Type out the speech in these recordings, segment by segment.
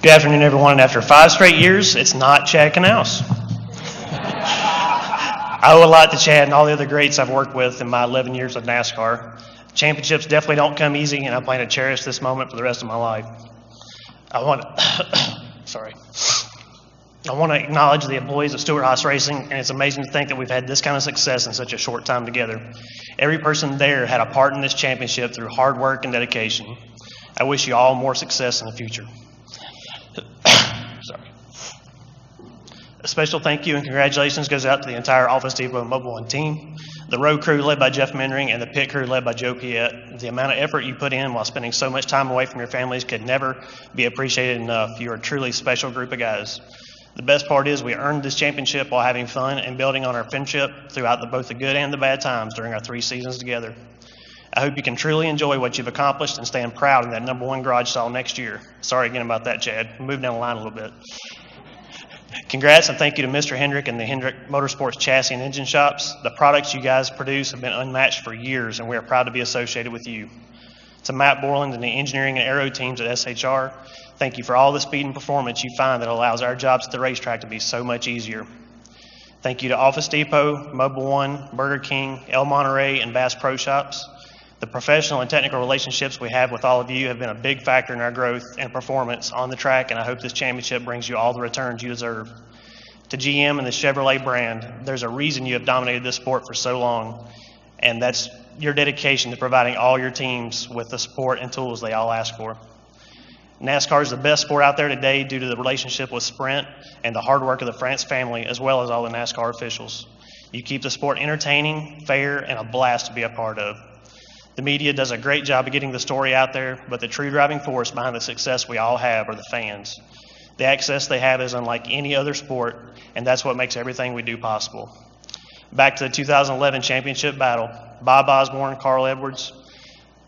Good afternoon, everyone. And after 5 straight years, it's not Chad Knaus. I owe a lot to Chad and all the other greats I've worked with in my 11 years of NASCAR. Championships definitely don't come easy, and I plan to cherish this moment for the rest of my life. I want to acknowledge the employees of Stewart-Haas Racing, and it's amazing to think that we've had this kind of success in such a short time together. Every person there had a part in this championship through hard work and dedication. I wish you all more success in the future. Sorry. A special thank you and congratulations goes out to the entire Office Depot Mobile One team, the road crew led by Jeff Mendering, and the pit crew led by Joe Piette. The amount of effort you put in while spending so much time away from your families could never be appreciated enough. You are a truly special group of guys. The best part is we earned this championship while having fun and building on our friendship throughout both the good and the bad times during our 3 seasons together. I hope you can truly enjoy what you've accomplished and stand proud in that #1 garage stall next year. Sorry again about that, Chad. Move down the line a little bit. Congrats and thank you to Mr. Hendrick and the Hendrick Motorsports Chassis and Engine Shops. The products you guys produce have been unmatched for years, and we are proud to be associated with you. To Matt Borland and the engineering and aero teams at SHR, thank you for all the speed and performance you find that allows our jobs at the racetrack to be so much easier. Thank you to Office Depot, Mobile One, Burger King, El Monterey, and Bass Pro Shops. The professional and technical relationships we have with all of you have been a big factor in our growth and performance on the track, and I hope this championship brings you all the returns you deserve. To GM and the Chevrolet brand, there's a reason you have dominated this sport for so long, and that's your dedication to providing all your teams with the support and tools they all ask for. NASCAR is the best sport out there today due to the relationship with Sprint and the hard work of the France family, as well as all the NASCAR officials. You keep the sport entertaining, fair, and a blast to be a part of. The media does a great job of getting the story out there, but the true driving force behind the success we all have are the fans. The access they have is unlike any other sport, and that's what makes everything we do possible. Back to the 2011 championship battle, Bob Osborne, Carl Edwards,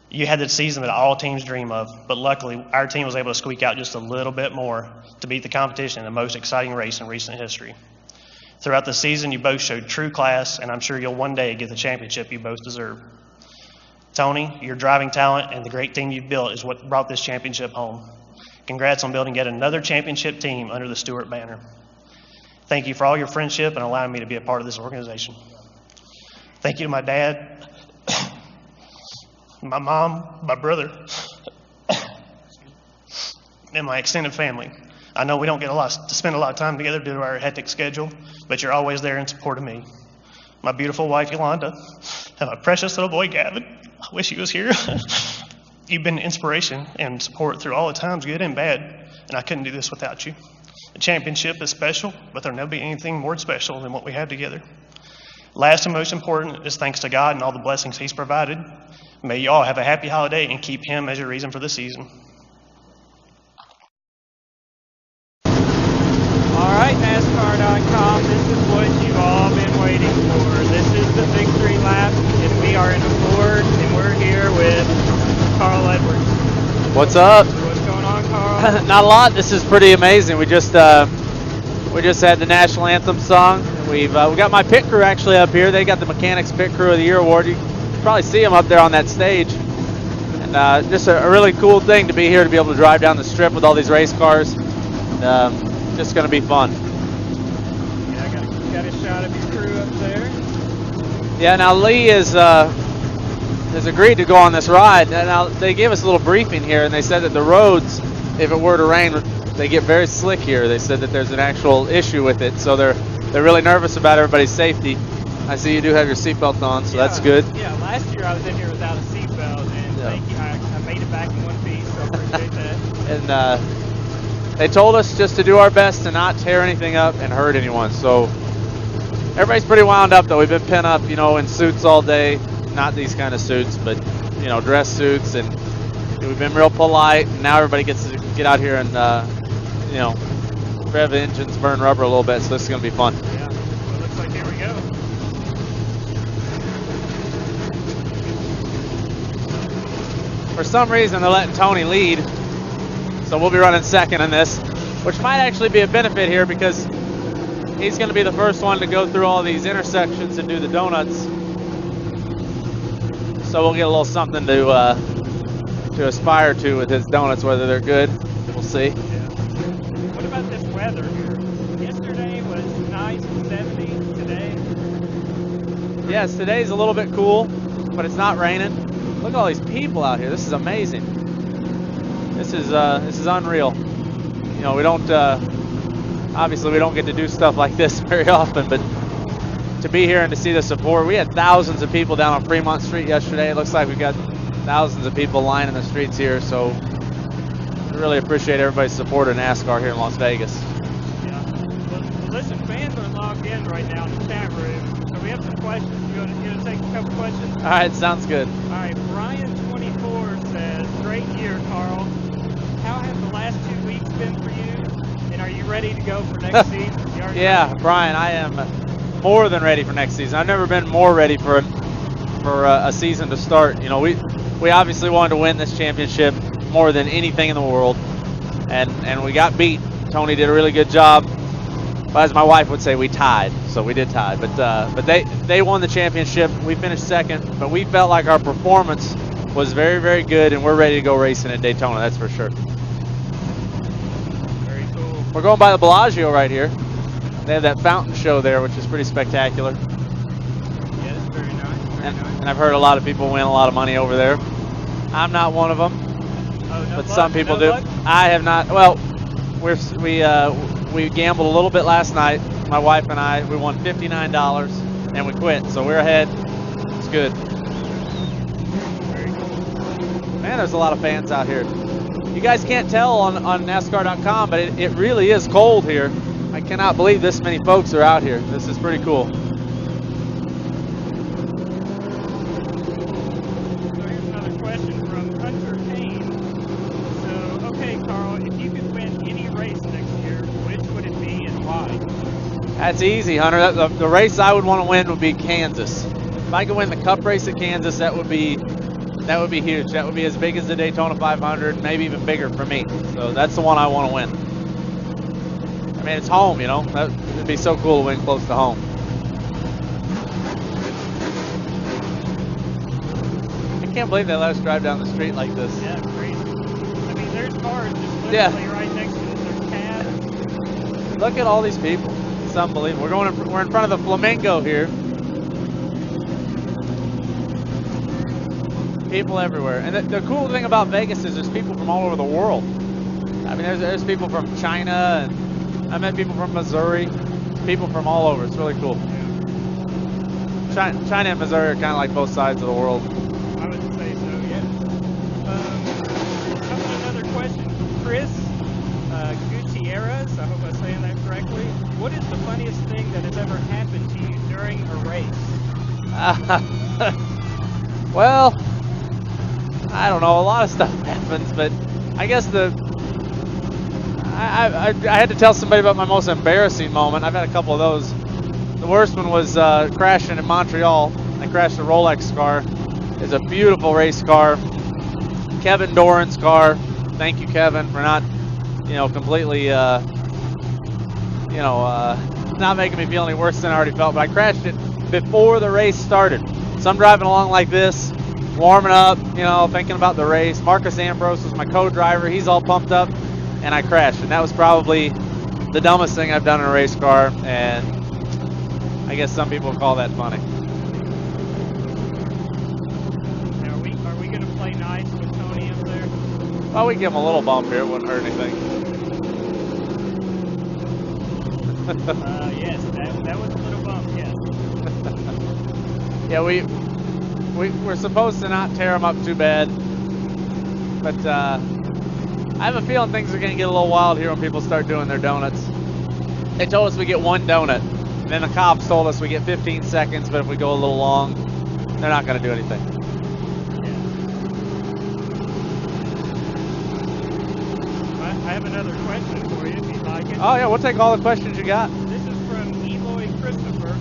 you had the season that all teams dream of, but luckily our team was able to squeak out just a little bit more to beat the competition in the most exciting race in recent history. Throughout the season, you both showed true class, and I'm sure you'll one day get the championship you both deserve. Tony, your driving talent and the great team you've built is what brought this championship home. Congrats on building yet another championship team under the Stewart banner. Thank you for all your friendship and allowing me to be a part of this organization. Thank you to my dad, my mom, my brother, and my extended family. I know we don't get to spend a lot of time together due to our hectic schedule, but you're always there in support of me. My beautiful wife, Yolanda, and my precious little boy, Gavin. I wish he was here. You've been an inspiration and support through all the times, good and bad, and I couldn't do this without you. The championship is special, but there'll never be anything more special than what we have together. Last and most important is thanks to God and all the blessings He's provided. May you all have a happy holiday and keep Him as your reason for the season. All right, NASCAR.com, this is what you've all been waiting for. This is the victory lap, and we are in a Ford, and we're here with Carl Edwards. What's up? What's going on, Carl? Not a lot. This is pretty amazing. We just had the national anthem song. We got my pit crew actually up here. They got the Mechanics Pit Crew of the Year award. You can probably see them up there on that stage. And just a really cool thing to be here to be able to drive down the strip with all these race cars. Just going to be fun. Yeah, I got a shot of your crew up there. Yeah, now Lee has agreed to go on this ride. Now they gave us a little briefing here, and they said that the roads, if it were to rain, they get very slick here. They said that there's an actual issue with it, so they're really nervous about everybody's safety. I see you do have your seatbelt on, so that's good. Yeah, last year I was in here without a seatbelt, and thank you. I made it back in one piece, so I appreciate that. And they told us just to do our best to not tear anything up and hurt anyone. So everybody's pretty wound up, though. We've been pent up, in suits all day. Not these kind of suits, but, dress suits. And we've been real polite. And now everybody gets to get out here and, rev engines, burn rubber a little bit. So this is going to be fun. Yeah, well, it looks like here we go. For some reason, they're letting Tony lead. So we'll be running second in this, which might actually be a benefit here because he's going to be the first one to go through all these intersections and do the donuts. So we'll get a little something to aspire to with his donuts, whether they're good. We'll see. Yeah. What about this weather here? Yesterday was nice and 70. Today? Yes, today's a little bit cool, but it's not raining. Look at all these people out here. This is amazing. This is unreal. You know, we don't obviously we don't get to do stuff like this very often, but to be here and to see the support. We had thousands of people down on Fremont Street yesterday. It looks like we've got thousands of people lining the streets here, so we really appreciate everybody's support of NASCAR here in Las Vegas. Yeah. Well, listen, fans are logged in right now in the chat room, so we have some questions. You want to take a couple questions? All right, sounds good. All right, Brian24 says, great year, Carl. How have the last 2 weeks been for you? And are you ready to go for next season? Yeah, Brian, I am more than ready for next season. I've never been more ready for a season to start. You know, we obviously wanted to win this championship more than anything in the world, and we got beat. Tony did a really good job. But as my wife would say, we tied, so we did tie. But they won the championship. We finished second, but we felt like our performance was very, very good, and we're ready to go racing at Daytona. That's for sure. Very cool. We're going by the Bellagio right here. They have that fountain show there, which is pretty spectacular. Yeah, it's very nice. Very nice. And I've heard a lot of people win a lot of money over there. I'm not one of them, Oh, no but luck? some people No do. luck? I have not. Well, we gambled a little bit last night. My wife and I, we won $59 and we quit, so we're ahead. It's good. Very cool. Man, there's a lot of fans out here. You guys can't tell on NASCAR.com, but it really is cold here. I cannot believe this many folks are out here. This is pretty cool. So here's another question from Hunter Kane. So, okay, Carl, if you could win any race next year, which would it be and why? That's easy, Hunter. The race I would want to win would be Kansas. If I could win the Cup race at Kansas, that would be huge. That would be as big as the Daytona 500, maybe even bigger for me. So that's the one I want to win. I mean, it's home, you know. It'd be so cool to win close to home. I can't believe they let us drive down the street like this. Yeah, crazy. I mean, there's cars just literally right next to it. There's cabs. Look at all these people. It's unbelievable. We're in front of the Flamingo here. People everywhere. And the cool thing about Vegas is there's people from all over the world. I mean, there's people from China, and I met people from Missouri, people from all over. It's really cool. China and Missouri are kind of like both sides of the world. I would say so, yeah. Another question. Chris Gutierrez, I hope I'm saying that correctly. What is the funniest thing that has ever happened to you during a race? Well, I don't know. A lot of stuff happens, but I guess I had to tell somebody about my most embarrassing moment. I've had a couple of those. The worst one was crashing in Montreal. I crashed a Rolex car. It's a beautiful race car. Kevin Doran's car. Thank you, Kevin, for not, completely, not making me feel any worse than I already felt. But I crashed it before the race started. So I'm driving along like this, warming up, thinking about the race. Marcus Ambrose was my co-driver. He's all pumped up, and I crashed. And that was probably the dumbest thing I've done in a race car, and I guess some people call that funny. Now, are we going to play nice with Tony up there? Well, we give him a little bump here. It wouldn't hurt anything. Yes, that was a little bump, yes. Yeah, we're supposed to not tear them up too bad, but I have a feeling things are going to get a little wild here when people start doing their donuts. They told us we get one donut, and then the cops told us we get 15 seconds, but if we go a little long, they're not going to do anything. I have another question for you, if you'd like it. Oh, yeah, we'll take all the questions you got. This is from Eloy Christopher.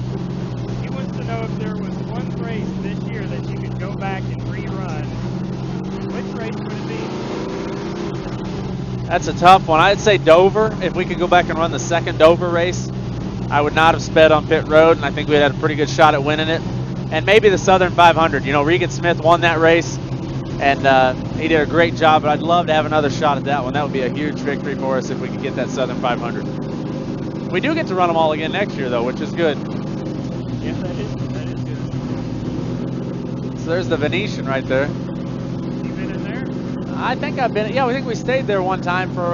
He wants to know if there was one race this year that you could go back and rerun. Which race would it be? That's a tough one. I'd say Dover. If we could go back and run the second Dover race, I would not have sped on pit road, and I think we had a pretty good shot at winning it. And maybe the Southern 500. Regan Smith won that race. And he did a great job, but I'd love to have another shot at that one. That would be a huge victory for us if we could get that Southern 500. We do get to run them all again next year, though, which is good. Yeah, that is good. So there's the Venetian right there. You been in there? I think I've been. Yeah, I think we stayed there one time for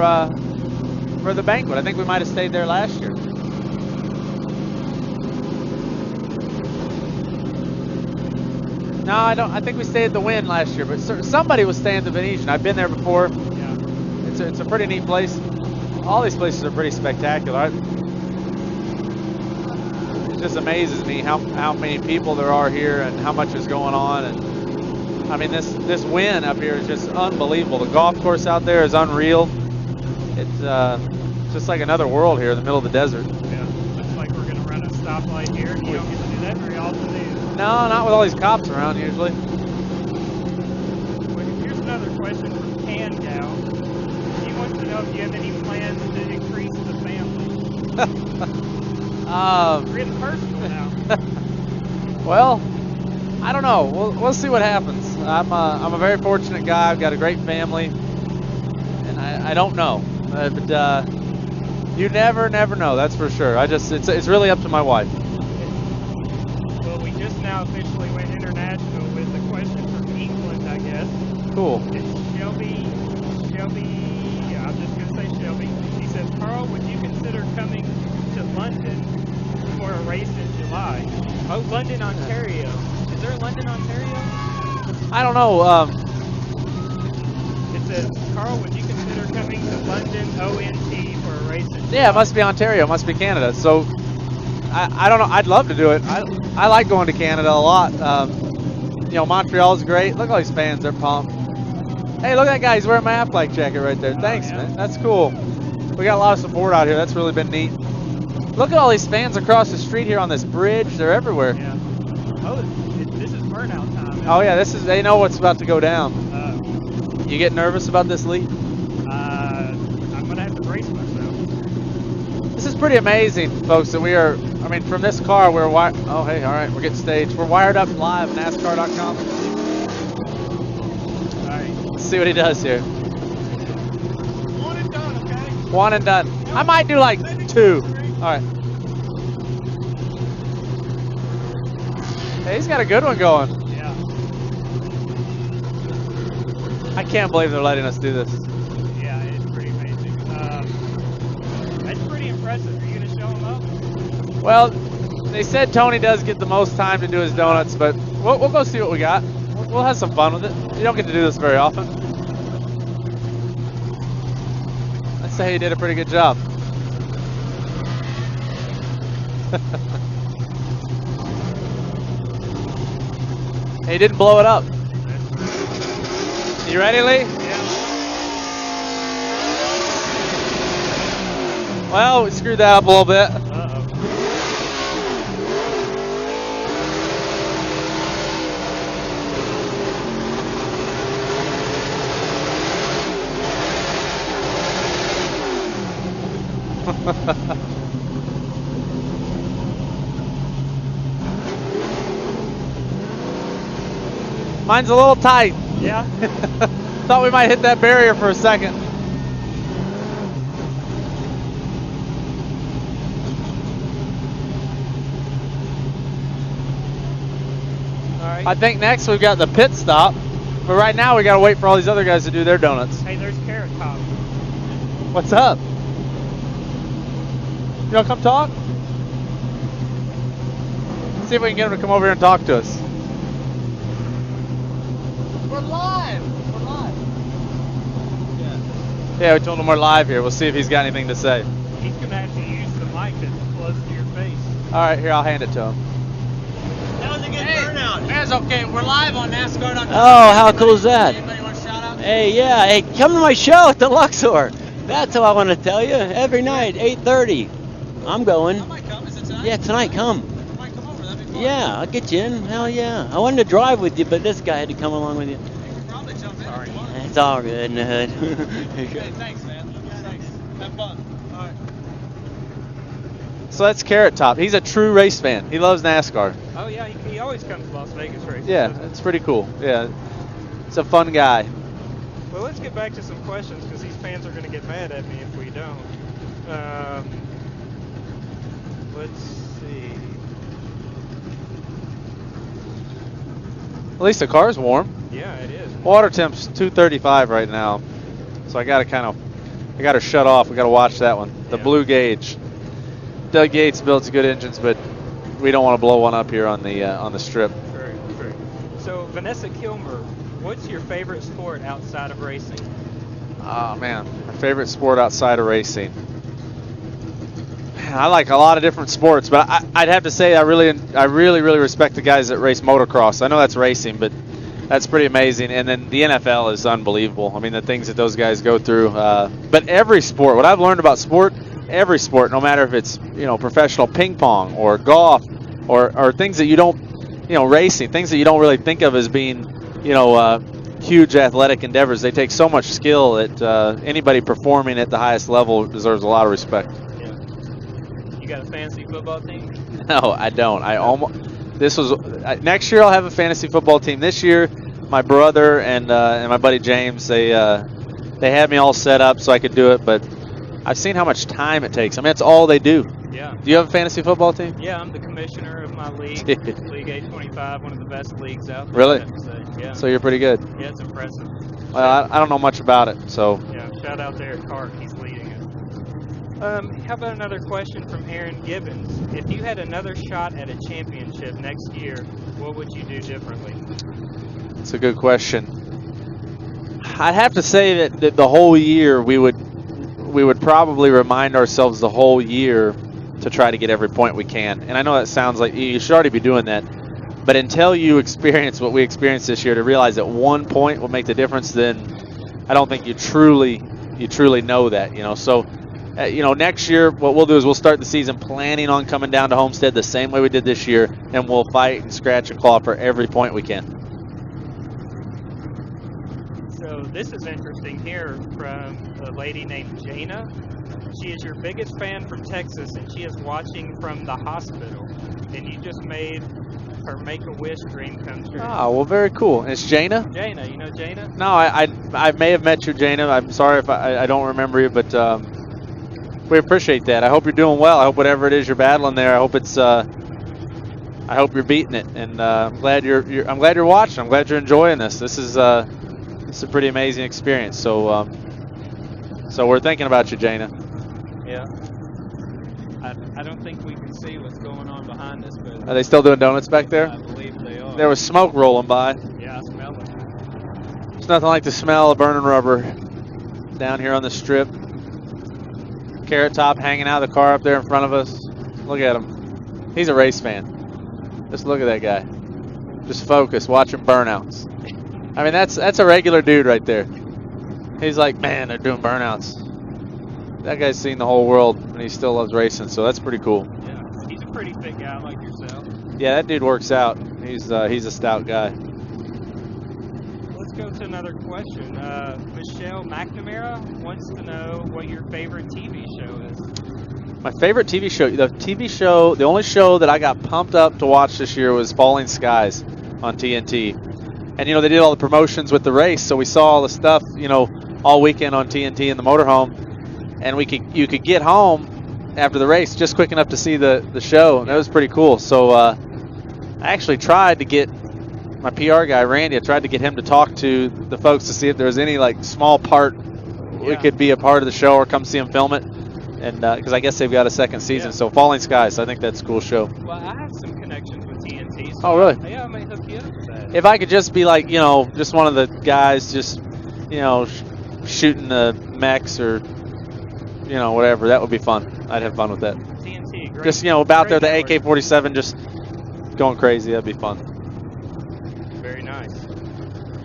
the banquet. I think we might have stayed there last year. No, I don't. I think we stayed at the Wynn last year, but somebody was staying at the Venetian. I've been there before. Yeah. It's a pretty neat place. All these places are pretty spectacular. It just amazes me how many people there are here and how much is going on. And I mean, this Wynn up here is just unbelievable. The golf course out there is unreal. It's just like another world here in the middle of the desert. Yeah. Looks like we're gonna run a stoplight here. You don't get to do that very often, do you? No, not with all these cops around usually. Well, here's another question from Can Gal. He wants to know if you have any plans to increase the family. We're getting personal now. Well, I don't know. We'll see what happens. I'm a very fortunate guy. I've got a great family, and I don't know. But you never know. That's for sure. It's really up to my wife. Well, we just now officially went international with a question from England, I guess. Cool. It's Shelby, yeah, I'm just going to say Shelby. He says, Carl, would you consider coming to London for a race in July? Oh, London, Ontario. Is there a London, Ontario? I don't know. It says, Carl, would you consider coming to London, ONT, for a race in July? Yeah, it must be Ontario. It must be Canada. So I don't know. I'd love to do it. I like going to Canada a lot. You know, Montreal's great. Look at all these fans. They're pumped. Hey, look at that guy. He's wearing my Aflac jacket right there. Thanks, yeah. man. That's cool. We got a lot of support out here. That's really been neat. Look at all these fans across the street here on this bridge. They're everywhere. Yeah. Oh, this is burnout time. Oh, yeah. They know what's about to go down. You get nervous about this, Lee? I'm going to have to brace myself. This is pretty amazing, folks, that we are, I mean, from this car, we're wired. Oh, hey, all right, we're getting staged. We're wired up live at NASCAR.com. All right. Let's see what he does here. One and done, okay? One and done. I might do like two. All right. Hey, he's got a good one going. Yeah. I can't believe they're letting us do this. Yeah, it's pretty amazing. That's pretty impressive. Are you going to show them up? Well, they said Tony does get the most time to do his donuts, but we'll go see what we got. We'll have some fun with it. You don't get to do this very often. I'd say he did a pretty good job. He didn't blow it up. You ready, Lee? Yeah. Well, we screwed that up a little bit. Mine's a little tight. Yeah. Thought we might hit that barrier for a second. All right. I think next we've got the pit stop, but right now we got to wait for all these other guys to do their donuts. Hey, there's Carrot Top. What's up? You want to come talk? See if we can get him to come over here and talk to us. We're live. We're live. Yeah, we told him we're live here. We'll see if he's got anything to say. He's going to have to use the mic that's close to your face. All right, here, I'll hand it to him. That was a good burnout. That's okay. We're live on NASCAR.com. Oh, how cool is that? Anybody want to shout out? Hey, yeah. Hey, come to my show at the Luxor. That's all I want to tell you. Every night, 8:30. I'm going. I might come. Is it tonight? Yeah, tonight, come. I might come over. That'd be fun. Yeah, I'll get you in. Hell yeah. I wanted to drive with you, but this guy had to come along with you. You can probably jump in if you want. It's all good in the hood. Okay, thanks, man. Thanks. Have fun. All right. So that's Carrot Top. He's a true race fan. He loves NASCAR. Oh, yeah. He always comes to Las Vegas races. Yeah, it's pretty cool. Yeah. He's a fun guy. Well, let's get back to some questions because these fans are going to get mad at me if we don't. Let's see. At least the car's warm. Yeah, it is. Water temp's 235 right now, so I got to shut off. We got to watch that one. The blue gauge. Doug Yates builds good engines, but we don't want to blow one up here on the strip. True, true. So Vanessa Kilmer, what's your favorite sport outside of racing? Oh man, my favorite sport outside of racing. Man, I like a lot of different sports, but I'd have to say I really respect the guys that race motocross. I know that's racing, but that's pretty amazing. And then the NFL is unbelievable. I mean, the things that those guys go through. But every sport, what I've learned about sport, every sport, no matter if it's professional ping pong or golf or things that you don't, racing, things that you don't really think of as being, huge athletic endeavors. They take so much skill that anybody performing at the highest level deserves a lot of respect. Yeah. You got a fantasy football team? No, I don't. Next year I'll have a fantasy football team. This year, my brother and my buddy James, they had me all set up so I could do it, but I've seen how much time it takes. I mean, that's all they do. Yeah. Do you have a fantasy football team? Yeah, I'm the commissioner of my league, League 825, one of the best leagues out there. Really? I have to say. Yeah. So you're pretty good. Yeah, it's impressive. Well, I don't know much about it, so. Yeah, shout out there at Clark. He's leading it. How about another question from Aaron Gibbons? If you had another shot at a championship next year, what would you do differently? It's a good question. I'd have to say that the whole year we would probably remind ourselves the whole year to try to get every point we can. And I know that sounds like you should already be doing that. But until you experience what we experienced this year to realize that 1 point will make the difference, then I don't think you truly know that, So, next year what we'll do is we'll start the season planning on coming down to Homestead the same way we did this year, and we'll fight and scratch and claw for every point we can. So this is interesting here from a lady named Jana. She is your biggest fan from Texas, and she is watching from the hospital. And you just made her Make-A-Wish dream come true. Oh, well, very cool. And it's Jana? Jana, you know Jana? No, I may have met you, Jana. I'm sorry if I don't remember you, but we appreciate that. I hope you're doing well. I hope whatever it is you're battling there, I hope you're beating it. And I'm glad you're watching. I'm glad you're enjoying this. This is a pretty amazing experience. So we're thinking about you, Jana. Yeah. I don't think we can see what's going on behind us, but Are they still doing donuts back there? I believe they are. There was smoke rolling by. Yeah, I smell it. There's nothing like the smell of burning rubber down here on the strip. Carrot Top hanging out of the car up there in front of us. Look at him. He's a race fan. Just look at that guy. Just focus, watching burnouts. I mean, that's a regular dude right there. He's like, man, they're doing burnouts. That guy's seen the whole world, and he still loves racing, so that's pretty cool. Yeah, he's a pretty fit guy like yourself. Yeah, that dude works out. He's a stout guy. Let's go to another question. Michelle McNamara wants to know what your favorite TV show is. My favorite TV show, the only show that I got pumped up to watch this year was Falling Skies on TNT. And, they did all the promotions with the race, so we saw all the stuff, all weekend on TNT in the motorhome. And you could get home after the race just quick enough to see the show. And that was pretty cool. So I actually tried to get my PR guy, Randy, I tried to get him to talk to the folks to see if there was any small part we could be a part of the show or come see him film it. And because I guess they've got a second season. So Falling Skies, I think that's a cool show. Well, I have some connections with TNT. So oh, really? Yeah, I might hook you up with that. If I could just be just one of the guys just, shooting the mechs or, whatever, that would be fun. I'd have fun with that. TNT, great. Just, about there, the network. AK-47 just going crazy. That'd be fun. Very nice.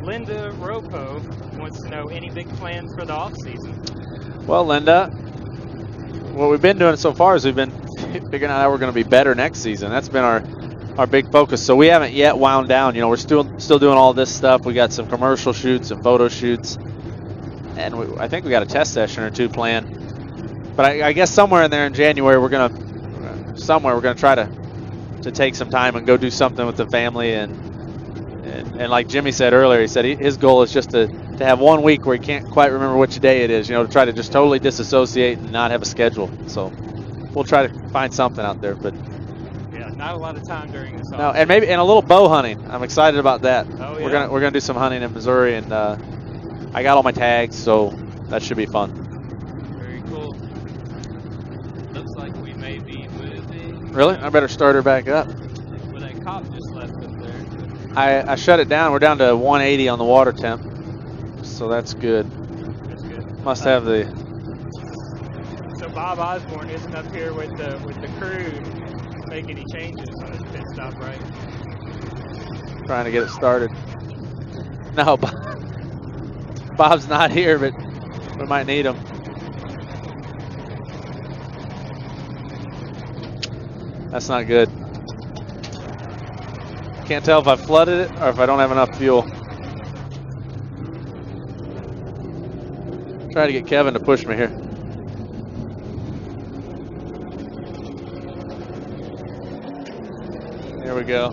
Linda Ropo wants to know any big plans for the off season. Well, Linda, what we've been doing so far is we've been figuring out how we're going to be better next season. That's been our big focus. So we haven't yet wound down. We're still doing all this stuff. We got some commercial shoots and photo shoots, and I think we got a test session or two planned. But I guess somewhere in there in January we're gonna try to take some time and go do something with the family and And like Jimmy said earlier, he said his goal is just to have 1 week where he can't quite remember which day it is, you know, to try to just totally disassociate and not have a schedule. So we'll try to find something out there. But Yeah, not a lot of time during this. no, and maybe a little bow hunting. I'm excited about that. Oh, yeah. We're gonna do some hunting in Missouri, and I got all my tags, so that should be fun. Very cool. Looks like we may be moving. Really? I better start her back up. Well, that cop just left up there. I shut it down. We're down to 180 on the water temp, so that's good. That's good. Must have the. So Bob Osborne isn't up here with the crew to make any changes on his pit stop, right? Trying to get it started. No, Bob's not here, but we might need him. That's not good. Can't tell if I flooded it or if I don't have enough fuel. Try to get Kevin to push me here. There we go.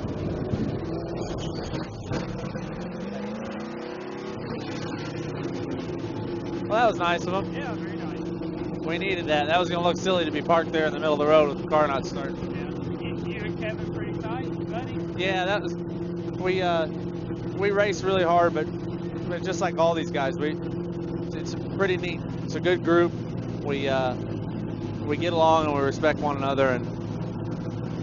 Well, that was nice of him. Yeah, very nice. We needed that. That was going to look silly to be parked there in the middle of the road with the car not starting. Yeah. You and Kevin pretty tight, buddy? Yeah, that was. We race really hard, but just like all these guys, it's pretty neat. It's a good group. We get along and we respect one another, and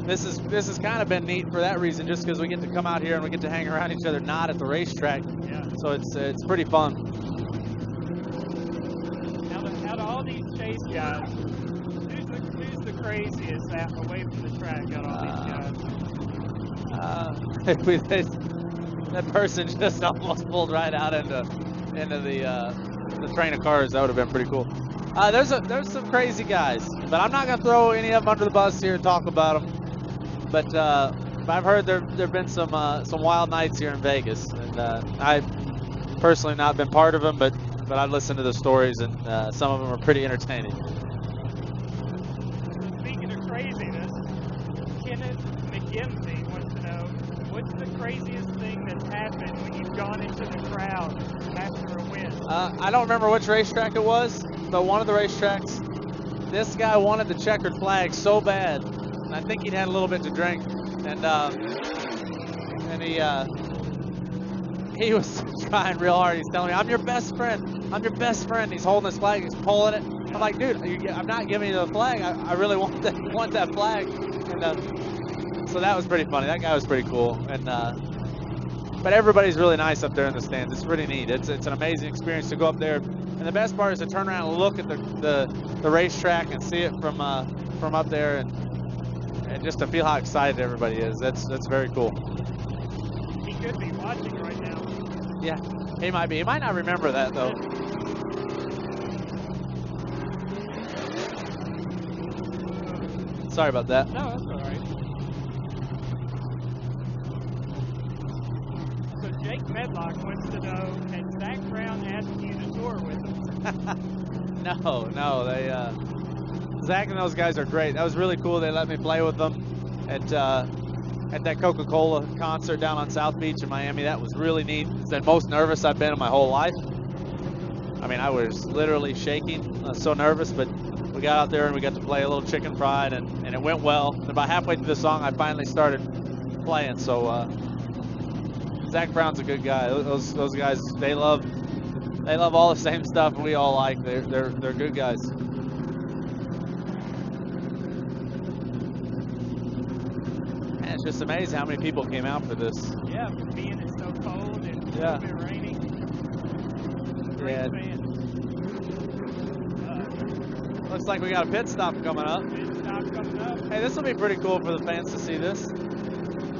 this has kind of been neat for that reason, just because we get to come out here and we get to hang around each other, not at the racetrack. Yeah. So it's pretty fun. Out of all these chase guys, who's the craziest away from the track out of all these guys? That person just almost pulled right out into the train of cars. That would have been pretty cool. There's some crazy guys, but I'm not gonna throw any of them under the bus here and talk about them. But I've heard there've been some wild nights here in Vegas, and I've personally not been part of them, but I've listened to the stories, and some of them are pretty entertaining. Speaking of craziness, Kenneth McGimsey wants to know, what's the craziest thing that's happened when you've gone into the crowd after a win? I don't remember which racetrack it was, but one of the racetracks, this guy wanted the checkered flag so bad, and I think he'd had a little bit to drink, and he was trying real hard. He's telling me, "I'm your best friend. I'm your best friend." He's holding this flag. He's pulling it. I'm like, "Dude, I'm not giving you the flag. I really want that flag." And so that was pretty funny. That guy was pretty cool. And but everybody's really nice up there in the stands. It's pretty neat. It's an amazing experience to go up there. And the best part is to turn around and look at the racetrack and see it from up there, and just to feel how excited everybody is. That's very cool. He could be watching right now. Yeah, he might be. He might not remember that though. Sorry about that. No, that's all right. So Jake Medlock wants to know, has Zach Brown asked you to tour with him? No. They Zach and those guys are great. That was really cool. They let me play with them at that Coca-Cola concert down on South Beach in Miami. That was really neat. It's the most nervous I've been in my whole life. I mean, I was literally shaking. I was so nervous, but we got out there and we got to play a little chicken fried, and it went well. And about halfway through the song, I finally started playing. So Zach Brown's a good guy. Those guys, they love all the same stuff we all like. They're good guys. And it's just amazing how many people came out for this. Yeah, for being it's so cold and Yeah. a little bit rainy. Great Yeah. fans. Looks like we got a pit stop coming up. Pit stop coming up. Hey, this will be pretty cool for the fans to see this.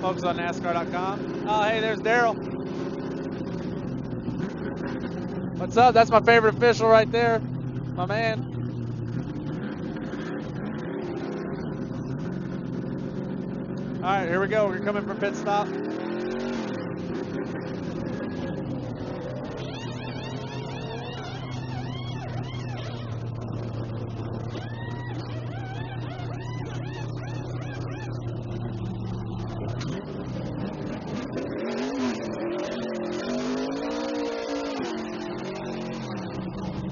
Folks on NASCAR.com. Oh, hey, there's Daryl. What's up? That's my favorite official right there. My man. All right, here we go. We're coming for pit stop.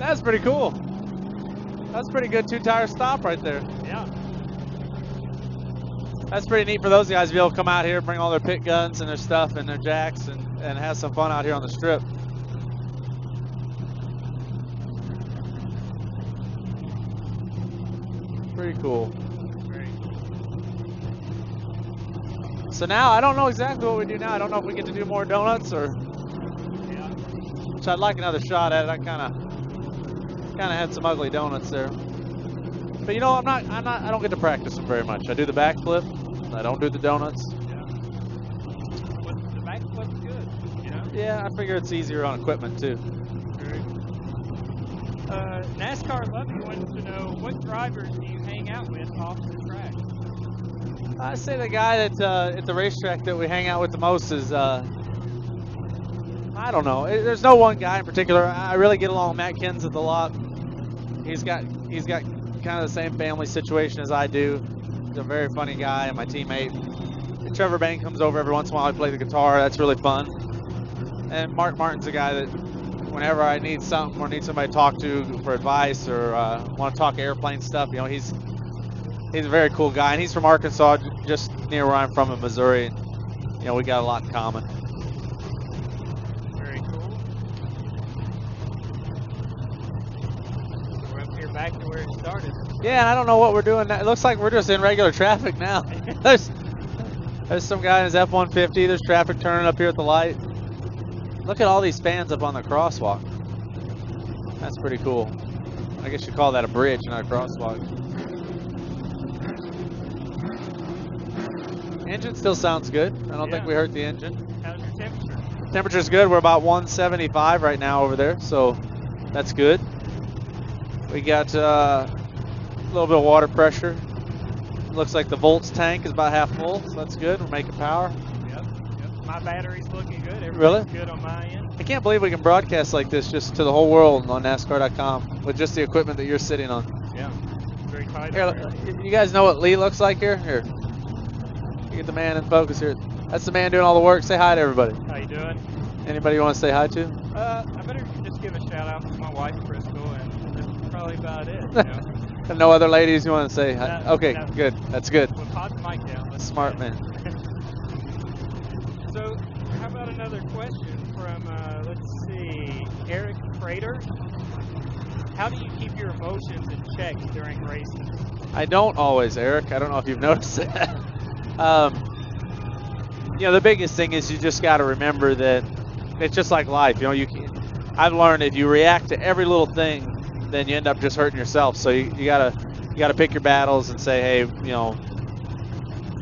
That's pretty cool. That's pretty good 2-tire stop right there. Yeah. That's pretty neat for those guys to be able to come out here, bring all their pit guns and their stuff and their jacks and have some fun out here on the strip. Pretty cool. Great. So now I don't know exactly what we do now. I don't know if we get to do more donuts or, Yeah. which I'd like another shot at it. I kind of had some ugly donuts there. But you know, I don't get to practice them very much. I do the backflip. I don't do the donuts. Yeah. But the backflip's good, you know? Yeah, I figure it's easier on equipment too. Great. NASCAR Lovey wants to know, what drivers do you hang out with off the track? I say the guy that at the racetrack that we hang out with the most is I don't know. There's no one guy in particular. I really get along with Matt Kenseth a lot. He's got kind of the same family situation as I do. He's a very funny guy and my teammate. And Trevor Bain comes over every once in a while. I play the guitar. That's really fun. And Mark Martin's a guy that whenever I need something or need somebody to talk to for advice or want to talk airplane stuff, you know, he's a very cool guy. And he's from Arkansas, just near where I'm from in Missouri. And, you know, we got a lot in common. Very cool. We're up here back to where it started. Yeah, and I don't know what we're doing now. It looks like we're just in regular traffic now. There's some guy in his F-150. There's traffic turning up here at the light. Look at all these fans up on the crosswalk. That's pretty cool. I guess you call that a bridge, not a crosswalk. Engine still sounds good. I don't think we hurt the engine. How's your temperature? Temperature's good. We're about 175 right now over there, so that's good. We got a little bit of water pressure. Looks like the volts tank is about half full, so that's good. We're making power. Yep. My battery's looking good. Everything's Really? good on my end. I can't believe we can broadcast like this just to the whole world on NASCAR.com with just the equipment that you're sitting on. Yeah. Very tight. Here, you guys know what Lee looks like here? Here. You get the man in focus here. That's the man doing all the work. Say hi to everybody. How you doing? Anybody you want to say hi to? I better just give a shout out to my wife, Crystal, and that's probably about it. You know? And no other ladies you want to say hi? No, Okay, no. good. That's good. We'll pop the mic down. Smart man. So, how about another question from, let's see, Eric Prater? How do you keep your emotions in check during races? I don't always, Eric. I don't know if you've noticed that. You know, the biggest thing is you just got to remember that it's just like life. You know, I've learned if you react to every little thing, then you end up just hurting yourself. So you gotta pick your battles and say, hey, you know,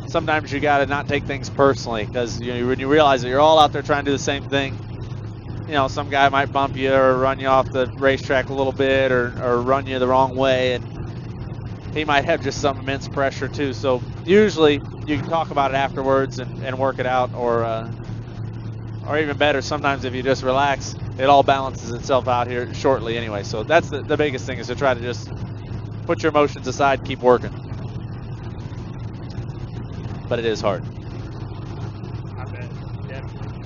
sometimes you gotta not take things personally, because you know, when you realize that you're all out there trying to do the same thing, you know, some guy might bump you or run you off the racetrack a little bit or run you the wrong way, and he might have just some immense pressure too. So usually you can talk about it afterwards and work it out, or even better, sometimes if you just relax, it all balances itself out here shortly anyway. So that's the biggest thing, is to try to just put your emotions aside, keep working. But it is hard. I bet, definitely.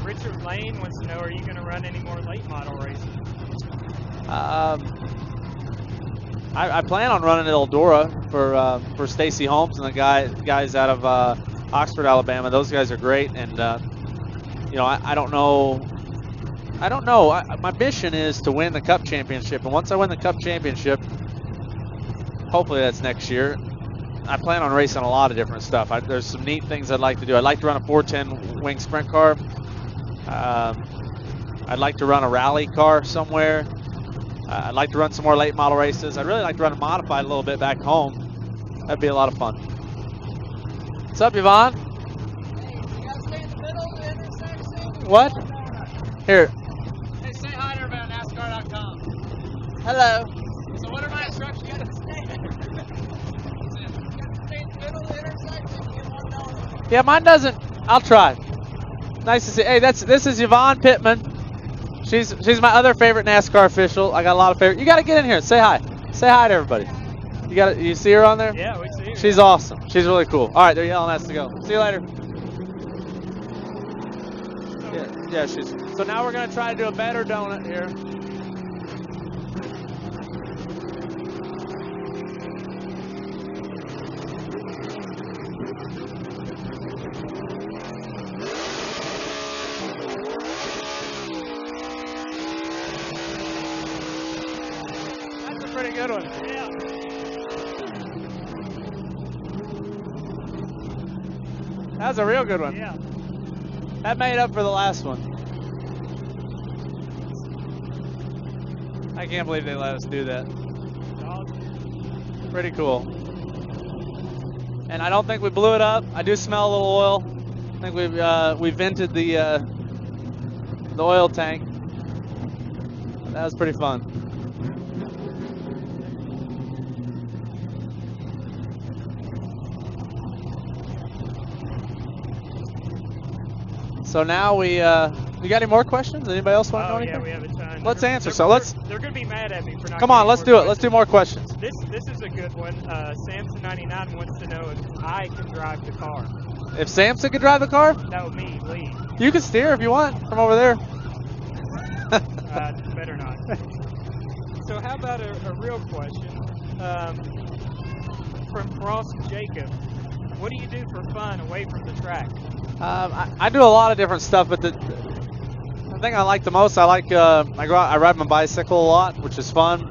Richard Lane wants to know, are you going to run any more late model races? I plan on running at Eldora for Stacy Holmes and the guys out of Oxford, Alabama. Those guys are great, and you know, I don't know. My mission is to win the Cup Championship, and once I win the Cup Championship, hopefully that's next year, I plan on racing a lot of different stuff. There's some neat things I'd like to do. I'd like to run a 410 wing sprint car. I'd like to run a rally car somewhere. I'd like to run some more late model races. I'd really like to run a modified a little bit back home. That'd be a lot of fun. What's up, Yvonne? Hey, you gotta stay in the middle of the intersection. What? Here. Hey, say hi to everybody on NASCAR.com. Hello. So what are my instructions? You gotta stay in the middle of the intersection. You won't know. Yeah, mine doesn't. I'll try. Nice to see. Hey, this is Yvonne Pittman. She's my other favorite NASCAR official. I got a lot of favorite. You got to get in here. Say hi. Say hi to everybody. You see her on there? Yeah, we see her. She's awesome. She's really cool. All right, they're yelling at us to go. See you later. So Yeah. Yeah, so now we're going to try to do a better donut here. That's a pretty good one. Yeah. That was a real good one. Yeah. That made up for the last one. I can't believe they let us do that. Pretty cool. And I don't think we blew it up. I do smell a little oil. I think we vented the oil tank. That was pretty fun. So now we got any more questions? Anybody else want to know anything? Yeah, we have a ton. Let's answer. They're going to be mad at me for not. Come on, let's do it. Questions. Let's do more questions. This is a good one. Samson 99 wants to know if I can drive the car. If Samson could drive the car, No, me, Lee. you can steer if you want from over there. Better not. So how about a real question from Frost Jacob? What do you do for fun away from the track? I do a lot of different stuff, but the thing I like the most, I go out, I ride my bicycle a lot, which is fun.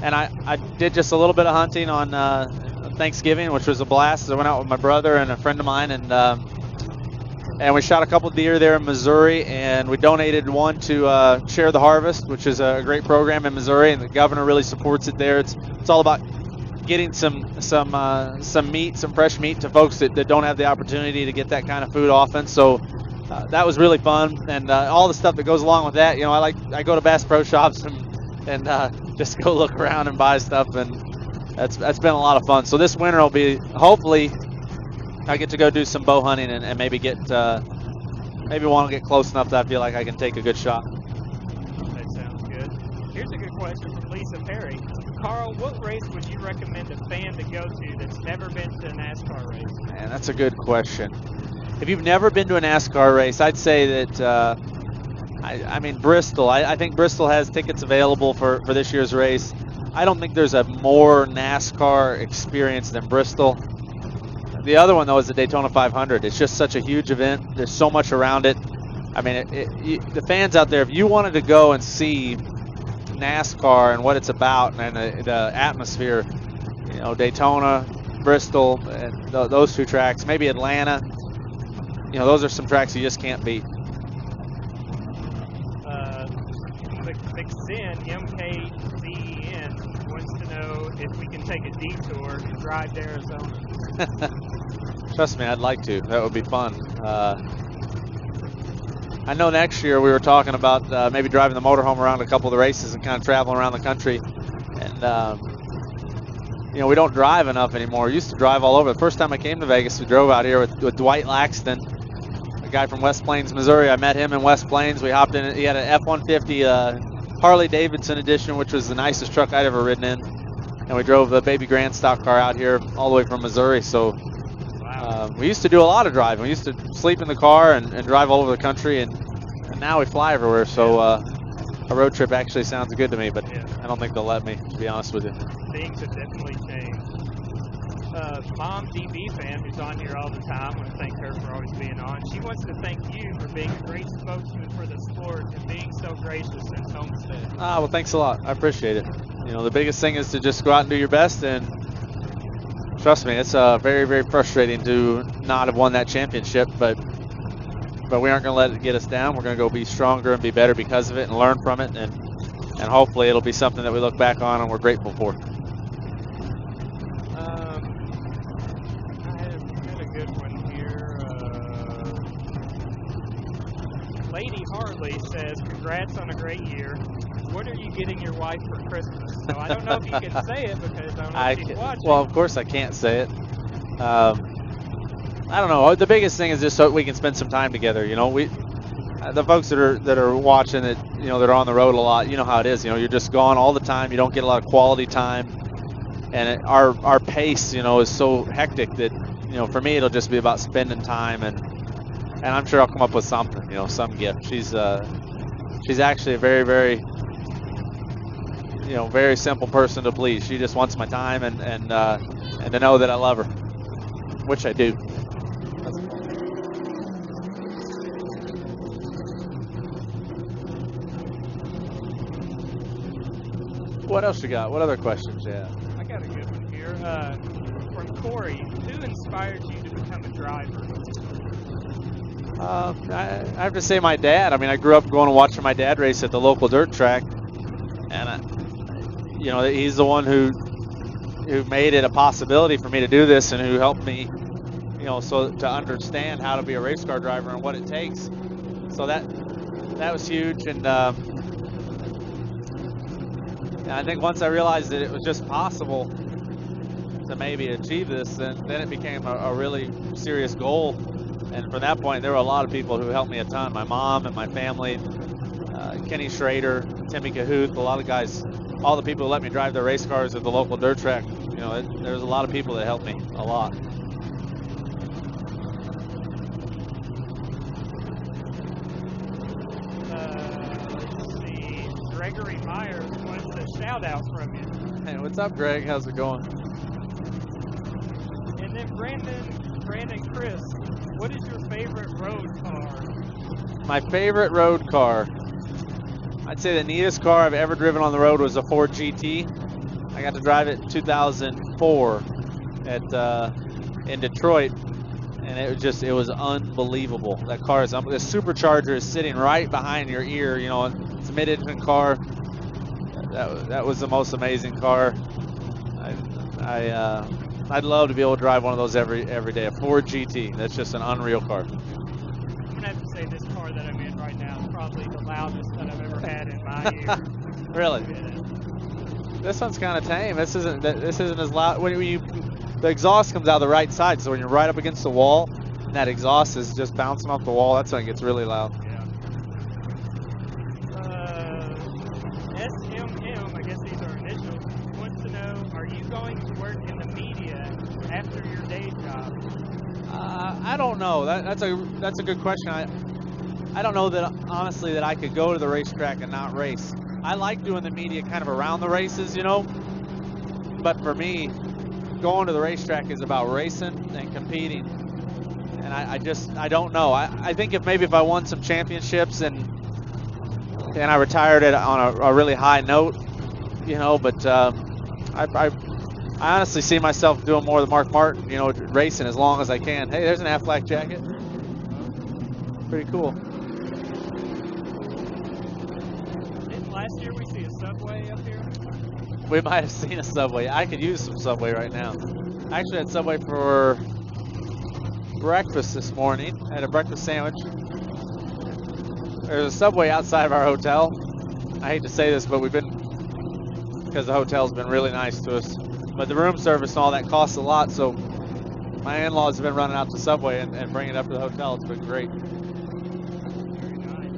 And I did just a little bit of hunting on Thanksgiving, which was a blast. I went out with my brother and a friend of mine, and we shot a couple deer there in Missouri, and we donated one to Share the Harvest, which is a great program in Missouri, and the governor really supports it there. It's all about getting some meat, some fresh meat to folks that don't have the opportunity to get that kind of food often. So that was really fun, and all the stuff that goes along with that. You know, I go to Bass Pro Shops and just go look around and buy stuff, and that's been a lot of fun. So this winter will be, hopefully I get to go do some bow hunting and maybe maybe want to get close enough that I feel like I can take a good shot. That sounds good. Here's a good question from Lisa Perry. Carl, what race would you recommend a fan to go to that's never been to a NASCAR race? Man, that's a good question. If you've never been to a NASCAR race, I'd say that, I mean, Bristol. I think Bristol has tickets available for this year's race. I don't think there's a more NASCAR experience than Bristol. The other one, though, is the Daytona 500. It's just such a huge event. There's so much around it. I mean, the fans out there, if you wanted to go and see NASCAR and what it's about and the atmosphere, you know, Daytona, Bristol, and those two tracks, maybe Atlanta, you know, those are some tracks you just can't beat. McZen, MKZN, wants to know if we can take a detour and drive to Arizona. Trust me, I'd like to. That would be fun. I know next year we were talking about maybe driving the motorhome around a couple of the races and kind of traveling around the country. And, you know, we don't drive enough anymore. We used to drive all over. The first time I came to Vegas, we drove out here with Dwight Laxton, a guy from West Plains, Missouri. I met him in West Plains. We hopped in. He had an F-150 Harley Davidson edition, which was the nicest truck I'd ever ridden in. And we drove the baby grand stock car out here all the way from Missouri. So we used to do a lot of driving. We used to sleep in the car and drive all over the country, and now we fly everywhere. So a road trip actually sounds good to me, but Yeah. I don't think they'll let me, to be honest with you. Things have definitely changed. Mom DB fan, who's on here all the time, I want to thank her for always being on. She wants to thank you for being a great spokesman for the sport and being so gracious since Homestead. Well, thanks a lot. I appreciate it. You know, the biggest thing is to just go out and do your best, and trust me, it's very, very frustrating to not have won that championship, but we aren't going to let it get us down. We're going to go be stronger and be better because of it and learn from it, and hopefully it'll be something that we look back on and we're grateful for. I had a good one here. Lady Harley says, congrats on a great year. What are you getting your wife for Christmas? So I don't know if you can say it because I don't know if she's watching. Well, of course I can't say it. I don't know. The biggest thing is just so we can spend some time together. You know, the folks that are watching it, you know, that are on the road a lot. You know how it is. You know, you're just gone all the time. You don't get a lot of quality time, and our pace, you know, is so hectic that, you know, for me it'll just be about spending time and and I'm sure I'll come up with something, you know, some gift. She's actually a very, very, you know, very simple person to please. She just wants my time and to know that I love her, which I do. What else you got? What other questions? Yeah. I got a good one here. From Corey, who inspired you to become a driver? I have to say my dad. I mean, I grew up going and watching my dad race at the local dirt track, and you know, he's the one who made it a possibility for me to do this, and who helped me, you know, so to understand how to be a race car driver and what it takes. So that was huge, and I think once I realized that it was just possible to maybe achieve this, then it became a really serious goal. And from that point, there were a lot of people who helped me a ton. My mom and my family, Kenny Schrader, Timmy Cahoot, a lot of guys, all the people who let me drive their race cars at the local dirt track. You know, there's a lot of people that helped me a lot. Let's see. Gregory Myers wants a shout out from you. Hey, what's up, Greg? How's it going? And then Brandon Chris, what is your favorite road car? My favorite road car, I'd say the neatest car I've ever driven on the road was a Ford GT. I got to drive it in 2004 in Detroit, and it was unbelievable. That car is the supercharger is sitting right behind your ear. You know, it's a mid-engine car. That was the most amazing car. I'd love to be able to drive one of those every day. A Ford GT. That's just an unreal car. I'm gonna have to say this car that I'm in right now is probably the loudest that I've ever had in my ear. Really? Yeah. This one's kind of tame. This isn't as loud. The exhaust comes out the right side, so when you're right up against the wall, and that exhaust is just bouncing off the wall, that's when it gets really loud. Yeah. SMM, I guess these are initials, wants to know, are you going to work in the media after your day job? I don't know. That's a good question. I don't know that, honestly, that I could go to the racetrack and not race. I like doing the media kind of around the races, you know, but for me, going to the racetrack is about racing and competing, and I don't know. I think if I won some championships and I retired it on a really high note, you know, but I honestly see myself doing more than Mark Martin, you know, racing as long as I can. Hey, there's an Aflac jacket. Pretty cool. Didn't last year we see a Subway up here? We might have seen a Subway. I could use some Subway right now. I actually had Subway for breakfast this morning. I had a breakfast sandwich. There's a Subway outside of our hotel. I hate to say this, but because the hotel's been really nice to us. But the room service and all that costs a lot, so my in-laws have been running out to Subway and bringing it up to the hotel. It's been great. Very nice.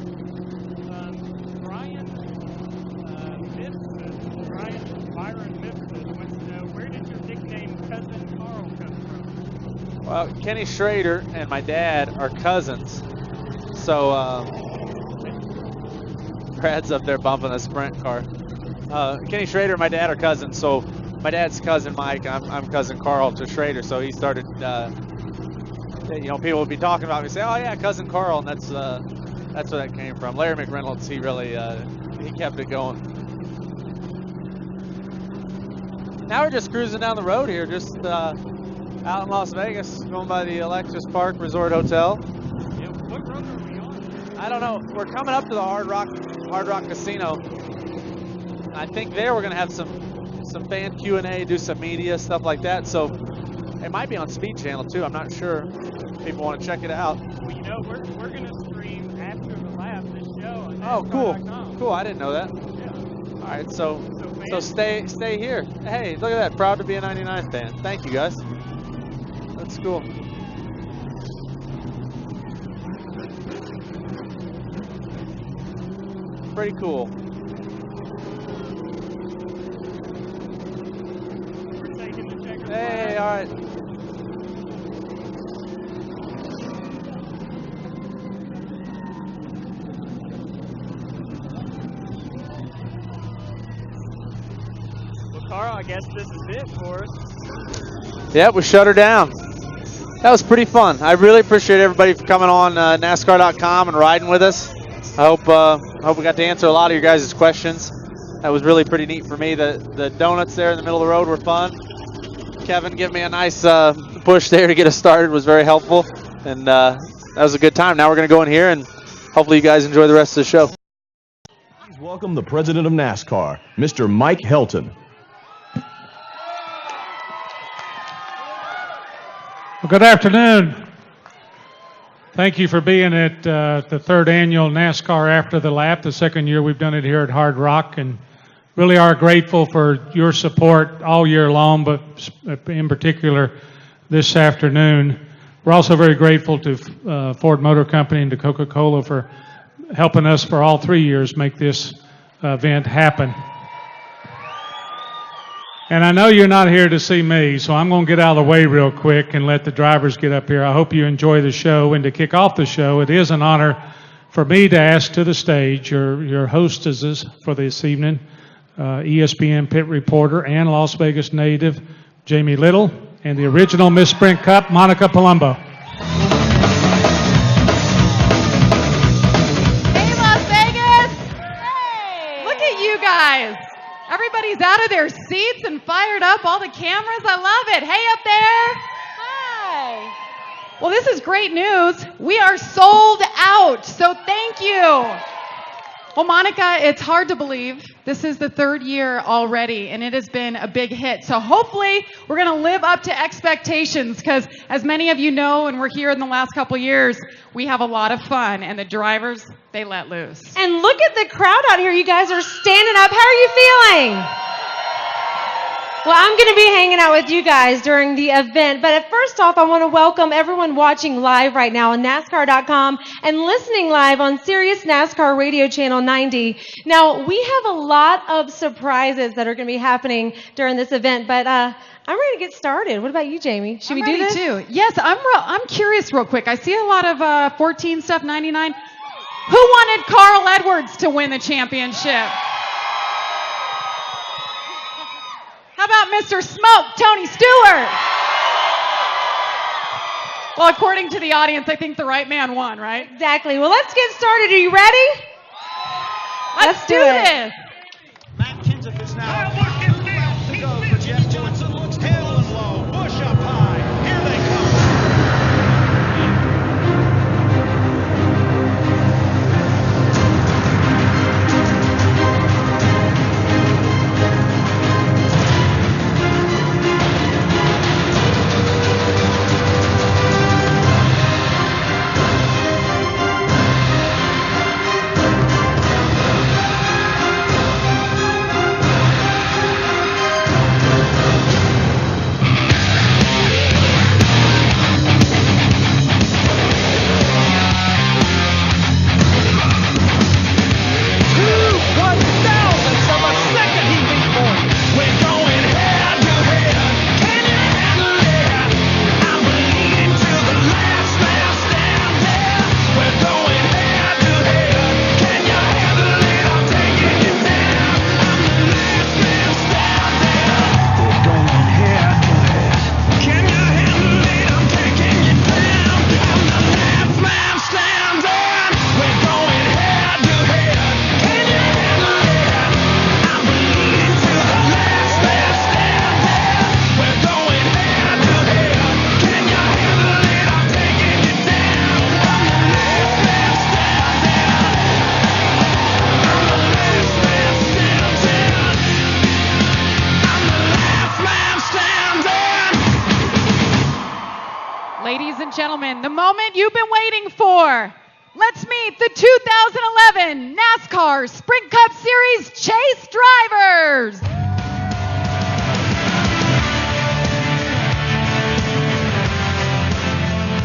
Byron Mifsud wants to know, where did your nickname Cousin Carl come from? Well, Kenny Schrader and my dad are cousins. So, Brad's up there bumping a sprint car. Kenny Schrader and my dad are cousins, so my dad's cousin Mike, I'm cousin Carl to Schrader, so he started, you know, people would be talking about me, say, oh yeah, cousin Carl, and that's where that came from. Larry McReynolds, he really, he kept it going. Now we're just cruising down the road here, just out in Las Vegas, going by the Alexis Park Resort Hotel. Yeah, what road are we on? I don't know. We're coming up to the Hard Rock Casino. I think there we're going to have some fan Q&A, do some media, stuff like that. So it might be on Speed Channel too. I'm not sure. People want to check it out. Well, you know, we're going to stream After the Lap, this show. On Oh, cool. NASCAR.com. Cool. I didn't know that. Yeah. All right. So fans, stay here. Hey, look at that. Proud to be a 99 fan. Thank you, guys. That's cool. Pretty cool. we're taking the checkers. Hey, all right. Carl, I guess this is it for us. Yeah, we shut her down. That was pretty fun. I really appreciate everybody for coming on NASCAR.com and riding with us. I hope we got to answer a lot of your guys' questions. That was really pretty neat for me. The donuts there in the middle of the road were fun. Kevin giving me a nice push there to get us started was very helpful. And that was a good time. Now we're going to go in here and hopefully you guys enjoy the rest of the show. Please welcome the president of NASCAR, Mr. Mike Helton. Well, good afternoon. Thank you for being at the third annual NASCAR After the Lap, the second year we've done it here at Hard Rock, and really are grateful for your support all year long, but in particular this afternoon. We're also very grateful to Ford Motor Company and to Coca-Cola for helping us for all 3 years make this event happen. And I know you're not here to see me, so I'm going to get out of the way real quick and let the drivers get up here. I hope you enjoy the show. And to kick off the show, it is an honor for me to ask to the stage your hostesses for this evening, ESPN pit reporter and Las Vegas native Jamie Little, and the original Miss Sprint Cup, Monica Palumbo. Hey, Las Vegas! Hey! Look at you guys. Everybody's out of their seats and fired up. All the cameras. I love it. Hey, up there. Hi. Well, this is great news. We are sold out. So thank you. Well, Monica, it's hard to believe. This is the third year already, and it has been a big hit. So hopefully we're going to live up to expectations because, as many of you know, and we're here in the last couple years, we have a lot of fun, and the drivers, they let loose. And look at the crowd out here. You guys are standing up. How are you feeling? Well, I'm going to be hanging out with you guys during the event. But first off, I want to welcome everyone watching live right now on NASCAR.com and listening live on Sirius NASCAR Radio Channel 90. Now, we have a lot of surprises that are going to be happening during this event, but I'm ready to get started. What about you, Jamie? Should we do this? Too. Yes, I'm curious real quick. I see a lot of 14 stuff, 99. Who wanted Carl Edwards to win the championship? How about Mr. Smoke, Tony Stewart? Well, according to the audience, I think the right man won, right? Exactly. Well, let's get started. Are you ready? Let's do this. Matt Kenseth is now 2 laps to go, but Jeff Johnson looks hell and low. Bush up high. Here they come. Gentlemen, the moment you've been waiting for. Let's meet the 2011 NASCAR Sprint Cup Series Chase drivers.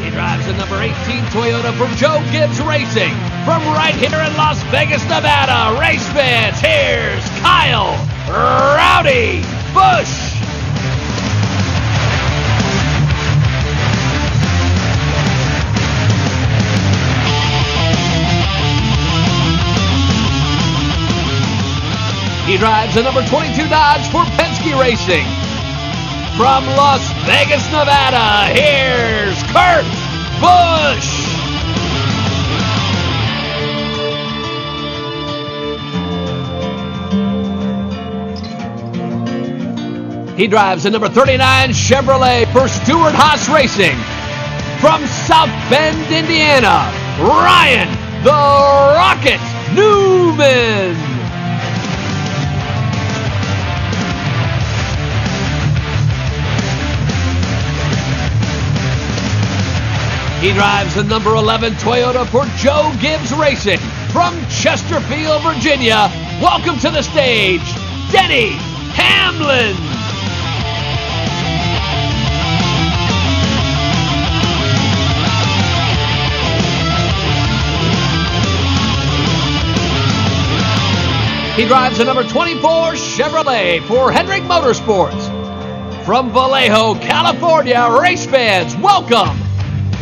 He drives a number 18 Toyota from Joe Gibbs Racing. From right here in Las Vegas, Nevada, race fans, here's Kyle Rowdy Busch. He drives a number 22 Dodge for Penske Racing. From Las Vegas, Nevada, here's Kurt Busch. He drives a number 39 Chevrolet for Stewart Haas Racing. From South Bend, Indiana, Ryan the Rocket Newman. He drives the number 11 Toyota for Joe Gibbs Racing. From Chesterfield, Virginia, welcome to the stage, Denny Hamlin. He drives a number 24 Chevrolet for Hendrick Motorsports. From Vallejo, California, race fans, welcome,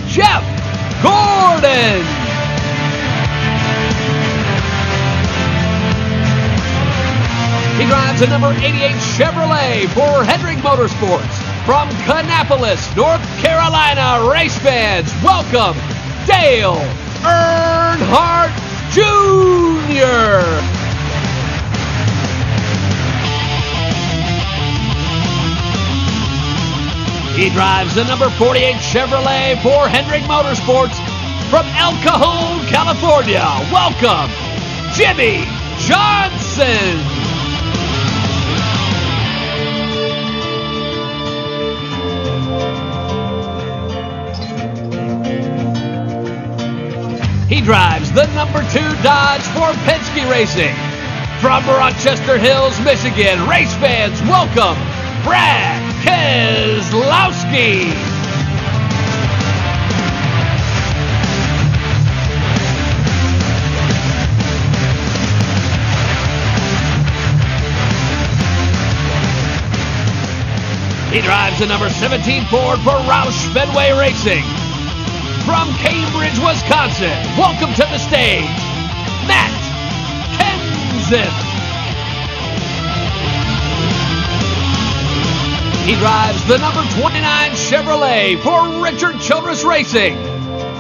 Jeff Gordon. He drives a number 88 Chevrolet for Hendrick Motorsports. From Kannapolis, North Carolina, race fans, welcome, Dale Earnhardt Jr. He drives the number 48 Chevrolet for Hendrick Motorsports. From El Cajon, California, welcome, Jimmy Johnson. He drives the number 2 Dodge for Penske Racing. From Rochester Hills, Michigan, race fans, welcome, Brad Keselowski. He drives the number 17 Ford for Roush Fenway Racing. From Cambridge, Wisconsin, welcome to the stage, Matt Kenseth. He drives the number 29 Chevrolet for Richard Childress Racing.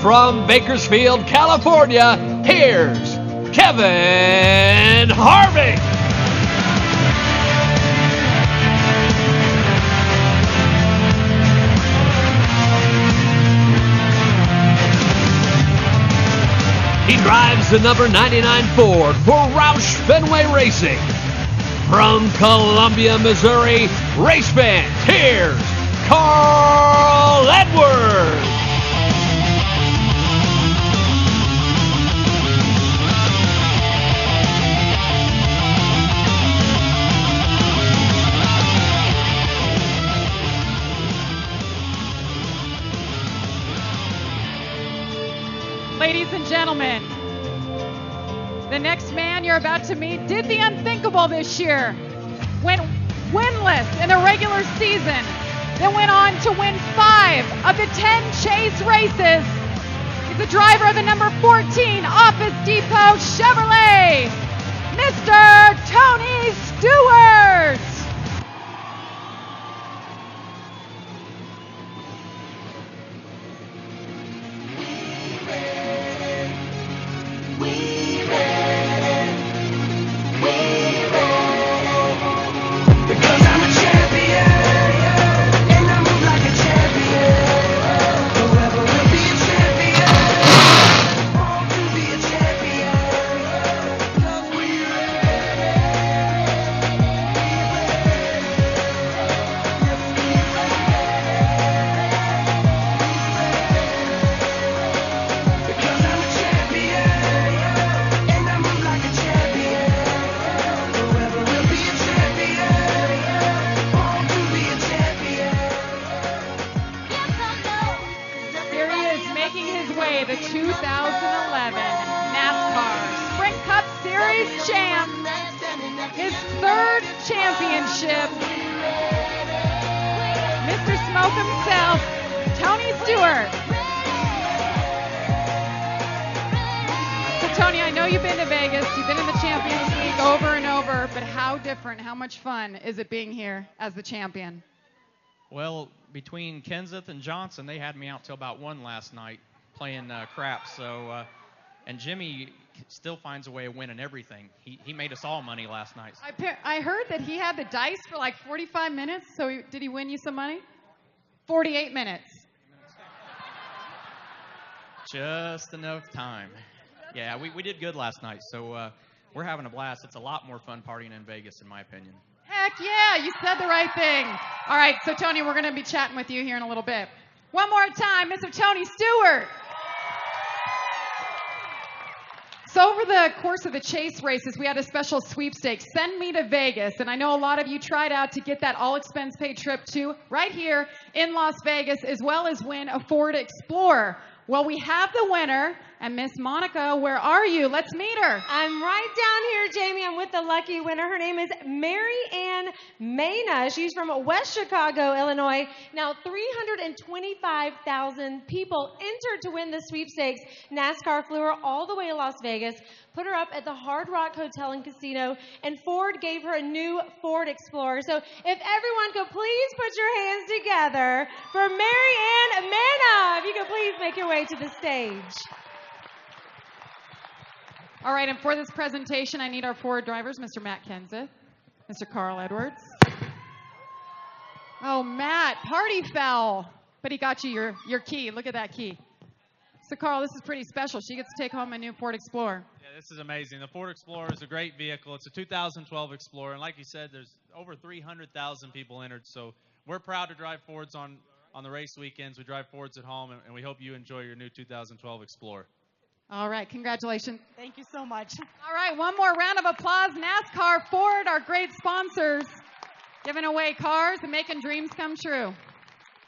From Bakersfield, California, here's Kevin Harvick. He drives the number 99 Ford for Roush Fenway Racing. From Columbia, Missouri, race fans, here's Carl Edwards. Ladies and gentlemen, the next man you're about to meet did the unthinkable this year. Went winless in the regular season, then went on to win 5 of the 10 chase races. He's the driver of the number 14 Office Depot Chevrolet, Mr. Tony Stewart. The 2011 NASCAR Sprint Cup Series champ, his 3rd championship, Mr. Smoke himself, Tony Stewart. So Tony, I know you've been to Vegas, you've been in the Champions League over and over, but how different, how much fun is it being here as the champion? Well, between Kenseth and Johnson, they had me out till about 1 last night playing crap. So, and Jimmy still finds a way of winning everything. He made us all money last night. I heard that he had the dice for like 45 minutes. So did he win you some money? 48 minutes. Just enough time. Yeah, we did good last night. So we're having a blast. It's a lot more fun partying in Vegas, in my opinion. Heck yeah, you said the right thing. All right, so Tony, we're going to be chatting with you here in a little bit. One more time, Mr. Tony Stewart. So over the course of the chase races, we had a special sweepstakes, Send Me to Vegas. And I know a lot of you tried out to get that all-expense-paid trip to right here in Las Vegas, as well as win a Ford Explorer. Well, we have the winner, and Miss Monica, where are you? Let's meet her. I'm right down here, Jamie. I'm with the lucky winner. Her name is Mary Ann Mena. She's from West Chicago, Illinois. Now, 325,000 people entered to win the sweepstakes. NASCAR flew her all the way to Las Vegas, put her up at the Hard Rock Hotel and Casino, and Ford gave her a new Ford Explorer. So if everyone could please put your hands together for Mary Ann Mena. If you could please make your way to the stage. All right, and for this presentation, I need our Ford drivers, Mr. Matt Kenseth, Mr. Carl Edwards. Oh, Matt, party foul. But he got you your key. Look at that key. So, Carl, this is pretty special. She gets to take home a new Ford Explorer. Yeah, this is amazing. The Ford Explorer is a great vehicle. It's a 2012 Explorer, and like you said, there's over 300,000 people entered, so we're proud to drive Fords on the race weekends. We drive Fords at home, and we hope you enjoy your new 2012 Explorer. All right, congratulations. Thank you so much. All right, one more round of applause. NASCAR, Ford, our great sponsors, giving away cars and making dreams come true.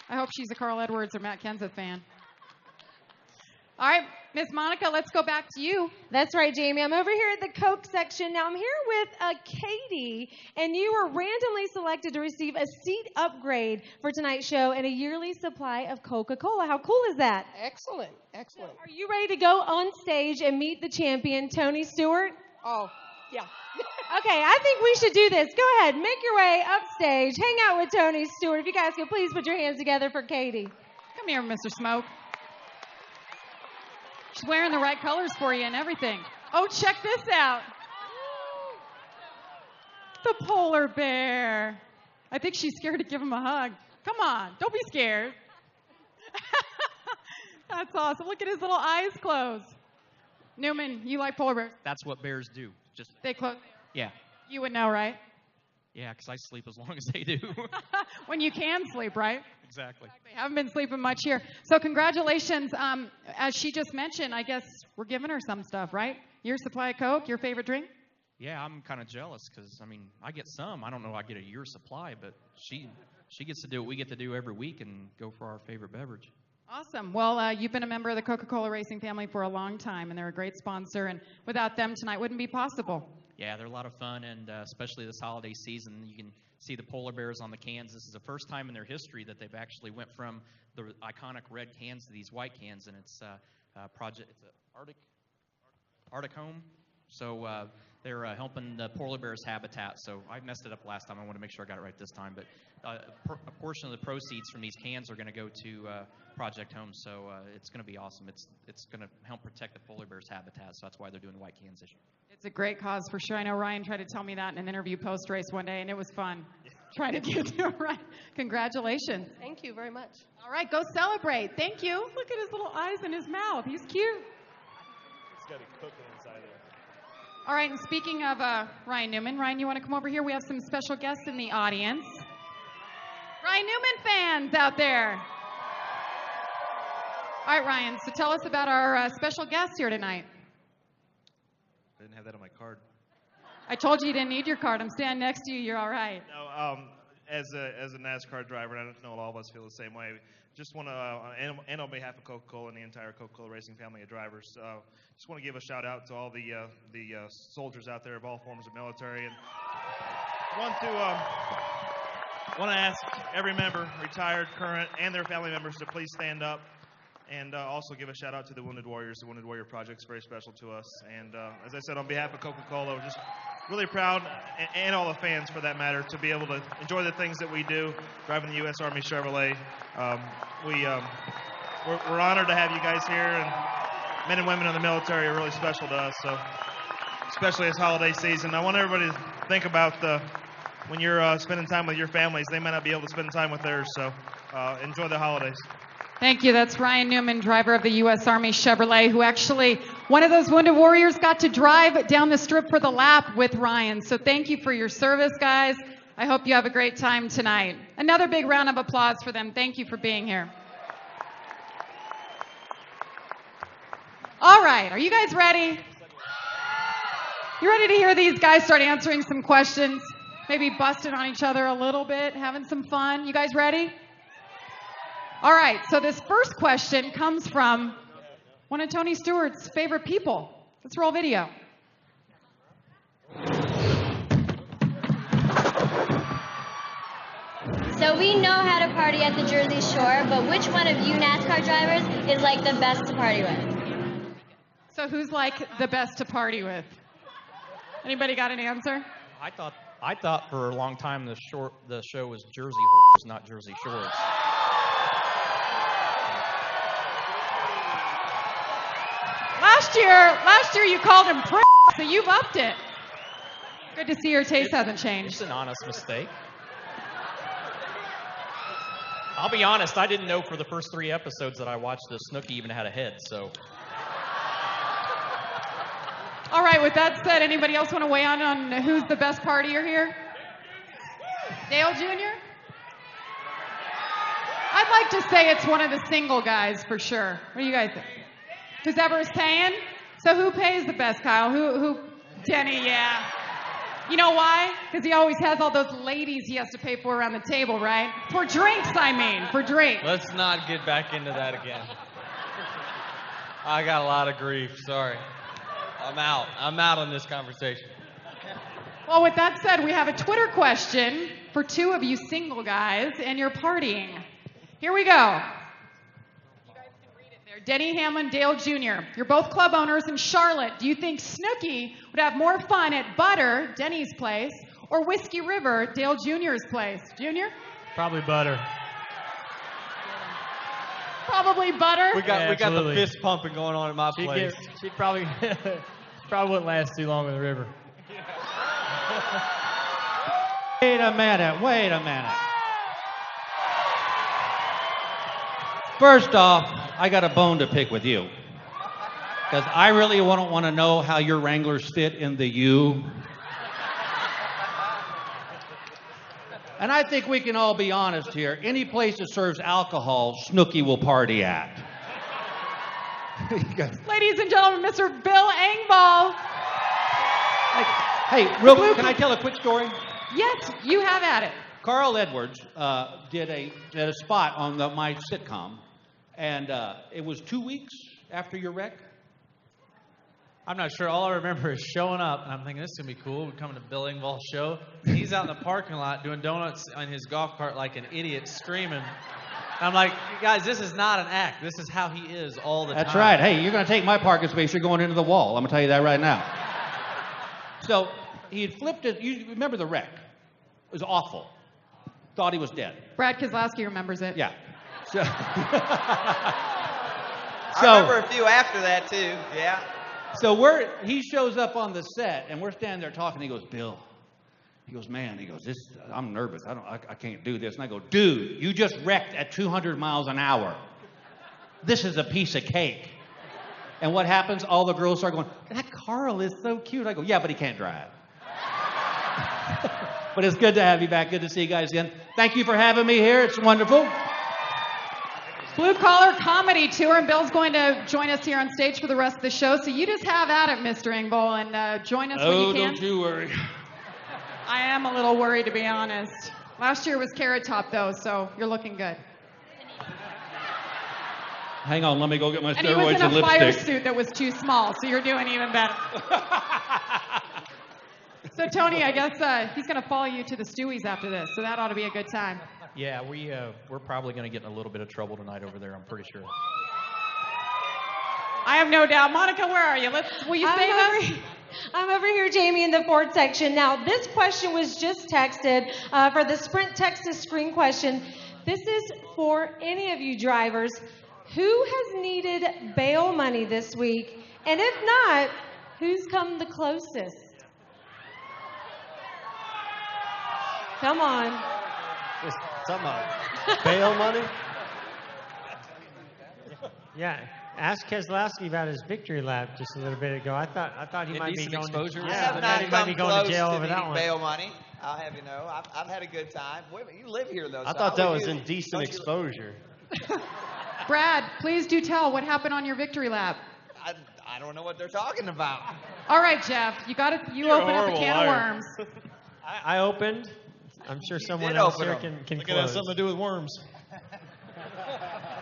I hope she's a Carl Edwards or Matt Kenseth fan. All right, Miss Monica, let's go back to you. That's right, Jamie. I'm over here at the Coke section. Now, I'm here with Katie, and you were randomly selected to receive a seat upgrade for tonight's show and a yearly supply of Coca-Cola. How cool is that? Excellent, excellent. Are you ready to go on stage and meet the champion, Tony Stewart? Oh, yeah. Okay, I think we should do this. Go ahead, make your way upstage, hang out with Tony Stewart. If you guys could please put your hands together for Katie. Come here, Mr. Smoke. She's wearing the right colors for you and everything. Oh, check this out. The polar bear. I think she's scared to give him a hug. Come on, don't be scared. That's awesome. Look at his little eyes closed. Newman, you like polar bears? That's what bears do. Just They close. yeah. You would know, right? Yeah, because I sleep as long as they do. When you can sleep, right? Exactly. They haven't been sleeping much here. So congratulations. As she just mentioned, I guess we're giving her some stuff, right? Your supply of Coke, your favorite drink? Yeah, I'm kind of jealous because, I mean, I get some. I don't know I get a year supply, but she gets to do what we get to do every week and go for our favorite beverage. Awesome. Well, you've been a member of the Coca-Cola Racing family for a long time, and they're a great sponsor, and without them tonight wouldn't be possible. Yeah, they're a lot of fun, and especially this holiday season, you can see the polar bears on the cans. This is the first time in their history that they've actually went from the iconic red cans to these white cans, and it's a project. It's an Arctic home. So they're helping the polar bears habitat. So I messed it up last time. I want to make sure I got it right this time. But a portion of the proceeds from these cans are going to go to Project Home. So it's going to be awesome. It's going to help protect the polar bears habitat. So that's why they're doing white cans this year. It's a great cause for sure. I know Ryan tried to tell me that in an interview post-race one day, and it was fun trying to get you right. Congratulations. Thank you very much. All right, go celebrate. Thank you. Look at his little eyes in his mouth. He's cute. It's got a cookie inside there. All right, and speaking of Ryan Newman, Ryan, you want to come over here? We have some special guests in the audience. Ryan Newman fans out there. All right, Ryan, so tell us about our special guest here tonight. I didn't have that on my card. I told you you didn't need your card. I'm standing next to you. You're all right. No, as a NASCAR driver, and I don't know all of us feel the same way. Just want to, and on behalf of Coca-Cola and the entire Coca-Cola Racing family of drivers, just want to give a shout out to all the soldiers out there of all forms of military, and want to ask every member, retired, current, and their family members to please stand up. And also give a shout out to the Wounded Warriors. The Wounded Warrior Project is very special to us. And as I said, on behalf of Coca-Cola, just really proud, and all the fans for that matter, to be able to enjoy the things that we do driving the U.S. Army Chevrolet. We're honored to have you guys here, and men and women in the military are really special to us. So, especially this holiday season, I want everybody to think about when you're spending time with your families, they might not be able to spend time with theirs. So, enjoy the holidays. Thank you. That's Ryan Newman, driver of the U.S. Army Chevrolet, who actually, one of those Wounded Warriors, got to drive down the strip for the lap with Ryan. So thank you for your service, guys. I hope you have a great time tonight. Another big round of applause for them. Thank you for being here. All right, are you guys ready? You ready to hear these guys start answering some questions? Maybe busting on each other a little bit, having some fun. You guys ready? All right, so this first question comes from one of Tony Stewart's favorite people. Let's roll video. So we know how to party at the Jersey Shore, but which one of you NASCAR drivers is like the best to party with? So who's like the best to party with? Anybody got an answer? I thought for a long time the show was Jersey Horse, not Jersey Shores. Last year you called him prick, so you've upped it. Good to see your taste hasn't changed. It's an honest mistake. I'll be honest, I didn't know for the first 3 episodes that I watched that Snooki even had a head, so. All right, with that said, anybody else want to weigh in on who's the best partier here? Dale Jr.? I'd like to say it's one of the single guys for sure. What do you guys think? Whoever's paying? So who pays the best, Kyle? Who? Denny, yeah. You know why? Because he always has all those ladies he has to pay for around the table, right? For drinks, I mean, for drinks. Let's not get back into that again. I got a lot of grief, sorry. I'm out on this conversation. Well, with that said, we have a Twitter question for 2 of you single guys and you're partying. Here we go. Denny Hamlin, Dale Jr. You're both club owners in Charlotte. Do you think Snooki would have more fun at Butter, Denny's place, or Whiskey River, Dale Jr.'s place? Junior? Probably Butter. Probably Butter? We got the fist pumping going on at my place. She probably wouldn't last too long in the river. Wait a minute. First off, I got a bone to pick with you. Because I really want to know how your Wranglers fit in the U. And I think we can all be honest here. Any place that serves alcohol, Snooki will party at. Ladies and gentlemen, Mr. Bill Engvall. Hey, can I tell a quick story? Yes, you have at it. Carl Edwards did a spot on my sitcom, and it was 2 weeks after your wreck. I'm not sure. All I remember is showing up, and I'm thinking, this is going to be cool. We're coming to Bill Engvall's show. And he's out in the parking lot doing donuts on his golf cart like an idiot, screaming. And I'm like, guys, this is not an act. This is how he is all the time. That's right. Hey, you're going to take my parking space. You're going into the wall. I'm going to tell you that right now. So he had flipped it. You remember the wreck. It was awful. Thought he was dead. Brad Keselowski remembers it. Yeah. I remember a few after that, too. Yeah. So he shows up on the set, and we're standing there talking. He goes, Bill. He goes, man. He goes, I'm nervous. I can't do this. And I go, dude, you just wrecked at 200 miles an hour. This is a piece of cake. And what happens? All the girls start going, that Carl is so cute. I go, yeah, but he can't drive. But it's good to have you back. Good to see you guys again. Thank you for having me here. It's wonderful. Blue Collar Comedy Tour, and Bill's going to join us here on stage for the rest of the show. So you just have at it, Mr. Engvall, and join us when you can. Oh, don't you worry. I am a little worried, to be honest. Last year was Carrot Top, though, so you're looking good. Hang on, let me go get my And he steroids was in and a fire lipstick. suit that was too small, so you're doing even better. So Tony, I guess he's going to follow you to the Stewies after this, so that ought to be a good time. Yeah, we're probably going to get in a little bit of trouble tonight over there, I'm pretty sure. I have no doubt. Monica, where are you? Will you save us? I'm over here, Jamie, in the Ford section. Now, this question was just texted for the Sprint Texas screen question. This is for any of you drivers. Who has needed bail money this week? And if not, who's come the closest? Come on. Just something bail money? Yeah. Ask Keselowski about his victory lap just a little bit ago. I thought he might be going. Exposure. Yeah, I have I thought not he might be come going close to jail to over that needing one. bail money. I'll have you know, I've had a good time. Wait a minute, you live here though. I so thought how that would was you- indecent don't you- exposure. Brad, please do tell what happened on your victory lap. I don't know what they're talking about. All right, Jeff, you You're a open up a horrible can liar. of worms. I opened. I'm sure someone did else open here them. can Like it has close. something to do with worms.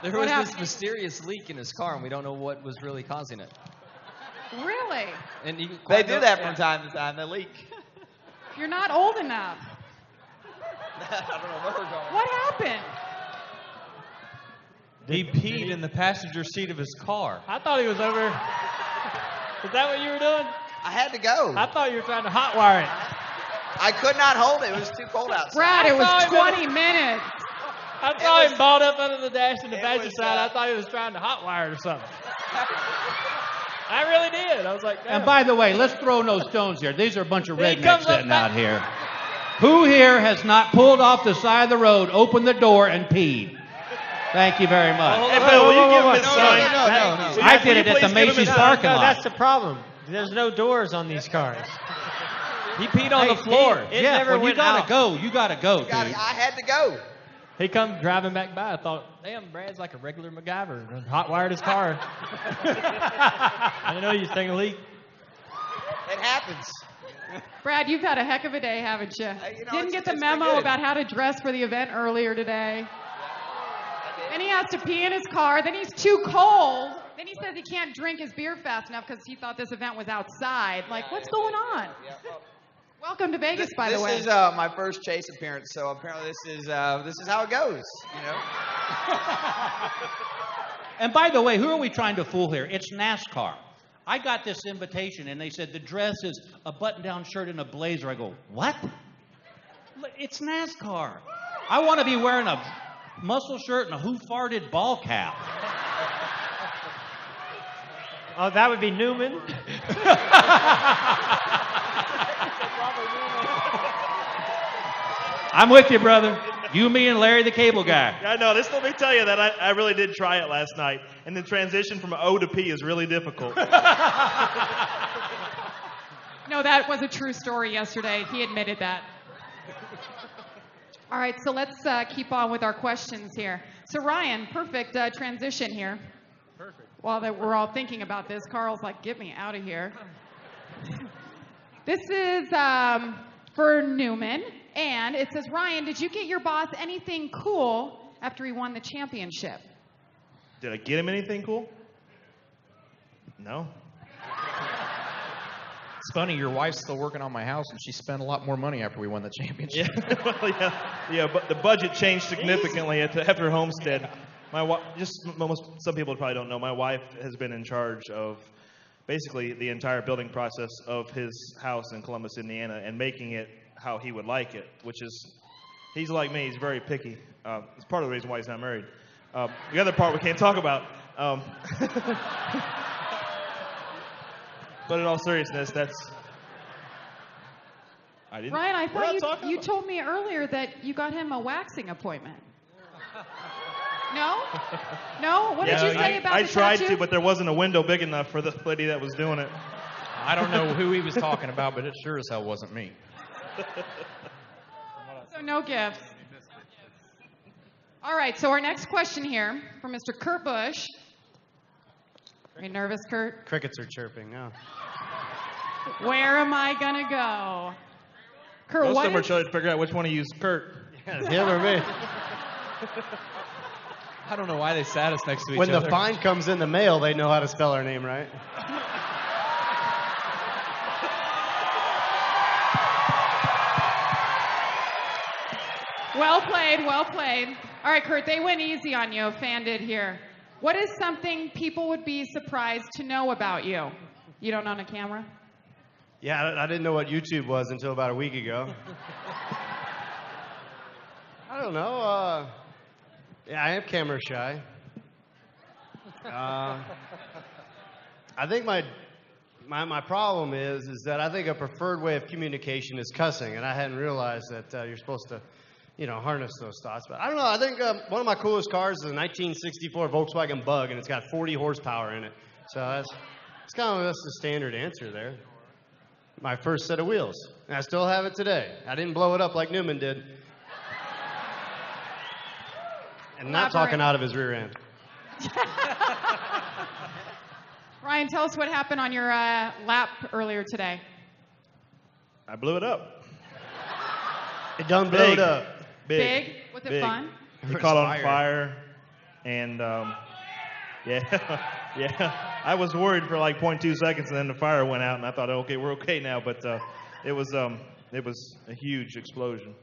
There What was happened? this mysterious leak in his car, and we don't know what was really causing it. Really? And you, They do that from time to time. They leak. You're not old enough. I don't know where we're going. What happened? He peed in the passenger seat of his car. I thought he was over. Is that what you were doing? I had to go. I thought you were trying to hotwire it. I could not hold it. It was too cold outside. Brad, it was I saw him 20 minutes. I saw him balled up under the dash in the passenger side. I thought he was trying to hotwire it or something. I really did. I was like, damn. And by the way, let's throw no stones here. These are a bunch of He rednecks comes up sitting out here. Who here has not pulled off the side of the road, opened the door, and peed? Thank you very much. Hey, Bill, will you give him his sign? No. I did it at the Macy's parking lot. That's the problem. There's no doors on these cars. He peed on Hey, the floor. It Yeah, never when you went gotta out. Go. You gotta go, dude. I had to go. He come driving back by. I thought, damn, Brad's like a regular MacGyver. Hot wired his car. I didn't know you was taking a leak. It happens. Brad, you've had a heck of a day, haven't you? Didn't get the it's been memo good. about how to dress for the event earlier today. Then he has to pee in his car. Then he's too cold. Then he says he can't drink his beer fast enough because he thought this event was outside. Like, what's going on? Welcome to Vegas, by the way. This is my first Chase appearance, so apparently this is how it goes. You know. And by the way, who are we trying to fool here? It's NASCAR. I got this invitation, and they said the dress is a button-down shirt and a blazer. I go, what? It's NASCAR. I want to be wearing a muscle shirt and a who farted ball cap. Oh, that would be Newman. I'm with you, brother. You, me, and Larry the Cable Guy. I know. This let me tell you that I really did try it last night, and the transition from O to P is really difficult. No, that was a true story yesterday. He admitted that. All right, so let's keep on with our questions here. So Ryan, perfect transition here. Perfect. While we're all thinking about this, Carl's like, get me out of here. This is for Newman, and it says, Ryan, did you get your boss anything cool after he won the championship? Did I get him anything cool? No. It's funny, your wife's still working on my house, and she spent a lot more money after we won the championship. Yeah, but the budget changed significantly after Homestead. My wife, some people probably don't know, my wife has been in charge of basically the entire building process of his house in Columbus, Indiana, and making it how he would like it, which is, he's like me, he's very picky. It's part of the reason why he's not married. The other part we can't talk about. But in all seriousness, I didn't. Ryan, I we're not thought talking you about- told me earlier that you got him a waxing appointment. No? No? What did you say about I the tried tattoo? to, but there wasn't a window big enough for the lady that was doing it. I don't know who he was talking about, but it sure as hell wasn't me. So no gifts. All right, so our next question here from Mr. Kurt Busch. Are you nervous, Kurt? Crickets are chirping. Oh. Where am I going to go? Kurt, Most what of them are is... trying to figure out which one to use Kurt. Him or me. I don't know why they sat us next to each When other. the fine comes in the mail, they know how to spell our name, right? Well played, well played. All right, Kurt, they went easy on you. A fan did here. What is something people would be surprised to know about you? You don't own a camera? Yeah, I didn't know what YouTube was until about a week ago. I don't know. Yeah, I am camera shy. I think my problem is that I think a preferred way of communication is cussing, and I hadn't realized that you're supposed to, harness those thoughts. But I don't know. I think one of my coolest cars is a 1964 Volkswagen Bug, and it's got 40 horsepower in it. So that's the standard answer there. My first set of wheels, and I still have it today. I didn't blow it up like Newman did. And not talking out of his rear end. Ryan, tell us what happened on your lap earlier today. I blew it up. It done blew it up. Big? Was it Big. fun? He caught on fire, and yeah. I was worried for like 0.2 seconds, and then the fire went out, and I thought, okay, we're okay now. But it was a huge explosion,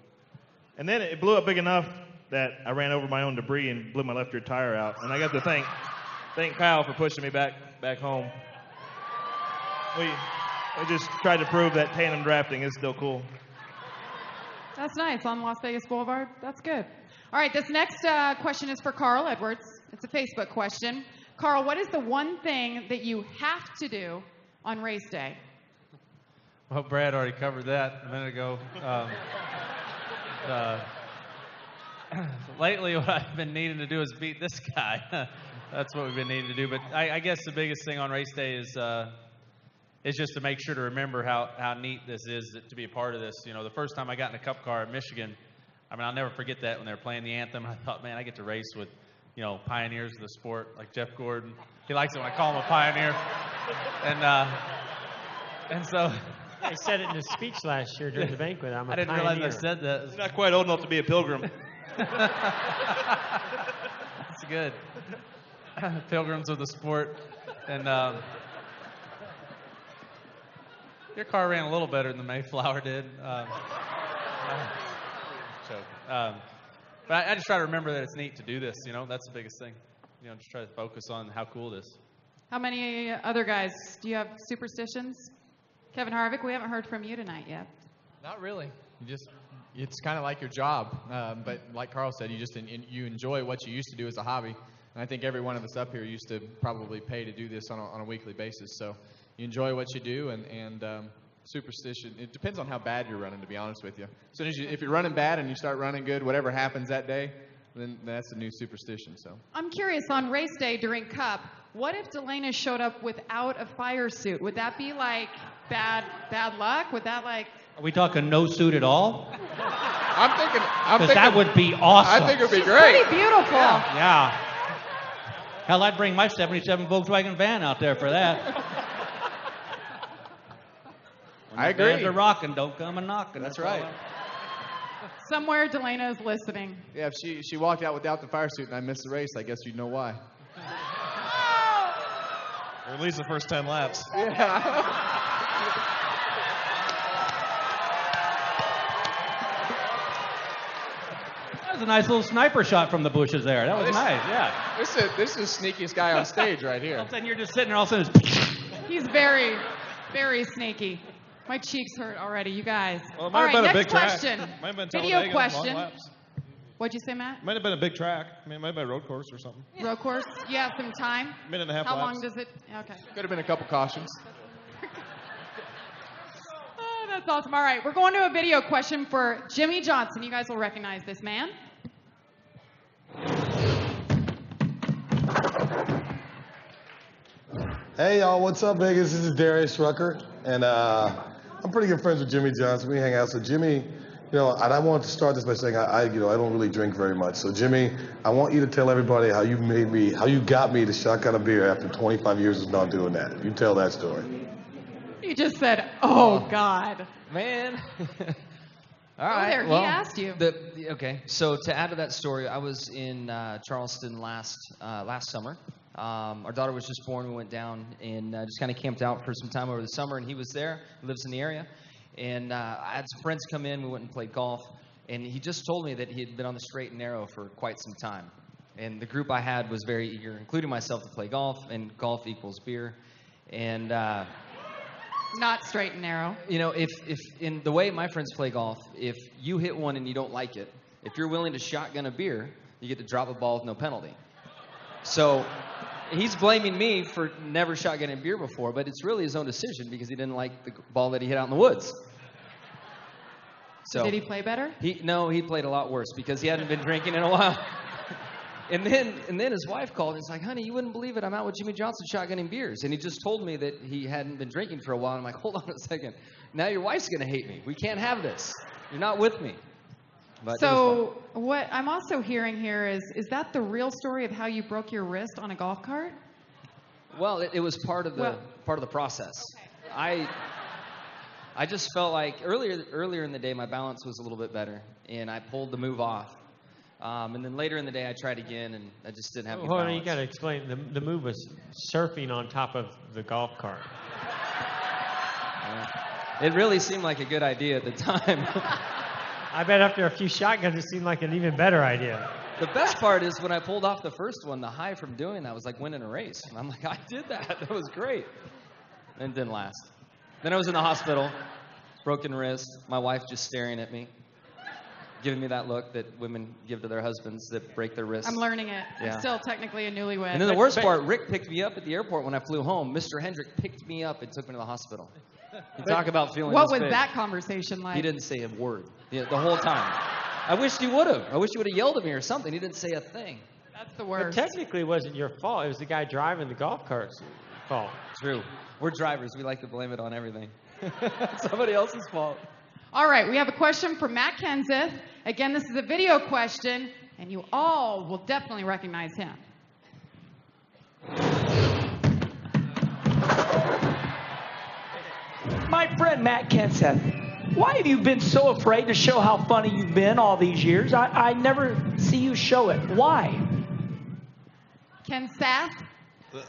and then it blew up big enough that I ran over my own debris and blew my left rear tire out. And I got to thank Kyle for pushing me back home. We just tried to prove that tandem drafting is still cool. That's nice on Las Vegas Boulevard. That's good. All right, this next question is for Carl Edwards. It's a Facebook question. Carl, what is the one thing that you have to do on race day? Well, Brad already covered that a minute ago. Lately, what I've been needing to do is beat this guy. That's what we've been needing to do. But I guess the biggest thing on race day is just to make sure to remember how neat this is to be a part of this. The first time I got in a Cup car at Michigan, I'll never forget that when they were playing the anthem. I thought, man, I get to race with, pioneers of the sport like Jeff Gordon. He likes it when I call him a pioneer. And so... I said it in his speech last year during the banquet. I'm a I didn't pioneer. realize I said that. You're not quite old enough to be a pilgrim. That's good. Pilgrims of the sport. And your car ran a little better than the Mayflower did. But I just try to remember that it's neat to do this. That's the biggest thing. Just try to focus on how cool it is. How many other guys? Do you have superstitions? Kevin Harvick, we haven't heard from you tonight yet. Not really. It's kind of like your job. But like Carl said, you enjoy what you used to do as a hobby. And I think every one of us up here used to probably pay to do this on a weekly basis. So you enjoy what you do, and superstition, it depends on how bad you're running, to be honest with you. So if you're running bad and you start running good, whatever happens that day, then that's a new superstition. So I'm curious, on race day during Cup, what if Delana showed up without a fire suit? Would that be like bad luck? Would that like... Are we talking no suit at all? I'm thinking that would be awesome. I think it would be great. Pretty beautiful. Yeah. Hell, I'd bring my 77 Volkswagen van out there for that. I agree. Bands are rocking, don't come a knocking. That's right. Somewhere Delana is listening. Yeah, if she walked out without the fire suit and I missed the race, I guess you'd know why. Or at least the first 10 laps. Yeah. That was a nice little sniper shot from the bushes there. That was nice, yeah. This is the sneakiest guy on stage right here. All of a sudden you're just sitting there, all of a sudden He's very, very sneaky. My cheeks hurt already, you guys. Well, it all might have right, been a next big track. question. Might have been Video Talladega, question. long laps. What'd you say, Matt? Might have been a big track. I mean, it might have been a road course or something. Road course? You have some time? Minute and a half How laps. long does it? Okay. Could have been a couple cautions. Oh, that's awesome. All right, we're going to a video question for Jimmy Johnson. You guys will recognize this man. Hey y'all, what's up Vegas? This is Darius Rucker, and I'm pretty good friends with Jimmy Johnson. We hang out. So Jimmy, and I want to start this by saying I don't really drink very much. So Jimmy, I want you to tell everybody how you got me to shotgun a beer after 25 years of not doing that. You tell that story. You just said, "Oh God, man." All Oh, right. there, he well, asked you. Okay, so to add to that story, I was in Charleston last summer. Our daughter was just born. We went down and just kind of camped out for some time over the summer, and he was there. He lives in the area. And I had some friends come in. We went and played golf. And he just told me that he had been on the straight and narrow for quite some time. And the group I had was very eager, including myself, to play golf. And golf equals beer. And Not straight and narrow. You know, if in the way my friends play golf, if you hit one and you don't like it, if you're willing to shotgun a beer, you get to drop a ball with no penalty. So he's blaming me for never shotgunning beer before, but it's really his own decision because he didn't like the ball that he hit out in the woods. So did he play better? He played a lot worse because he hadn't been drinking in a while. And then his wife called and he's like, honey, you wouldn't believe it. I'm out with Jimmy Johnson shotgunning beers. And he just told me that he hadn't been drinking for a while. And I'm like, hold on a second. Now your wife's going to hate me. We can't have this. You're not with me. But so what I'm also hearing here is that the real story of how you broke your wrist on a golf cart? Well, it was part of the process. Okay. I just felt like earlier in the day my balance was a little bit better, and I pulled the move off. And then later in the day I tried again, and I just didn't have any balance. Hold on, you got to explain. The move was surfing on top of the golf cart. It really seemed like a good idea at the time. I bet after a few shotguns, it seemed like an even better idea. The best part is when I pulled off the first one, the high from doing that was like winning a race. And I'm like, I did that. That was great. And it didn't last. Then I was in the hospital, broken wrist, my wife just staring at me, giving me that look that women give to their husbands that break their wrists. I'm learning it. Yeah. I'm still technically a newlywed. And then the worst part, Rick picked me up at the airport when I flew home. Mr. Hendrick picked me up and took me to the hospital. You talk about feeling What this was big. that conversation like? He didn't say a word the whole time. I wish he would have. I wish he would have yelled at me or something. He didn't say a thing. That's the But worst. technically, it wasn't your fault. It was the guy driving the golf cart's fault. True. We're drivers. We like to blame it on everything. Somebody else's fault. All right, we have a question from Matt Kenseth. Again, this is a video question, and you all will definitely recognize him. My friend Matt Kenseth, why have you been so afraid to show how funny you've been all these years? I never see you show it. Why? Ken Sass?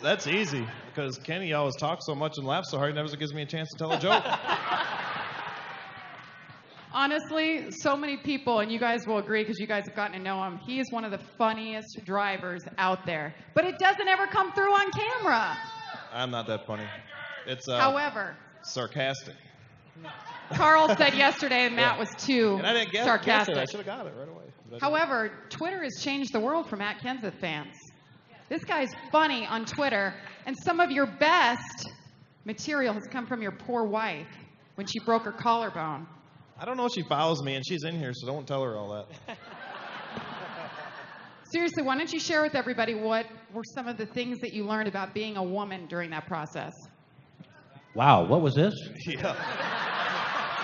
That's easy, because Kenny always talks so much and laughs so hard, he never gives me a chance to tell a joke. Honestly, so many people, and you guys will agree because you guys have gotten to know him, he is one of the funniest drivers out there. But it doesn't ever come through on camera. I'm not that funny. It's However, sarcastic. Carl said yesterday that Matt was too And I didn't guess sarcastic. it. I should have got it right away. However, Twitter has changed the world for Matt Kenseth fans. This guy's funny on Twitter, and some of your best material has come from your poor wife when she broke her collarbone. I don't know if she follows me, and she's in here, so don't tell her all that. Seriously, why don't you share with everybody what were some of the things that you learned about being a woman during that process? Wow, what was this? Yeah.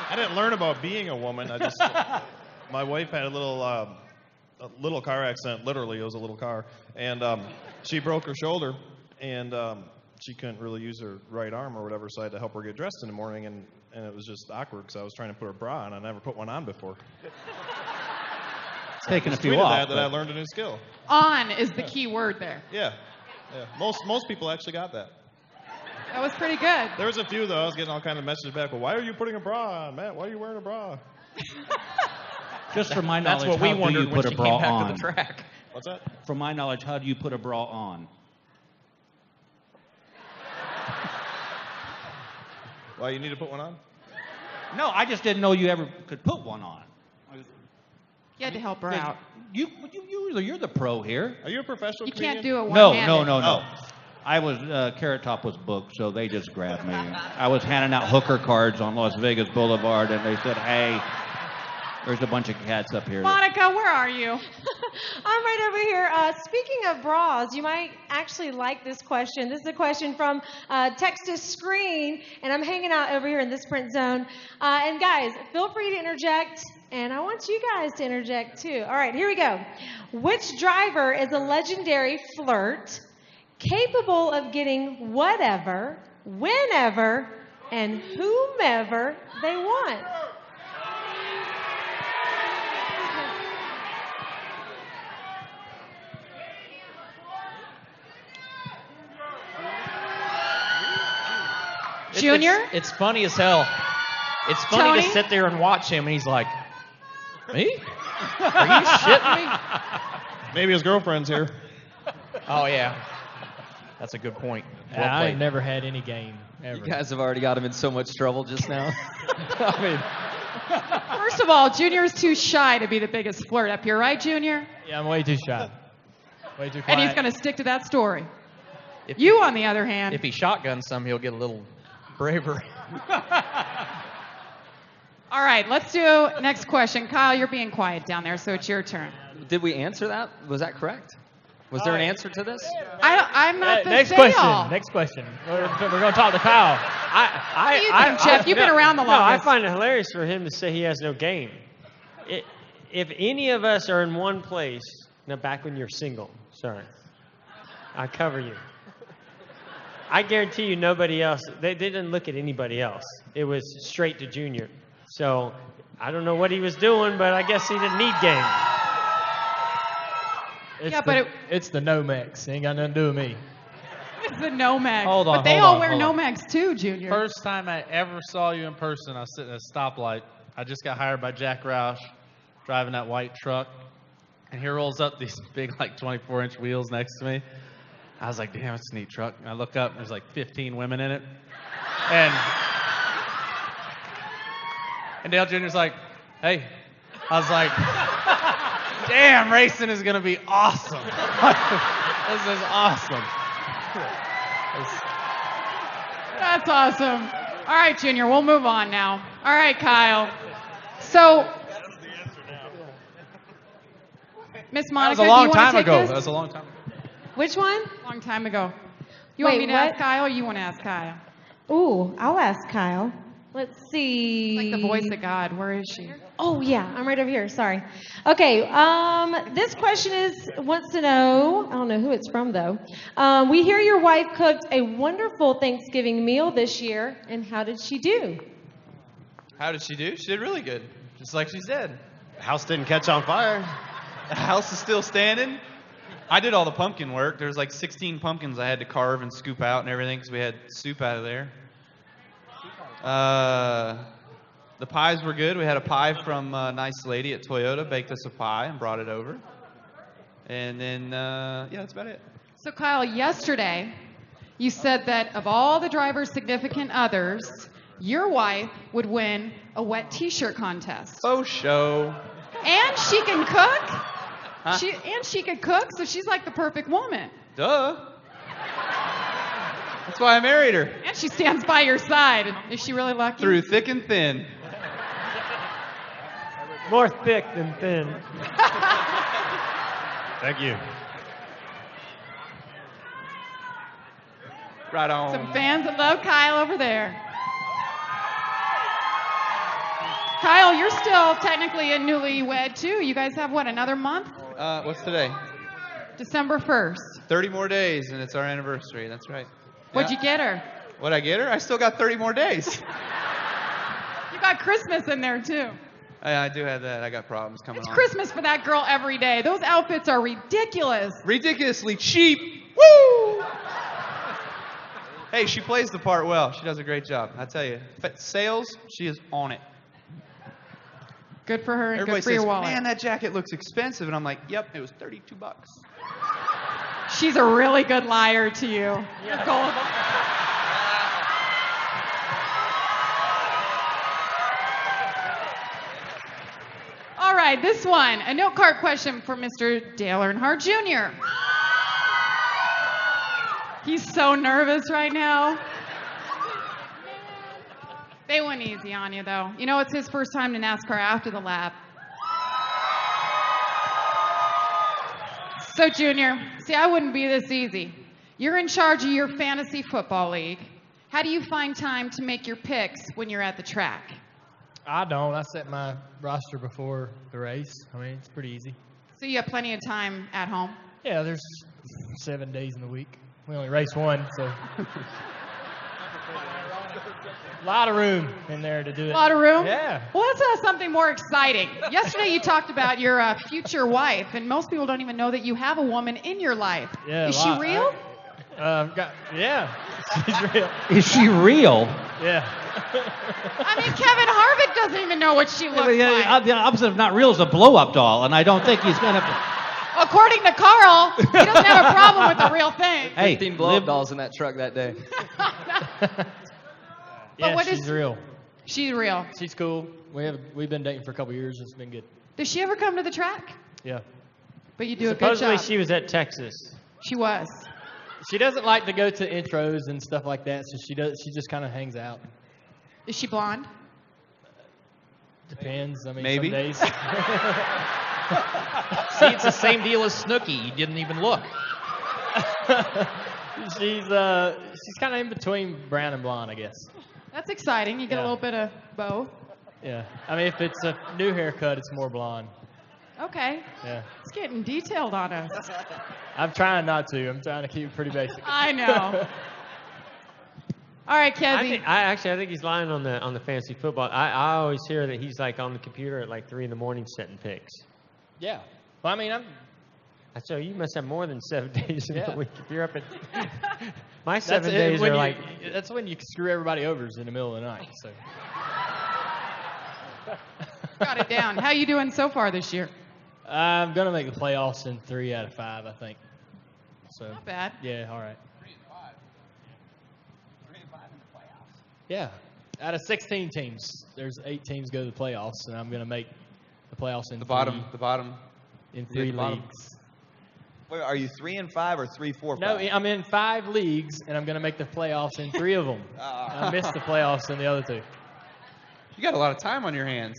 I didn't learn about being a woman. My wife had a little car accident. Literally, it was a little car, and she broke her shoulder, and she couldn't really use her right arm or whatever. So I had to help her get dressed in the morning, and it was just awkward because I was trying to put a bra on. I never put one on before. Taking a few tweeted off. that I learned a new skill. On is the key word there. Yeah. Most people actually got that. That was pretty good. There was a few though. I was getting all kinds of messages back. Well, why are you putting a bra on, Matt? Why are you wearing a bra? Just from my knowledge, That's what we how do wondered you when put she a bra came back on? to the track. What's that? From my knowledge, how do you put a bra on? Why you need to put one on? No, I just didn't know you ever could put one on. You had to help her out. You're the pro here. Are you a professional You comedian? can't do it No. one-handed. I was Carrot Top was booked, so they just grabbed me. I was handing out hooker cards on Las Vegas Boulevard, and they said, "Hey, there's a bunch of cats up here." Monica, where are you? I'm right over here. Speaking of bras, you might actually like this question. This is a question from Text to Screen, and I'm hanging out over here in this print zone. And guys, feel free to interject, and I want you guys to interject too. All right, here we go. Which driver is a legendary flirt, capable of getting whatever, whenever, and whomever they want? Junior? It's funny as hell. It's funny Tony? to sit there and watch him, and he's like, me? Are you shitting me? Maybe his girlfriend's here. Oh, yeah. That's a good point. Well I played. ain't never had any game. You guys have already got him in so much trouble just now. I mean, First of all, Junior's too shy to be the biggest flirt up here, right, Junior? Yeah, I'm way too shy. Way too quiet. And he's going to stick to that story. You, on the other hand. If he shotguns some, he'll get a little braver. All right, let's do next question. Kyle, you're being quiet down there, so it's your turn. did we answer that? Was that correct? Was there an answer to this? I'm not the Next say question. all. Next question. We're going to talk to Kyle. What do you think, Jeff? You've been around the No, I longest. find it hilarious for him to say he has no game. If any of us are in one place, now back when you're single, sorry, I cover you. I guarantee you nobody else, they didn't look at anybody else. It was straight to Junior. So I don't know what he was doing, but I guess he didn't need game. It's the Nomex. Ain't got nothing to do with me. It's the Nomex. Hold on, but they hold all on, wear hold on. Nomex too, Junior. First time I ever saw you in person, I was sitting at a stoplight. I just got hired by Jack Roush, driving that white truck. And he rolls up these big, like, 24-inch wheels next to me. I was like, damn, it's a neat truck. And I look up, and there's like 15 women in it. And Dale Jr.'s like, hey. I was like, damn, racing is going to be awesome. This is awesome. That's awesome. All right, Junior, we'll move on now. All right, Kyle. So, Miss Monica, That was a long do you want time to take ago. this? That was a long time ago. Which one? Long time ago. You want Wait, me to ask Kyle or you want to ask Kyle? Ooh, I'll ask Kyle. Let's see. Like the voice of God. Where is she? Oh, yeah, I'm right over here. Sorry. Okay, this question wants to know, I don't know who it's from, though. We hear your wife cooked a wonderful Thanksgiving meal this year, and how did she do? How did she do? She did really good, just like she said. The house didn't catch on fire. The house is still standing. I did all the pumpkin work. There's like 16 pumpkins I had to carve and scoop out and everything because we had soup out of there. The pies were good. We had a pie from a nice lady at Toyota, baked us a pie and brought it over. And then, yeah, that's about it. So, Kyle, yesterday you said that of all the driver's significant others, your wife would win a wet T-shirt contest. Faux show. And she can cook. Huh? She could cook, so she's like the perfect woman. Duh. That's why I married her. And she stands by your side. Is she really lucky? Through thick and thin. More thick than thin. Thank you. Right on. Some fans that love Kyle over there. Kyle, you're still technically a newlywed too. You guys have what, another month? What's today? December 1st. 30 more days and it's our anniversary. That's right. What'd Yeah. you get her? What'd I get her? I still got 30 more days. You got Christmas in there too. I do have that. I got problems coming It's on. Christmas for that girl every day. Those outfits are ridiculous. Ridiculously cheap. Woo! Hey, she plays the part well. She does a great job. I tell you. Sales, she is on it. Good for her and Everybody good for says, your wallet. man, that jacket looks expensive. And I'm like, yep, it was $32. She's a really good liar to you. You're gullible. All right, this one, a note card question for Mr. Dale Earnhardt Jr. He's so nervous right now. They went easy on you, though. You know, it's his first time to NASCAR After the Lap. So, Junior, see, I wouldn't be this easy. You're in charge of your fantasy football league. How do you find time to make your picks when you're at the track? I don't. I set my roster before the race. I mean, it's pretty easy. So you have plenty of time at home? Yeah, there's 7 days in the week. We only race one, so. A lot of room in there to do it. A lot of room? Yeah. Well, let's have something more exciting. Yesterday you talked about your future wife, and most people don't even know that you have a woman in your life. Yeah, Is she real? Yeah, she's real. Is she real? Yeah. I mean, Kevin Harvick doesn't even know what she looks like. The opposite of not real is a blow-up doll, and I don't think he's going to... According to Carl, he doesn't have a problem with the real thing. Hey, 15 blow-up dolls in that truck that day. Yeah, what she's is real. she's real? She's cool. We've been dating for a couple years. It's been good. Does she ever come to the track? Yeah. But you do a good Supposedly job. she was at Texas. She was. She doesn't like to go to intros and stuff like that, so she just kind of hangs out. Is she blonde? Depends. I mean, Maybe. some days. See, it's the same deal as Snooki. You didn't even look. She's kind of in between brown and blonde, I guess. That's exciting. You get a Yeah. little bit of both. Yeah. I mean, if it's a new haircut, it's more blonde. Okay. Yeah. It's getting detailed on us. I'm trying not to. I'm trying to keep it pretty basic. I know. All right, Kezzy. I think he's lying on the fantasy football. I always hear that he's like on the computer at like 3 a.m. setting picks. Yeah. Well, I mean, So you must have more than 7 days in the week if you're up at. My That's 7 it. days When are you- like. That's when you screw everybody over is in the middle of the night. So. Got it down. How you doing so far this year? I'm gonna make the playoffs in 3 out of 5, I think. So. Not bad. Yeah. All right. Yeah. Out of 16 teams, there's 8 teams go to the playoffs, and I'm gonna make the playoffs in The bottom. in Yeah, 3 the bottom. leagues. Wait, are you 3 and 5 or 3, 4, 5? No, I'm in 5 leagues, and I'm gonna make the playoffs in 3 of them. I missed the playoffs in the other 2. You got a lot of time on your hands.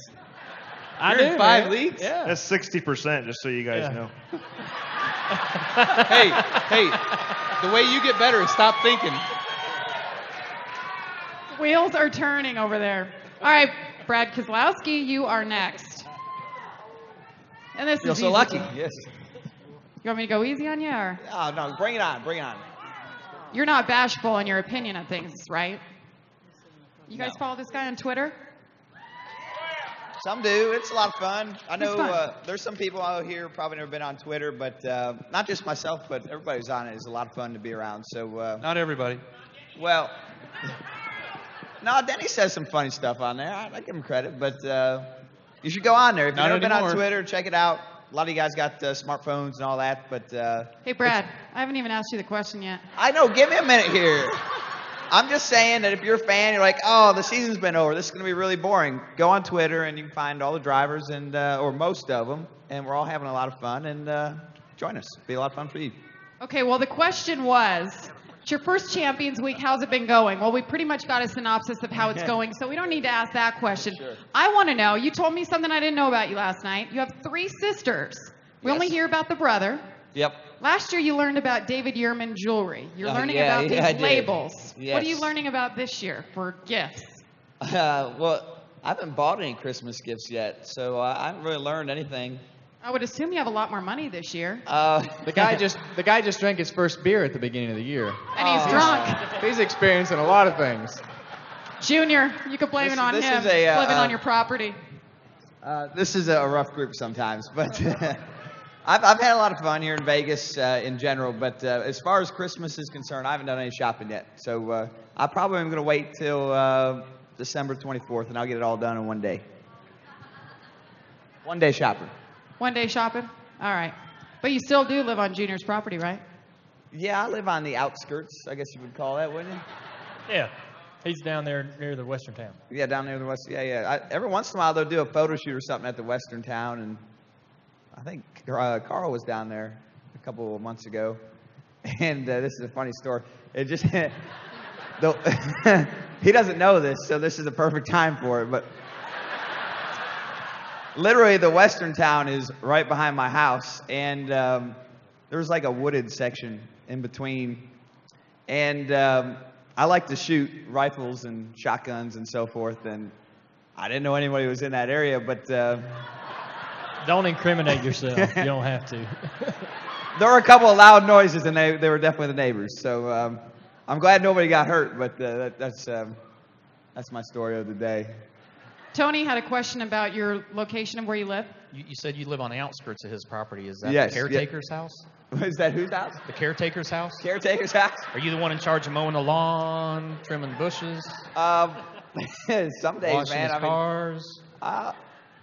I You're do, in 5 man. leagues? Yeah. That's 60%, just so you guys Yeah. know. hey, the way you get better is stop thinking. Wheels are turning over there. All right, Brad Kozlowski, you are next. And this Feel is so easy. lucky. Yes. You want me to go easy on you, or Oh, no, bring it on. Bring it on. you're not bashful in your opinion of things, right? You guys No. follow this guy on Twitter? Some do. It's a lot of fun. I know fun. there's some people out here who probably never been on Twitter, but not just myself, but everybody who's on it is a lot of fun to be around. So Not everybody. well, no, Denny says some funny stuff on there. I give him credit, but you should go on there. If you've Not never been on anymore. Twitter, check it out. A lot of you guys got smartphones and all that, but Hey, Brad, I haven't even asked you the question yet. I know. Give me a minute here. I'm just saying that if you're a fan, you're like, oh, the season's been over. This is going to be really boring. Go on Twitter and you can find all the drivers and or most of them, and we're all having a lot of fun. And join us. It'll be a lot of fun for you. Okay, well, the question was, it's your first Champions Week. How's it been going? Well, we pretty much got a synopsis of how it's going, so we don't need to ask that question. Sure. I want to know, you told me something I didn't know about you last night. You have 3 sisters. We Yes. only hear about the brother. Yep. Last year you learned about David Yurman jewelry. You're learning yeah, about yeah, I these did. labels. What are you Yes. learning about this year for gifts? Well, I haven't bought any Christmas gifts yet, so I haven't really learned anything. I would assume you have a lot more money this year. The guy just drank his first beer at the beginning of the year. And he's drunk. He's experiencing a lot of things. Junior, you could blame it on this him. is a, living on your property. This is a rough group sometimes, but I've had a lot of fun here in Vegas in general. But as far as Christmas is concerned, I haven't done any shopping yet. So I probably am going to wait till December 24th, and I'll get it all done in one day. One day shopping. One day shopping? All right. But you still do live on Junior's property, right? Yeah, I live on the outskirts, I guess you would call that, wouldn't you? Yeah. He's down there near the Western Town. Yeah, down near the west. Yeah. Every once in a while, they'll do a photo shoot or something at the Western Town, and I think Carl was down there a couple of months ago. And this is a funny story. It just he doesn't know this, so this is the perfect time for it. But literally, the Western Town is right behind my house, and there's like a wooded section in between, and I like to shoot rifles and shotguns and so forth, and I didn't know anybody was in that area, but Don't incriminate yourself. You don't have to. there were a couple of loud noises, and they were definitely the neighbors. So I'm glad nobody got hurt, but that's my story of the day. Tony had a question about your location of where you live. You said you live on the outskirts of his property. Is that Yes, the caretaker's house? Is that whose house? The caretaker's house? Caretaker's house? Are you the one in charge of mowing the lawn, trimming bushes? Some days, washing man. his cars? I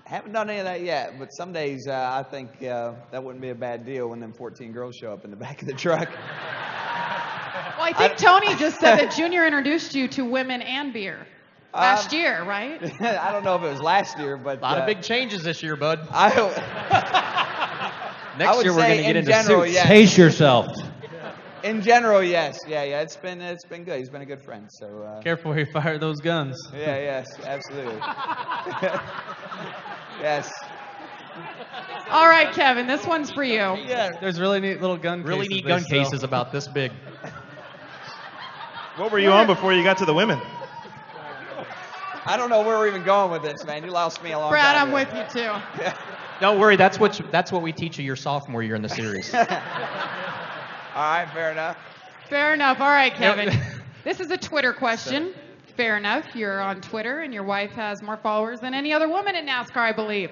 haven't done any of that yet, but some days I think that wouldn't be a bad deal when them 14 girls show up in the back of the truck. Well, I think Tony just said that Junior introduced you to women and beer. Last year, right? I don't know if it was last year, but A lot of big changes this year, bud. I Next would year we're say going to get in into general, suits. yes. Pace yourself. In general, yes. Yeah, it's been good. He's been a good friend. So Careful where you fire those guns. yeah, yes, absolutely. Yes. All right, Kevin, this one's for you. Yeah, there's really neat little gun cases. Really neat they gun sell. cases about this big. What were you on before you got to the women? I don't know where we're even going with this, man. You lost me a long Brad, time I'm ago. with you too. Don't worry, that's what we teach you your sophomore year in the series. All right, fair enough. Fair enough. All right, Kevin. This is a Twitter question. Fair enough. You're on Twitter, and your wife has more followers than any other woman in NASCAR, I believe.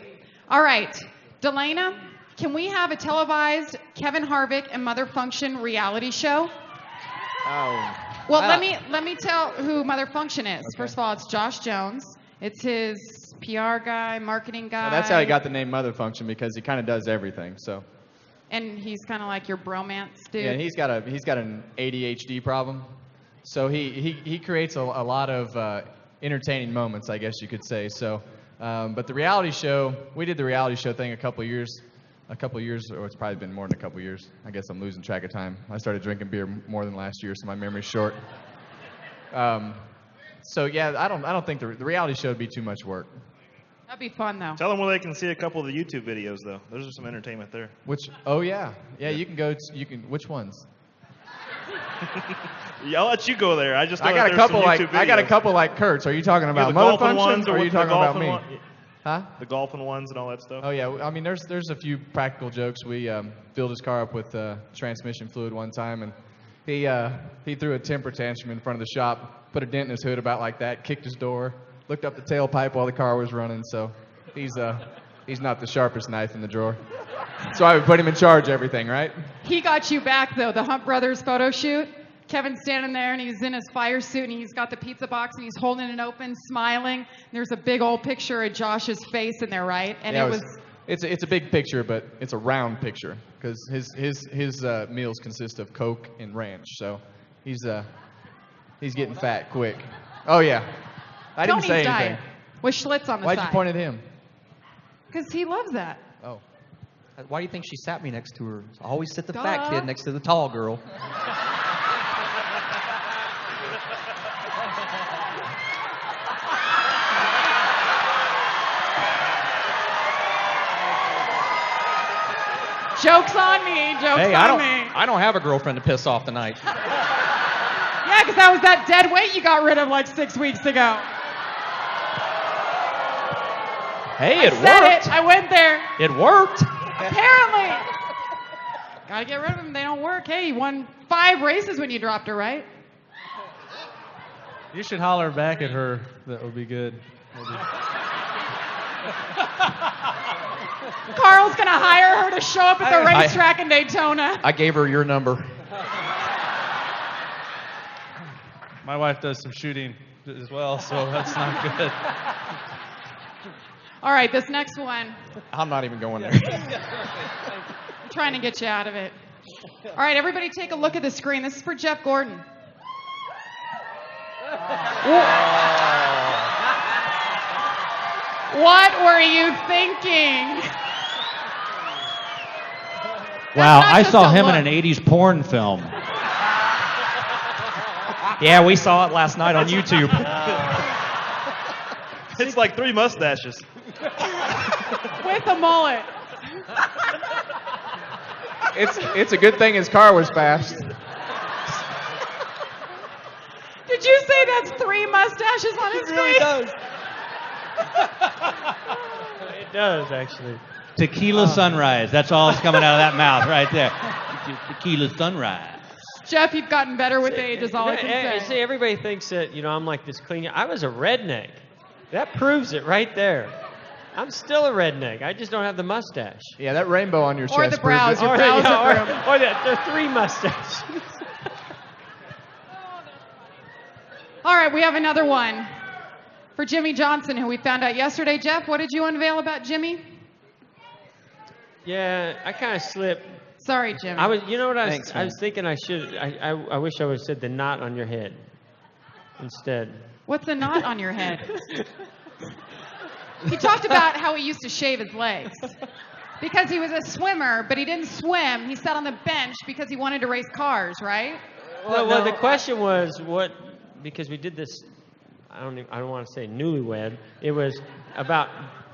All right, Delana, can we have a televised Kevin Harvick and Mother Function reality show? Oh. Well, let me tell who Mother Function is. Okay. First of all, it's Josh Jones. It's his PR guy, marketing guy. Well, that's how he got the name Mother Function, because he kind of does everything. So. And he's kind of like your bromance dude. Yeah, he's got an ADHD problem, so he creates a lot of entertaining moments, I guess you could say. So, but the reality show, we did the reality show thing a couple years, or it's probably been more than a couple years. I guess I'm losing track of time. I started drinking beer more than last year, so my memory's short. So yeah, I don't think the reality show would be too much work. That'd be fun though. Tell them where they can see a couple of the YouTube videos, though. Those are some entertainment there. Which? Oh yeah. You can go. Which ones? Yeah, I'll let you go there. I got a couple like Kurt's. Are you talking about Mother Function, ones, or are you talking about me? Huh? The golfing ones and all that stuff. Oh yeah. I mean, there's a few practical jokes. We filled his car up with transmission fluid one time, and he threw a temper tantrum in front of the shop, put a dent in his hood about like that, kicked his door, looked up the tailpipe while the car was running. So he's not the sharpest knife in the drawer. So I would put him in charge of everything, right? He got you back though. The Hunt Brothers photo shoot. Kevin's standing there and he's in his fire suit and he's got the pizza box and he's holding it open, smiling. There's a big old picture of Josh's face in there, right? And yeah, it was. It's a big picture, but it's a round picture because his meals consist of Coke and ranch. So he's getting fat quick. Oh yeah, I didn't say anything. Diet with Schlitz on the Why'd side. you point at him? Because he loves that. Oh. Why do you think she sat me next to her? I always sit the Duh. fat kid next to the tall girl. Joke's on me. Joke's on me. I don't have a girlfriend to piss off tonight. Yeah, because that was that dead weight you got rid of like 6 weeks ago. Hey, it I said worked. it. I went there. It worked. Apparently. Gotta get rid of them. They don't work. Hey, you won 5 races when you dropped her, right? You should holler back at her. That would be good. Carl's gonna hire her to show up at the racetrack in Daytona. I gave her your number. My wife does some shooting as well, so that's not good. All right, this next one. I'm not even going there. I'm trying to get you out of it. All right, everybody take a look at the screen. This is for Jeff Gordon. What were you thinking? Wow, not I just saw a him look. in an 80s porn film. Yeah, we saw it last night on YouTube. It's like 3 mustaches. With a mullet. It's a good thing his car was fast. Did you say that's 3 mustaches on his face? does. It does, actually. Tequila sunrise. That's all that's coming out of that mouth right there. Tequila sunrise. Jeff, you've gotten better with age, is all I can say. See, everybody thinks that, I'm like this clean. I was a redneck. That proves it right there. I'm still a redneck. I just don't have the mustache. Yeah, that rainbow on your chest. Or the brows. Your Or, brows yeah, are groomed. or the 3 mustaches. All right, we have another one for Jimmy Johnson, who we found out yesterday. Jeff, what did you unveil about Jimmy? Yeah, I kind of slipped. Sorry, Jimmy. I was Thanks, I was thinking I should. I wish I would have said the knot on your head instead. What's a knot on your head? He talked about how he used to shave his legs because he was a swimmer, but he didn't swim. He sat on the bench because he wanted to race cars, right? Well, the question was what, because we did this, I don't want to say newlywed. It was about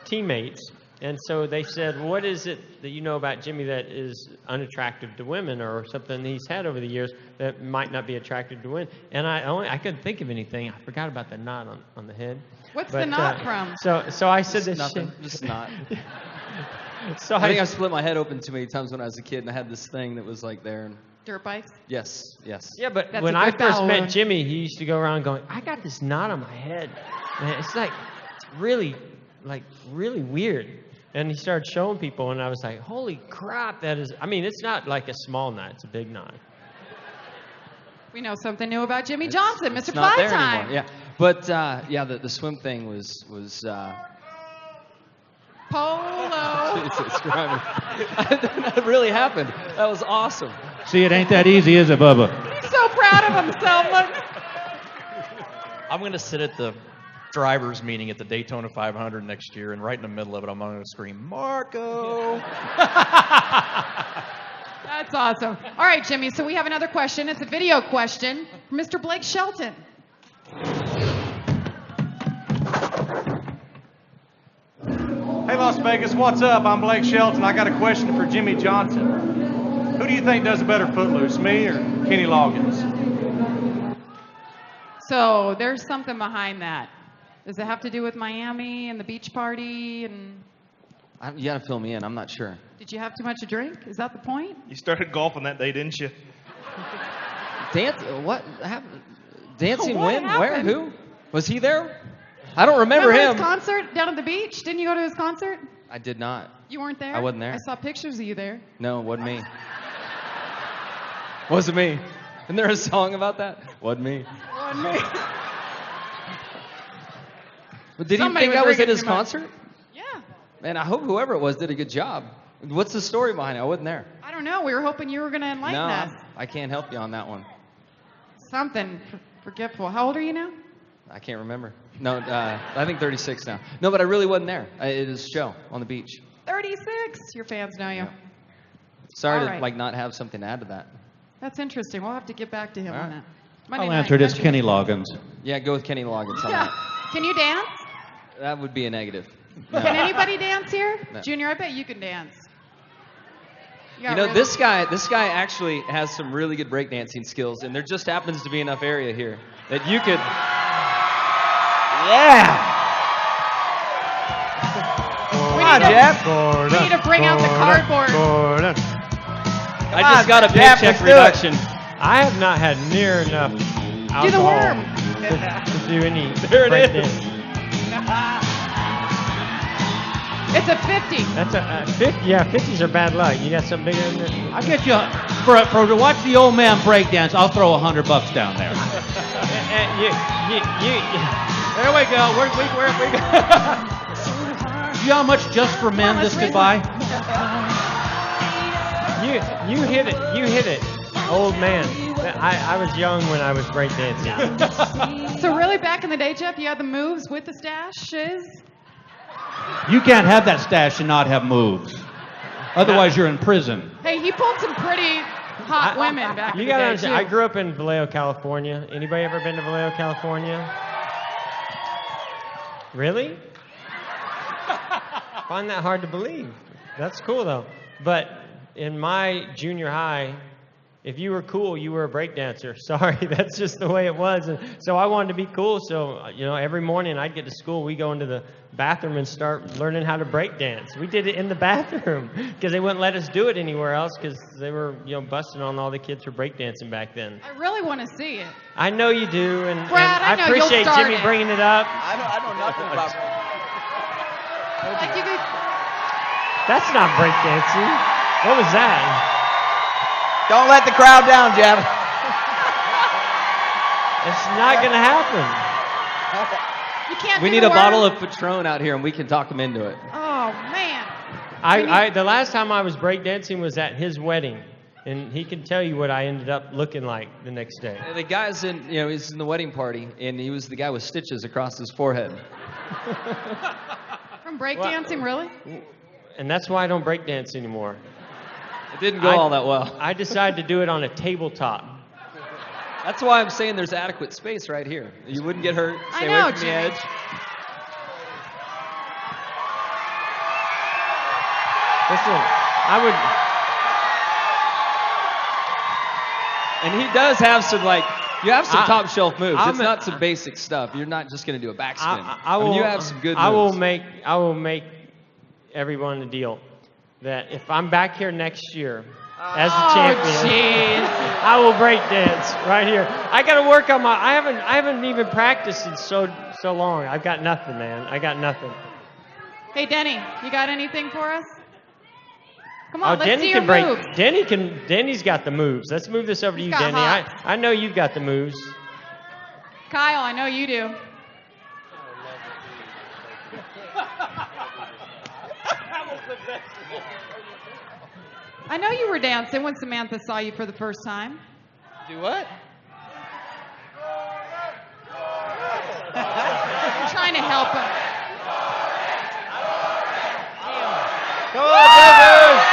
teammates. And so they said, what is it that you know about Jimmy that is unattractive to women or something he's had over the years that might not be attractive to women? And I couldn't think of anything. I forgot about the knot on the head. What's the knot from? So I said this. Nothing, just not. So I think I split my head open too many times when I was a kid, and I had this thing that was like there. And dirt bikes? Yes. Yeah, but That's when a I good first bowel met wound. Jimmy, he used to go around going, I got this knot on my head. Man, it's really weird. And he started showing people, and I was like, holy crap, that is, I mean, it's not like a small knot, it's a big knot. We know something new about Jimmy Johnson, it's Mr. not Fly there Time. anymore. Yeah, but the swim thing was Polo. Jesus Christ. That really happened. That was awesome. See, it ain't that easy, is it, Bubba? He's so proud of himself. Look. I'm going to sit at the drivers meeting at the Daytona 500 next year, and right in the middle of it, I'm going to scream, Marco! That's awesome. All right, Jimmy, so we have another question. It's a video question from Mr. Blake Shelton. Hey, Las Vegas, what's up? I'm Blake Shelton. I got a question for Jimmy Johnson. Who do you think does a better Footloose, me or Kenny Loggins? So there's something behind that. Does it have to do with Miami and the beach party? And You got to fill me in. I'm not sure. did you have too much to drink? Is that the point? You started golfing that day, didn't you? What happened? Dancing What when? Where? happened? Who? Was he there? I don't remember him. his concert down at the beach? Didn't you go to his concert? I did not. You weren't there? I wasn't there. I saw pictures of you there. No, it wasn't me. Wasn't me. Isn't there a song about that? Wasn't me. But did Somebody he think was I was at drinking his too much. concert? Yeah. Man, I hope whoever it was did a good job. What's the story behind it? I wasn't there. I don't know. We were hoping you were going to enlighten No, us. I can't help you on that one. Something forgetful. How old are you now? I can't remember. No, I think 36 now. No, but I really wasn't there. It is a show on the beach. 36. Your fans know you. Sorry All to right. not have something to add to that. That's interesting. We'll have to get back to him All on right. that. Monday I'll night, answer it. It's Monday. Kenny Loggins. Yeah, go with Kenny Loggins on Yeah. that. Can you dance? That would be a negative. No. Can anybody dance here? No. Junior, I bet you can dance. You got know, really- this guy actually has some really good breakdancing skills, and there just happens to be enough area here that you could. Yeah. We on, need to- Jeff. We need to bring out the cardboard. I just got a paycheck reduction. I have not had near enough alcohol Do the worm. to do any There it breakdance. is. It's a 50. That's a 50. Yeah, 50s are bad luck. You got something bigger than that? I'll get you for to watch the old man break dance. I'll throw $100 down there. There we go. We go. You know how much just for men this could buy? You hit it. You hit it, old man. I was young when I was breakdancing. So really, back in the day, Jeff, you had the moves with the stashes? You can't have that stash and not have moves. Otherwise, you're in prison. Hey, he pulled some pretty hot women back in You the gotta day, understand. too. I grew up in Vallejo, California. Anybody ever been to Vallejo, California? Really? Find that hard to believe. That's cool though. But in my junior high, if you were cool, you were a breakdancer. Sorry, that's just the way it was. And so I wanted to be cool. So every morning I'd get to school, we go into the bathroom and start learning how to breakdance. We did it in the bathroom because they wouldn't let us do it anywhere else because they were busting on all the kids for breakdancing back then. I really want to see it. I know you do, and Brad, I know you'll appreciate start Jimmy it. bringing it up. I know nothing about Like you could, That's not breakdancing. What was that? Don't let the crowd down, Jeff. It's not going to happen. you can't We do need the a bottle worm? of Patron out here, and we can talk him into it. Oh, man. The last time I was breakdancing was at his wedding. and he can tell you what I ended up looking like the next day. The guy's he's in the wedding party, and he was the guy with stitches across his forehead. From breakdancing, really? And that's why I don't break dance anymore. It didn't go all that well. I decided to do it on a tabletop. That's why I'm saying there's adequate space right here. You wouldn't get hurt. Stay away from the edge. Listen, I would. And he does have some you have some top shelf moves. I'm It's not some basic stuff. You're not just going to do a backspin. I will, you have some good moves. I will make everyone a deal that if I'm back here next year as the champion, I will break dance right here. I got to work on my. I haven't even practiced in so long. I've got nothing, man. I got nothing. Hey, Denny, you got anything for us? Come on, let's Denny see your can break. moves. Denny's got the moves. Let's move this over to you, got Denny. hops. I know you've got the moves. Kyle, I know you do. I know you were dancing when Samantha saw you for the first time. Do what? I'm trying to help him. Come on, Denver!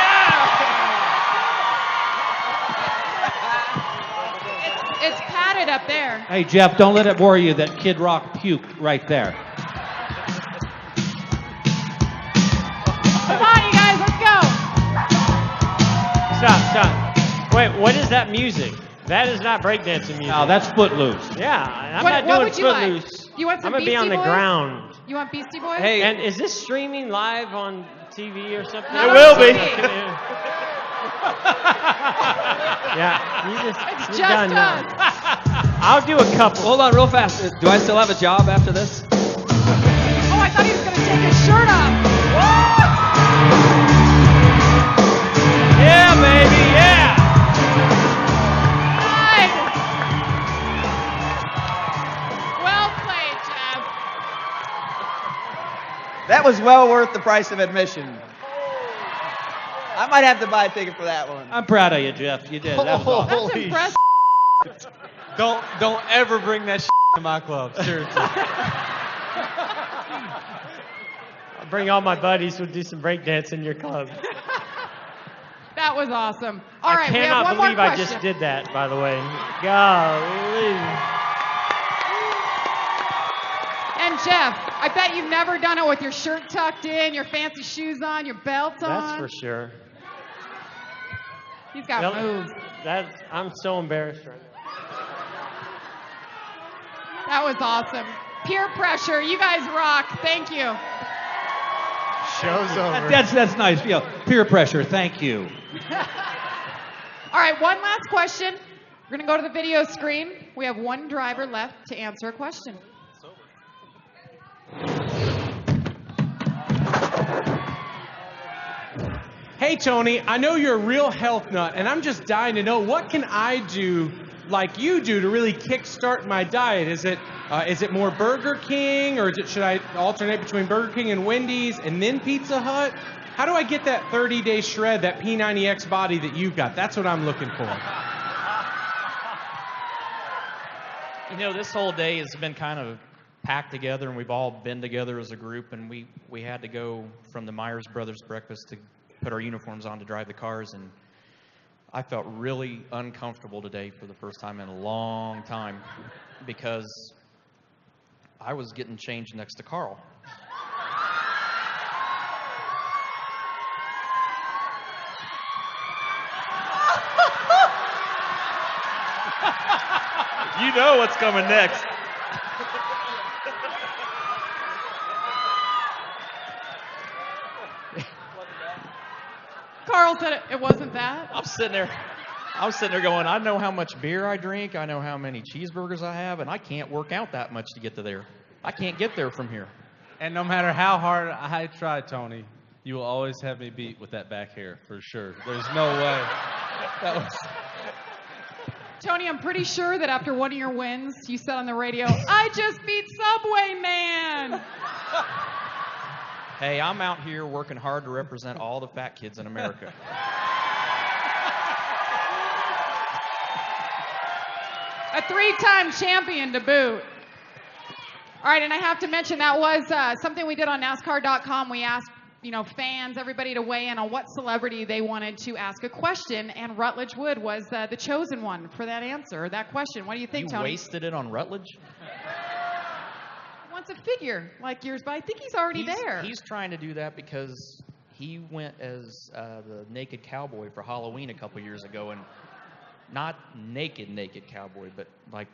It's padded up there. Hey, Jeff, don't let it worry you that Kid Rock puked right there. Come on, you guys, let's go. Stop. Wait, what is that music? That is not breakdancing music. No, that's Footloose. Yeah, I'm What not would doing you like? Footloose. You want some I'm gonna be Beastie on the Boys? ground. You want Beastie Boys? Hey, and is this streaming live on TV or something? Not It will on be. Yeah, you It's you're just done now. us. I'll do a couple. Hold on real fast. Do I still have a job after this? Oh, I thought he was going to take his shirt off. Yeah, baby, yeah. Nice. Well played, Jeff. That was well worth the price of admission. I might have to buy a ticket for that one. I'm proud of you, Jeff. You did. That was awesome. That's impressive. Don't ever bring that to my club. Seriously. I'll bring all my buddies. We'll do some breakdance in your club. That was awesome. All right, I we have cannot one more believe I question. just did that, by the way. Golly. And Jeff, I bet you've never done it with your shirt tucked in, your fancy shoes on, your belt on. That's for sure. He's got Well, moves. I'm so embarrassed right now. That was awesome. Peer pressure. You guys rock. Thank you. Show's over. That's nice. Yeah, peer pressure. Thank you. All right, one last question. We're going to go to the video screen. We have one driver left to answer a question. Hey, Tony, I know you're a real health nut, and I'm just dying to know, what can I do like you do to really kickstart my diet? Is it more Burger King, or should I alternate between Burger King and Wendy's and then Pizza Hut? How do I get that 30-day shred, that P90X body that you've got? That's what I'm looking for. You know, this whole day has been kind of packed together, and we've all been together as a group, and we had to go from the Myers Brothers breakfast to put our uniforms on to drive the cars, and I felt really uncomfortable today for the first time in a long time because I was getting changed next to Carl. You know what's coming next. Carl said it wasn't that. I'm sitting there going, I know how much beer I drink, I know how many cheeseburgers I have, and I can't work out that much to get to there. I can't get there from here. And no matter how hard I try, Tony, you will always have me beat with that back hair, for sure. There's no way. That was... Tony, I'm pretty sure that after one of your wins, you said on the radio, I just beat Subway Man. Hey, I'm out here working hard to represent all the fat kids in America. A 3-time champion to boot. All right, and I have to mention that was something we did on NASCAR.com. We asked, fans, everybody to weigh in on what celebrity they wanted to ask a question, and Rutledge Wood was the chosen one for that answer, that question. What do you think, Tony? You wasted it on Rutledge? He wants a figure like yours, but I think he's already there. He's trying to do that because he went as the naked cowboy for Halloween a couple years ago, and not naked cowboy, but like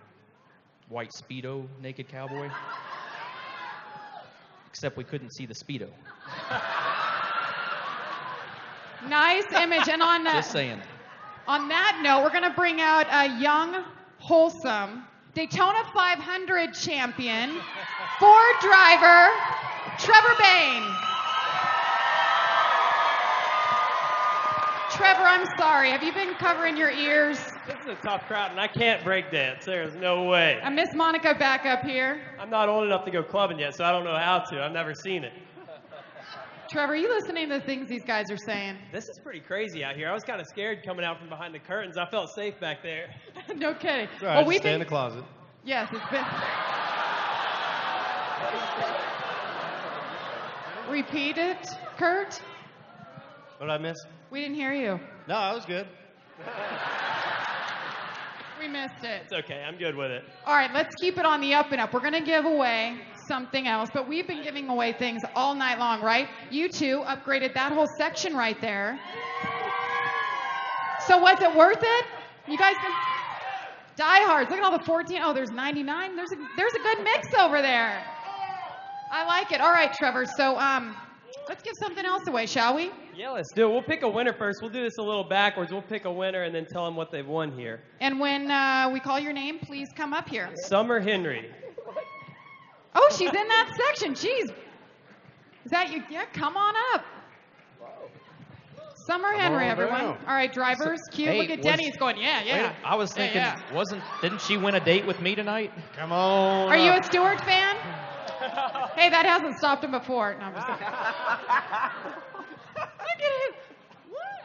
white Speedo naked cowboy. Except we couldn't see the Speedo. Nice image. And on Just saying. On that note, we're going to bring out a young, wholesome Daytona 500 champion, Ford driver, Trevor Bayne. Trevor, I'm sorry. Have you been covering your ears? This is a tough crowd, and I can't break dance. There's no way. I miss Monica back up here. I'm not old enough to go clubbing yet, so I don't know how to. I've never seen it. Trevor, are you listening to the things these guys are saying? This is pretty crazy out here. I was kind of scared coming out from behind the curtains. I felt safe back there. No kidding. It's all right, just stay in the closet. Yes, it's been... Repeat it, Kurt. What did I miss? We didn't hear you. No, I was good. We missed it. It's okay. I'm good with it. All right, let's keep it on the up and up. We're going to give away something else, but we've been giving away things all night long, right? You two upgraded that whole section right there. So was it worth it? You guys been... Diehards. Look at all the 14. Oh, there's 99. There's a good mix over there. I like it. All right, Trevor. So let's give something else away, shall we? Yeah, let's do it. We'll pick a winner first. We'll do this a little backwards. We'll pick a winner and then tell them what they've won here. And when we call your name, please come up here. Summer Henry. Oh, she's in that section. Jeez. Is that you? Yeah, come on up. Summer Henry, everyone. All right, drivers, cue. Hey, look at Denny. He's going, yeah. Wait, I was thinking, didn't she win a date with me tonight? Come on. Are you a Stewart fan? Hey, that hasn't stopped him before. No, I'm just kidding. Look at him. What?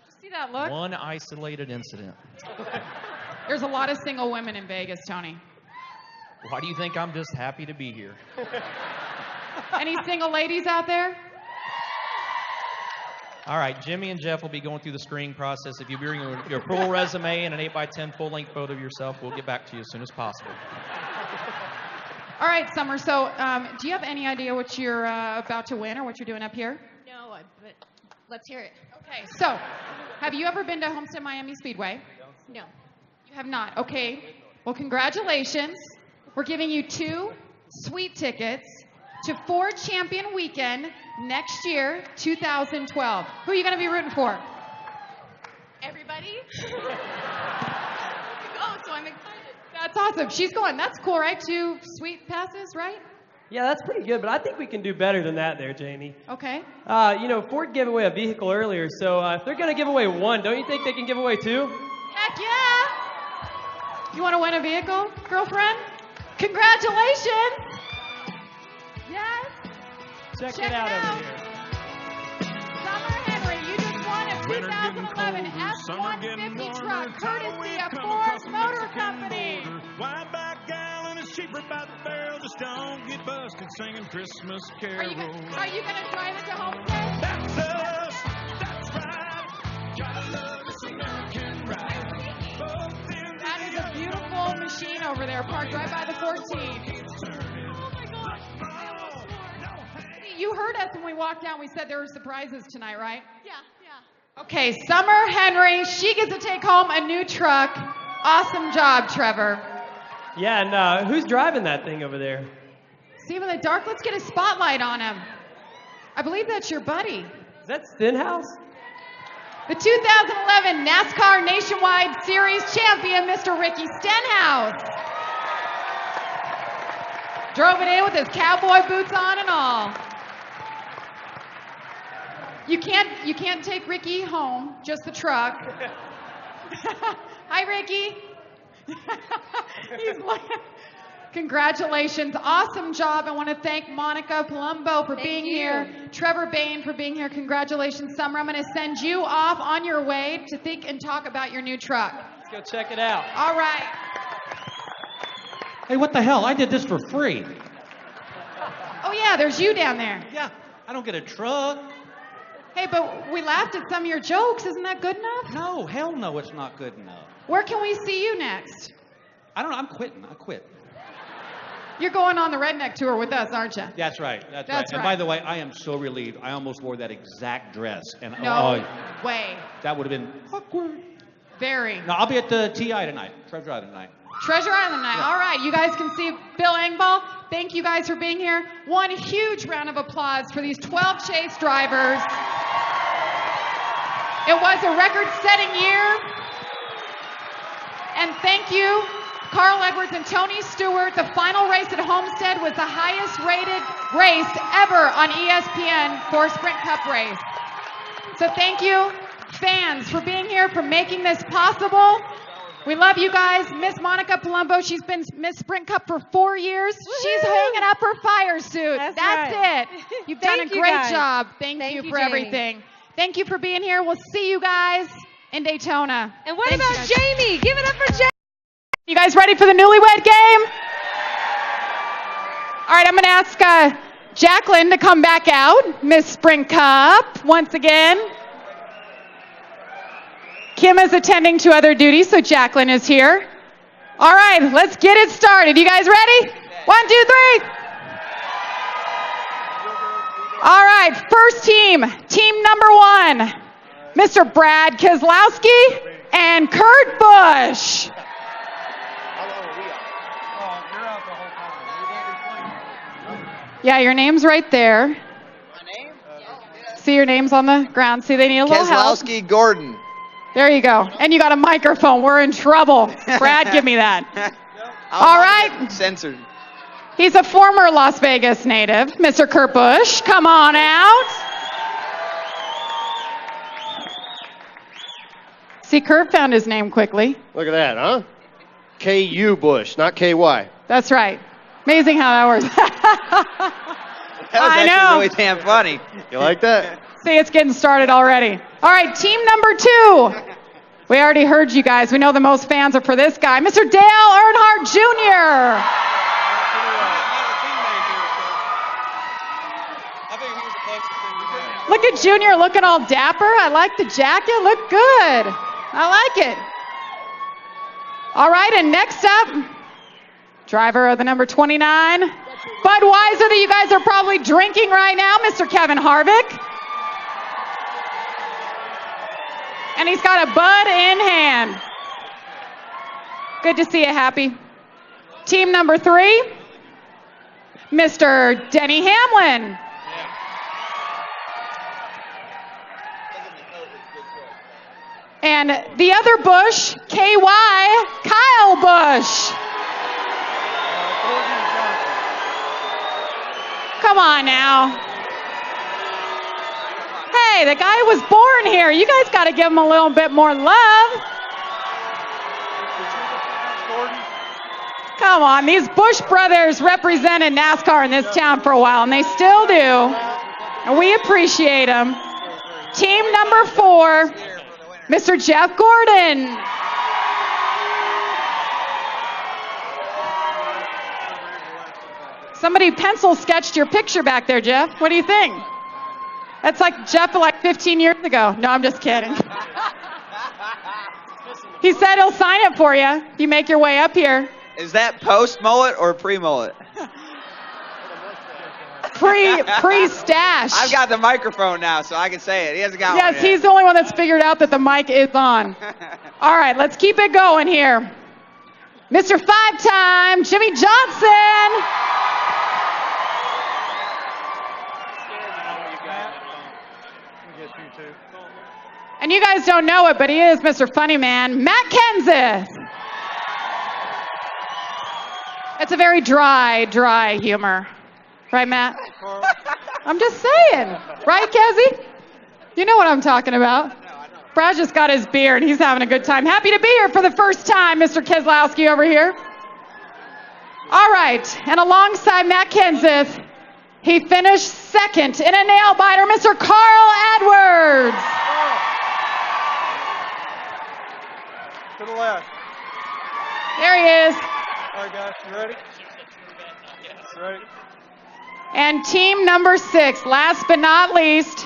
Did you see that look? One isolated incident. There's a lot of single women in Vegas, Tony. Why do you think I'm just happy to be here? Any single ladies out there? All right, Jimmy and Jeff will be going through the screening process. If you bring your full resume and an 8x10 full-length photo of yourself, we'll get back to you as soon as possible. All right, Summer. So do you have any idea what you're about to win or what you're doing up here? No, but let's hear it. Okay, so have you ever been to Homestead Miami Speedway? No. You have not. Okay. Well, congratulations. We're giving you 2 sweet tickets to Ford Champion Weekend next year, 2012. Who are you going to be rooting for? Everybody? Oh, so I'm excited. That's awesome. She's going. That's cool, right? 2 sweet passes, right? Yeah, that's pretty good, but I think we can do better than that there, Jamie. Okay. Ford gave away a vehicle earlier, so if they're going to give away 1, don't you think they can give away 2? Heck yeah! You want to win a vehicle, girlfriend? Congratulations! Yes. Check it out over here. Summer Henry, you just won a 2011 F-150 truck, courtesy of Ford Motor Company. Wide back gallon is cheaper by the barrel. Just don't get busted singing Christmas carols. Are you going to drive it to Homestead? That's us. That's right. Gotta love this American ride. That is a beautiful machine over there, parked right by the 14. Oh my God. You heard us when we walked down. We said there were surprises tonight, right? Yeah. Okay, Summer Henry, she gets to take home a new truck. Awesome job, Trevor. Yeah, and who's driving that thing over there? See him in the dark? Let's get a spotlight on him. I believe that's your buddy. Is that Stenhouse? The 2011 NASCAR Nationwide Series champion, Mr. Ricky Stenhouse. Drove it in with his cowboy boots on and all. You can't take Ricky home, just the truck. Hi, Ricky. He's like, congratulations, awesome job. I want to thank Monica Palumbo for being here, Trevor Bayne for being here. Congratulations, Summer. I'm going to send you off on your way to think and talk about your new truck. Let's go check it out. All right. Hey, what the hell? I did this for free. Oh, yeah, there's you down there. Yeah, I don't get a truck. Hey, but we laughed at some of your jokes. Isn't that good enough? No, hell no, it's not good enough. Where can we see you next? I don't know, I'm quitting. I quit. You're going on the redneck tour with us, aren't you? That's right. That's right. That's And right. by the way, I am so relieved. I almost wore that exact dress. And No way. that would have been awkward. Very. No, I'll be at the TI tonight, Treasure Island tonight. Treasure Island night. All right, you guys can see Bill Engvall. Thank you guys for being here. One huge round of applause for these 12 chase drivers. It was a record-setting year. And thank you, Carl Edwards and Tony Stewart. The final race at Homestead was the highest rated race ever on ESPN for a Sprint Cup race. So thank you, fans, for being here, for making this possible. We love you guys. Miss Monica Palumbo, she's been Miss Sprint Cup for 4 years. She's hanging up her fire suit. That's right. it. You've done a Thank you, great guys. job. Thank you for Jamie. everything. Thank you for being here. We'll see you guys in Daytona. And what about Jamie? Give it up for Jamie. You guys ready for the newlywed game? All right, I'm going to ask Jacqueline to come back out. Miss Sprint Cup once again. Kim is attending to other duties, so Jacqueline is here. All right, let's get it started. You guys ready? 1, 2, 3. All right, first team, team number 1, Mr. Brad Keselowski and Kurt Busch. Yeah, your name's right there. My name? See, your name's on the ground. See, they need a little help. Keselowski Gordon. There you go. And you got a microphone. We're in trouble. Brad, give me that. All right. Censored. He's a former Las Vegas native, Mr. Kurt Busch. Come on out. See, Kurt found his name quickly. Look at that, huh? K-U Bush, not K-Y. That's right. Amazing how that works. That was I actually know. really damn funny. You like that? See, it's getting started already. All right, team number 2. We already heard you guys. We know the most fans are for this guy, Mr. Dale Earnhardt Jr. Look at Junior looking all dapper. I like the jacket. Look good. I like it. All right, and next up, driver of the number 29, Budweiser, that you guys are probably drinking right now, Mr. Kevin Harvick. And he's got a Bud in hand. Good to see you, Happy. Team number 3, Mr. Denny Hamlin. And the other Busch, KY, Kyle Busch. Come on now. Hey, the guy was born here. You guys got to give him a little bit more love. Come on, these Busch brothers represented NASCAR in this town for a while, and they still do. And we appreciate them. Team number 4, Mr. Jeff Gordon. Somebody pencil sketched your picture back there, Jeff. What do you think? That's like Jeff like 15 years ago. No, I'm just kidding. He said he'll sign it for you if you make your way up here. Is that post-mullet or pre-mullet? Pre-stash. I've got the microphone now, so I can say it. He hasn't got one Yes, yet. he's the only one that's figured out that the mic is on. All right, let's keep it going here. Mr. 5-time Jimmy Johnson. And you guys don't know it, but he is Mr. Funny Man, Matt Kenseth. It's a very dry humor. Right, Matt? I'm just saying. Right, Kezzy? You know what I'm talking about. Brad just got his beer, and he's having a good time. Happy to be here for the first time, Mr. Keselowski over here. All right, and alongside Matt Kenseth, he finished second in a nail-biter, Mr. Carl Edwards. To the left. There he is. All right, guys, you ready? Ready? And team number 6, last but not least,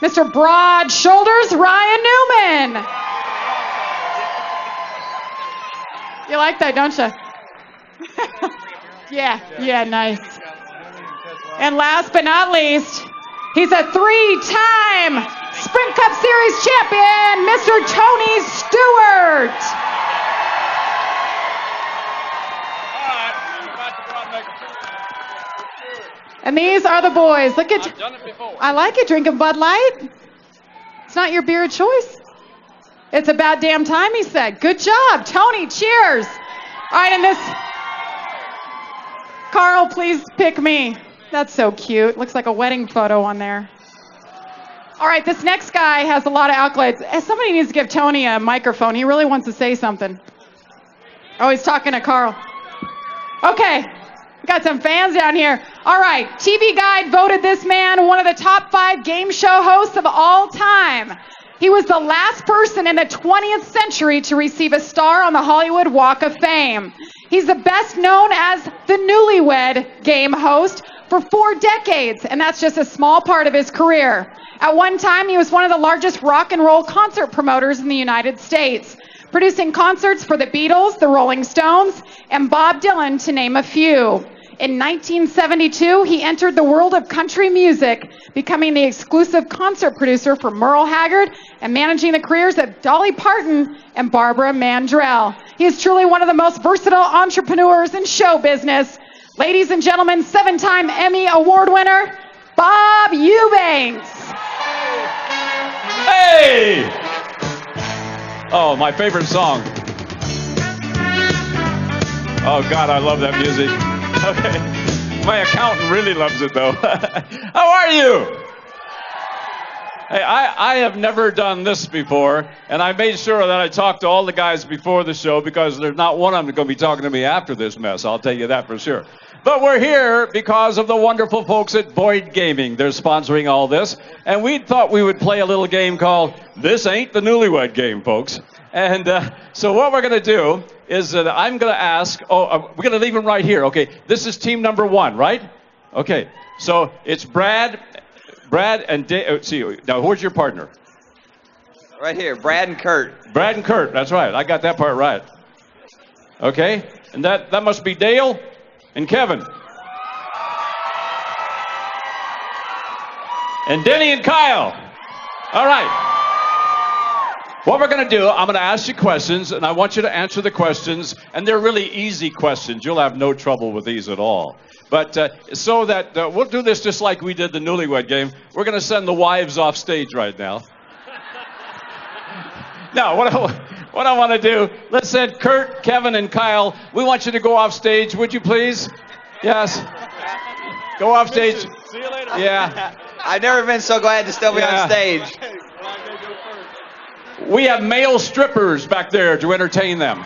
Mr. Broad Shoulders, Ryan Newman. You like that, don't you? Yeah, nice. And last but not least, he's a 3-time Sprint Cup Series champion, Mr. Tony Stewart. And these are the boys. Look at, I like it, drinking Bud Light. It's not your beer of choice. It's about damn time, he said. Good job, Tony, cheers. All right, and this, Carl, please pick me. That's so cute. Looks like a wedding photo on there. All right, this next guy has a lot of accolades. Somebody needs to give Tony a microphone. He really wants to say something. Oh, he's talking to Carl. Okay. Got some fans down here. All right, TV Guide voted this man one of the top 5 game show hosts of all time. He was the last person in the 20th century to receive a star on the Hollywood Walk of Fame. He's the best known as the Newlywed Game host for 4 decades, and that's just a small part of his career. At one time, he was one of the largest rock and roll concert promoters in the United States, producing concerts for the Beatles, the Rolling Stones, and Bob Dylan, to name a few. In 1972, he entered the world of country music, becoming the exclusive concert producer for Merle Haggard and managing the careers of Dolly Parton and Barbara Mandrell. He is truly one of the most versatile entrepreneurs in show business. Ladies and gentlemen, 7-time Emmy Award winner, Bob Eubanks. Hey! Oh, my favorite song. Oh, God, I love that music. Okay. My accountant really loves it, though. How are you? Hey, I have never done this before, and I made sure that I talked to all the guys before the show because there's not one of them going to be talking to me after this mess. I'll tell you that for sure. But we're here because of the wonderful folks at Boyd Gaming. They're sponsoring all this, and we thought we would play a little game called This Ain't the Newlywed Game, folks. And so what we're going to do is that I'm going to ask, we're going to leave them right here. Okay, this is team number 1, right? Okay, so it's Brad and Dave. See, now where's your partner? Right here, Brad and Kurt. Brad and Kurt, that's right. I got that part right. Okay, and that must be Dale and Kevin. And Denny and Kyle. All right. What we're going to do, I'm going to ask you questions, and I want you to answer the questions, and they're really easy questions. You'll have no trouble with these at all. But so that we'll do this just like we did the Newlywed Game. We're going to send the wives off stage right now. Now, what I want to do, let's send Kurt, Kevin, and Kyle. We want you to go off stage, would you please? Yes. Go off stage. See you later. Yeah. I've never been so glad to still be on stage. We have male strippers back there to entertain them.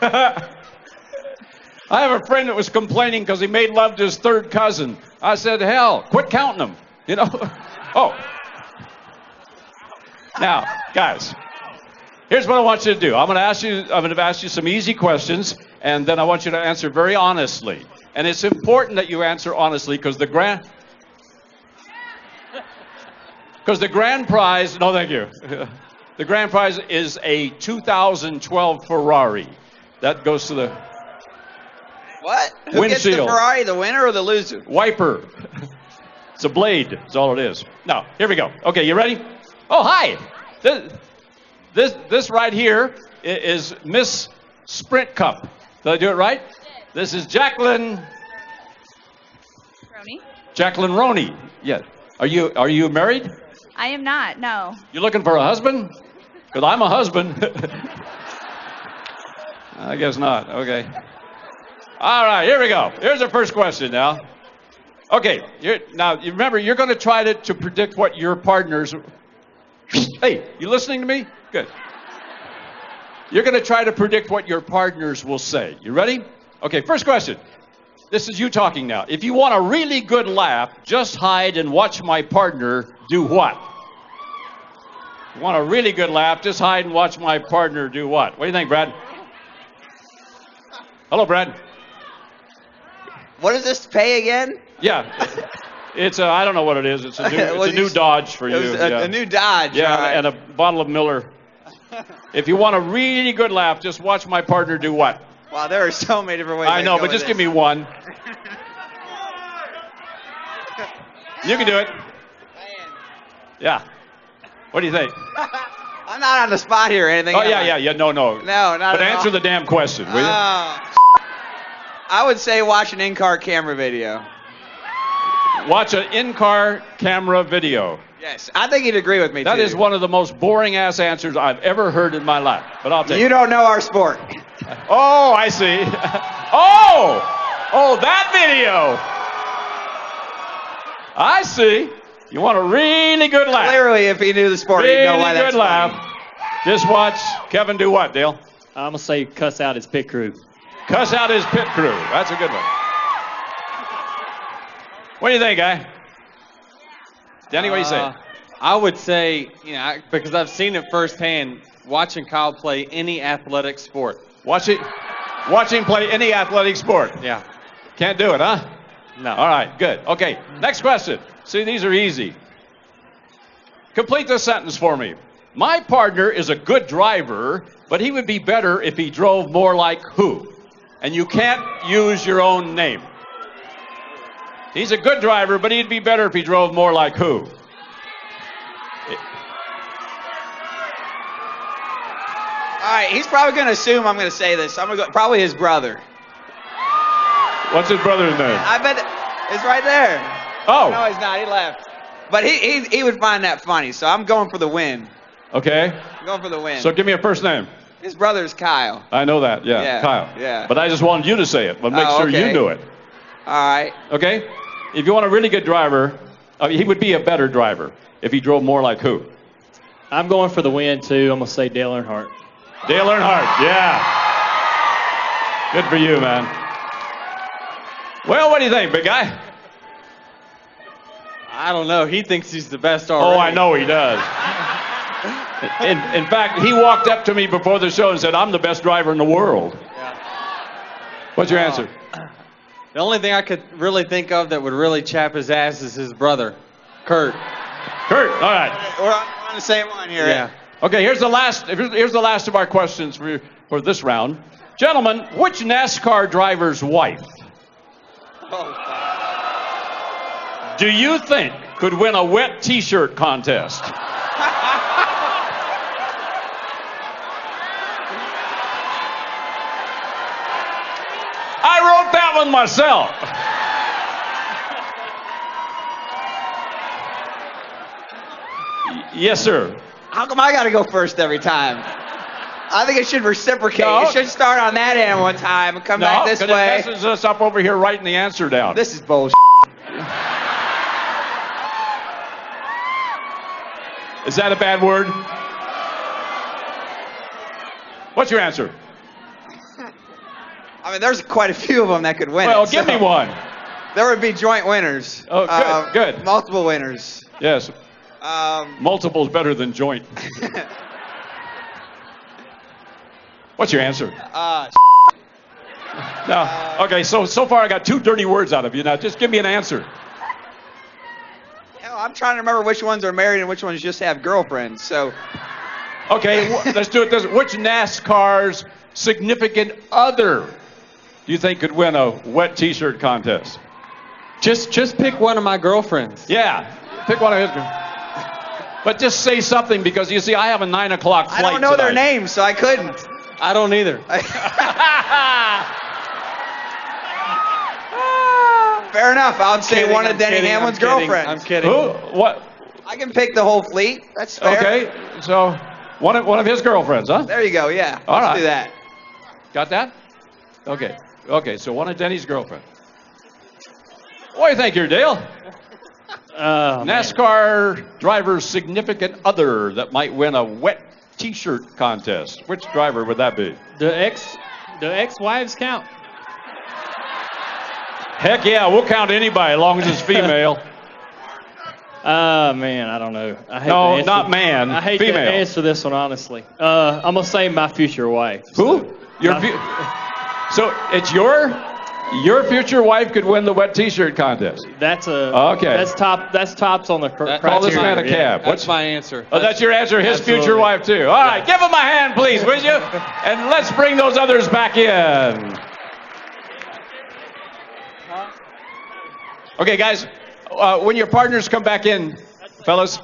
I have a friend that was complaining because he made love to his 3rd cousin. I said, hell, quit counting them, you know. Oh. Now, guys, here's what I want you to do. I'm going to ask you some easy questions, and then I want you to answer very honestly. And it's important that you answer honestly because the grand prize, no thank you. The grand prize is a 2012 Ferrari. That goes to the What? Who gets the Ferrari, the winner or the loser? Wiper. It's a blade. That's all it is. Now, here we go. Okay, you ready? Oh, hi. This right here is Miss Sprint Cup. Did I do it right? This is Jacqueline. Roney? Jacqueline Roney. Yeah. Are you married? I am not, no. You looking for a husband? Because I'm a husband. I guess not. Okay. All right, here we go. Here's the first question now. Okay, now you remember, you're going to try to predict what your partners... Hey, you listening to me? Good. You're going to try to predict what your partners will say. You ready? Okay, first question. This is you talking now. If you want a really good laugh, just hide and watch my partner do what? You want a really good laugh, just hide and watch my partner do what? What do you think, Brad? Hello, Brad. What does this pay again? Yeah. It's I don't know what it is. It's a new Dodge for you. A new Dodge. Yeah, all right. and a bottle of Miller. If you want a really good laugh, just watch my partner do what? Wow, there are so many different ways. I know, but just give me one. You can do it. Yeah. What do you think? I'm not on the spot here or anything. Oh, yeah. No. No, not But at answer all. the damn question, will you? I would say watch an in-car camera video. Watch an in-car camera video. Yes, I think he'd agree with me, That too. is one of the most boring-ass answers I've ever heard in my life. But I'll take it. You don't know our sport. Oh, I see. Oh, that video. I see. You want a really good laugh. Clearly, if he knew the sport, he'd know why that's good laugh. Just watch Kevin do what, Dale? I'm going to say cuss out his pit crew. Cuss out his pit crew. That's a good one. What do you think, guy? Danny, what do you say? I would say, because I've seen it firsthand, watching Kyle play any athletic sport. Watch him play any athletic sport. Yeah. Can't do it, huh? No. All right, good. Okay, next question. See, these are easy. Complete this sentence for me. My partner is a good driver, but he would be better if he drove more like who? And you can't use your own name. He's a good driver, but he'd be better if he drove more like who? All right, he's probably going to assume I'm going to say this. I'm going to go, probably his brother. What's his brother's name? I bet it's right there. Oh. No, he's not. He left. But he would find that funny, so I'm going for the win. Okay. I'm going for the win. So give me a first name. His brother's Kyle. I know that, yeah, Yeah, Kyle. yeah. But I just wanted you to say it, but make sure okay. you knew it. All right. Okay? If you want a really good driver, he would be a better driver if he drove more like who? I'm going for the win, too. I'm going to say Dale Earnhardt. Dale Earnhardt, yeah. Good for you, man. Well, what do you think, big guy? I don't know. He thinks he's the best already. Oh, I know he does. In fact, he walked up to me before the show and said, I'm the best driver in the world. Yeah. What's your answer? The only thing I could really think of that would really chap his ass is his brother, Kurt. Kurt, all right. We're on the same one here. Yeah. Okay, here's the last of our questions for this round. Gentlemen, which NASCAR driver's wife do you think could win a wet T-shirt contest? I wrote that one myself. Yes, sir. How come I got to go first every time? I think it should reciprocate. No. You should start on that end one time and come back this No, way. it messes us up over here writing the answer down. This is bullshit. Is that a bad word? What's your answer? I mean, there's quite a few of them that could win. Well, give me one. There would be joint winners. Oh, good. Multiple winners. Yes. Multiple's better than joint. What's your answer? No. Okay, so far I got 2 dirty words out of you. Now just give me an answer. I'm trying to remember which ones are married and which ones just have girlfriends. So. Okay, let's do it this way. Which NASCAR's significant other do you think could win a wet T-shirt contest? Just pick one of my girlfriends. Yeah, pick one of his. But just say something because you see, I have a 9 o'clock flight I don't know their tonight. names, so I couldn't. I don't either. Fair enough. I'll say one of Denny Hamlin's girlfriends. I'm kidding. Who? What? I can pick the whole fleet. That's fair. Okay, so one of his girlfriends, huh? There you go. Yeah. All Let's right. do that. Got that? Okay. Okay, so one of Denny's girlfriend. What do you think here, Dale? NASCAR driver's significant other that might win a wet T-shirt contest. Which driver would that be? The ex-wives count. Heck yeah, we'll count anybody as long as it's female. Man, I don't know. I hate No, to answer, not man, I hate female. to answer this one, honestly. I'm going to say my future wife. Who? So it's your future wife could win the wet T-shirt contest. That's Okay. That's tops on the criteria. Call this man a cab. That's my answer. Oh, that's your answer. His Absolutely. future wife too. All right, give him a hand, please, would you? And let's bring those others back in. Okay, guys, when your partners come back in, fellas,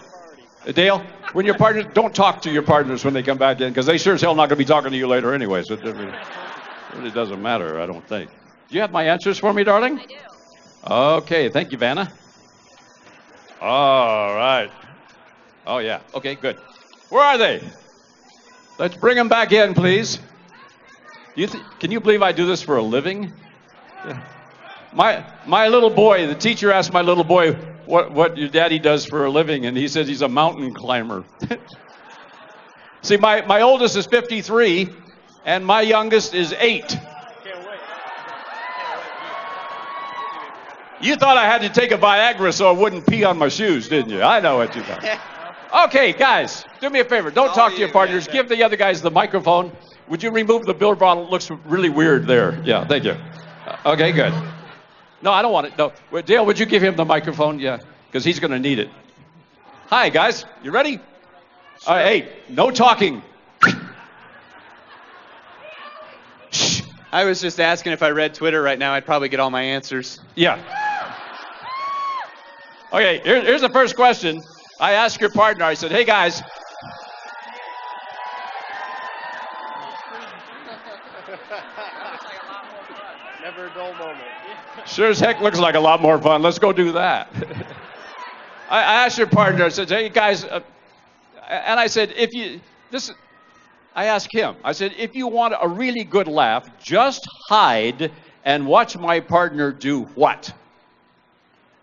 Dale, when your partners, don't talk to your partners when they come back in, because they sure as hell not going to be talking to you later anyway, so it really doesn't matter, I don't think. Do you have my answers for me, darling? I do. Okay, thank you, Vanna. All right. Oh, yeah. Okay, good. Where are they? Let's bring them back in, please. Can you believe I do this for a living? Yeah. My little boy, the teacher asked my little boy what your daddy does for a living, and he says he's a mountain climber. See, my oldest is 53, and my youngest is 8. You thought I had to take a Viagra so I wouldn't pee on my shoes, didn't you? I know what you thought. Okay, guys, do me a favor. Don't talk to your partners. Give the other guys the microphone. Would you remove the beer bottle? It looks really weird there. Yeah, thank you. Okay, good. No, I don't want it. No. Dale, would you give him the microphone? Yeah, because he's going to need it. Hi, guys. You ready? All right, hey, no talking. I was just asking if I read Twitter right now, I'd probably get all my answers. Yeah. Okay, here's the first question. I asked your partner, I said, hey, guys. Never a dull moment. Sure as heck looks like a lot more fun. Let's go do that. I asked your partner, I said, hey, guys, and I said, I asked him, I said, if you want a really good laugh, just hide and watch my partner do what?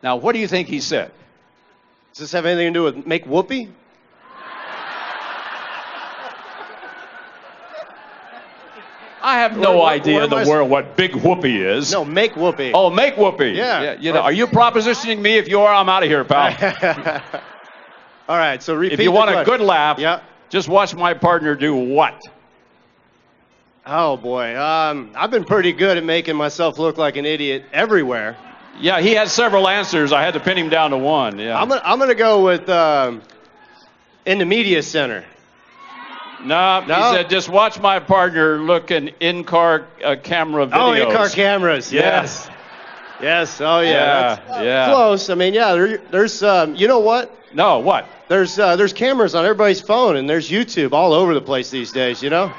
Now, what do you think he said? Does this have anything to do with make whoopee? I have no idea in the world what big whoopee is. No, make whoopee. Oh, make whoopee. Yeah. You know, are you propositioning me? If you are, I'm out of here, pal. All right, so repeat If you the want a question. good laugh, just watch my partner do what? Oh, boy. I've been pretty good at making myself look like an idiot everywhere. Yeah, he has several answers. I had to pin him down to one. Yeah. I'm gonna go with in the media center. No, he said just watch my partner look in in-car camera videos. Oh, in-car cameras. Yes. Yes. Oh, yeah. That's close. I mean, yeah. There's you know what? No, what? There's cameras on everybody's phone, and there's YouTube all over the place these days. You know.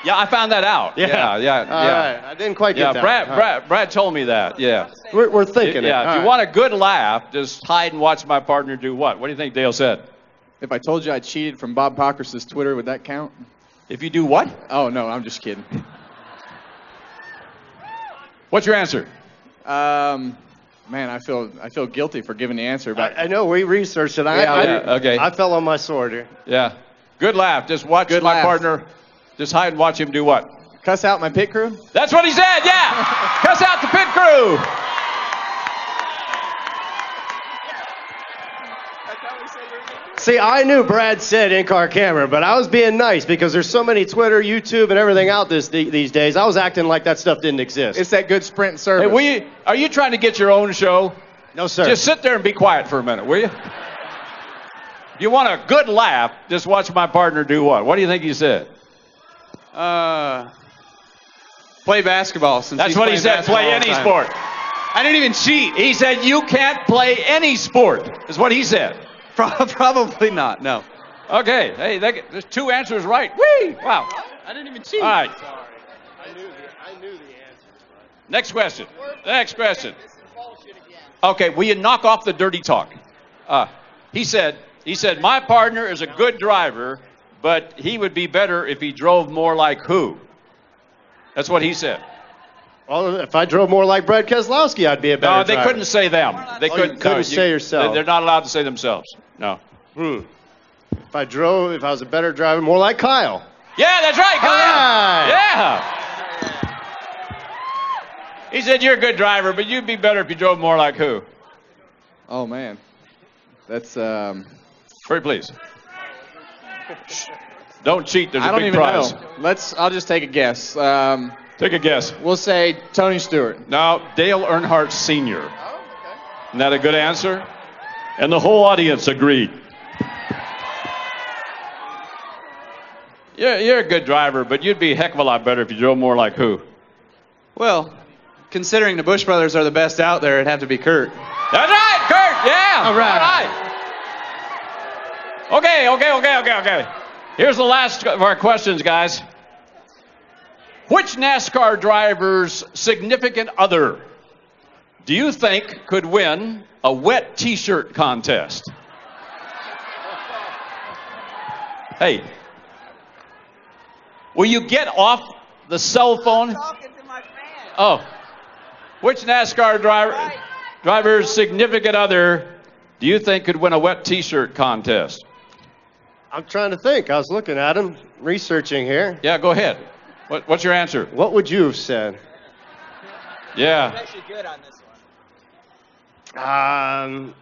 Yeah, I found that out. Yeah. All right. I didn't quite get that. Brad told me that. Yeah. We're thinking it. Yeah. If you want a good laugh, just hide and watch my partner do what? What do you think Dale said? If I told you I cheated from Bob Pockrass's Twitter, would that count? If you do what? Oh, no, I'm just kidding. What's your answer? Man, I feel guilty for giving the answer. But I know, we researched it. Okay. I fell on my sword here. Yeah. Good laugh. Just watch my partner. Just hide and watch him do what? Cuss out my pit crew? That's what he said, yeah! Cuss out the pit crew! See, I knew Brad said in-car camera, but I was being nice because there's so many Twitter, YouTube, and everything out these days. I was acting like that stuff didn't exist. It's that good Sprint service. Hey, are you trying to get your own show? No, sir. Just sit there and be quiet for a minute, will you? If you want a good laugh, just watch my partner do what? What do you think he said? Play basketball. That's what he said. Play any sport. I didn't even cheat. He said you can't play any sport. Is what he said. Probably not. No. Okay. Hey, there's two answers right. Whee! Wow. I didn't even cheat. All right. Sorry. I knew the answer. Next question. Next question. Okay. Will you knock off the dirty talk? He said my partner is a good driver, but he would be better if he drove more like who? That's what he said. Well, if I drove more like Brad Keselowski, I'd be a better driver. No, they couldn't say them. They couldn't say yourself. They're not allowed to say themselves. No. If I was a better driver, more like Kyle. Yeah, that's right, Kyle. Right. Yeah. He said you're a good driver, but you'd be better if you drove more like who? Oh, man. That's Very please. Don't cheat. There's I a don't big even prize. know. I'll just take a guess. Take a guess. We'll say Tony Stewart. No, Dale Earnhardt Sr. Isn't that a good answer? And the whole audience agreed. You're a good driver, but you'd be a heck of a lot better if you drove more like who? Well, considering the Bush brothers are the best out there, it'd have to be Kurt. That's right, Kurt. Yeah. All right. Okay. Here's the last of our questions, guys. Which NASCAR driver's significant other do you think could win a wet T-shirt contest? Hey, will you get off the cell phone? Oh, which NASCAR driver's significant other do you think could win a wet T-shirt contest? I'm trying to think. I was looking at him, researching here. Yeah, go ahead. What's your answer? What would you have said? Yeah. Actually good on this one.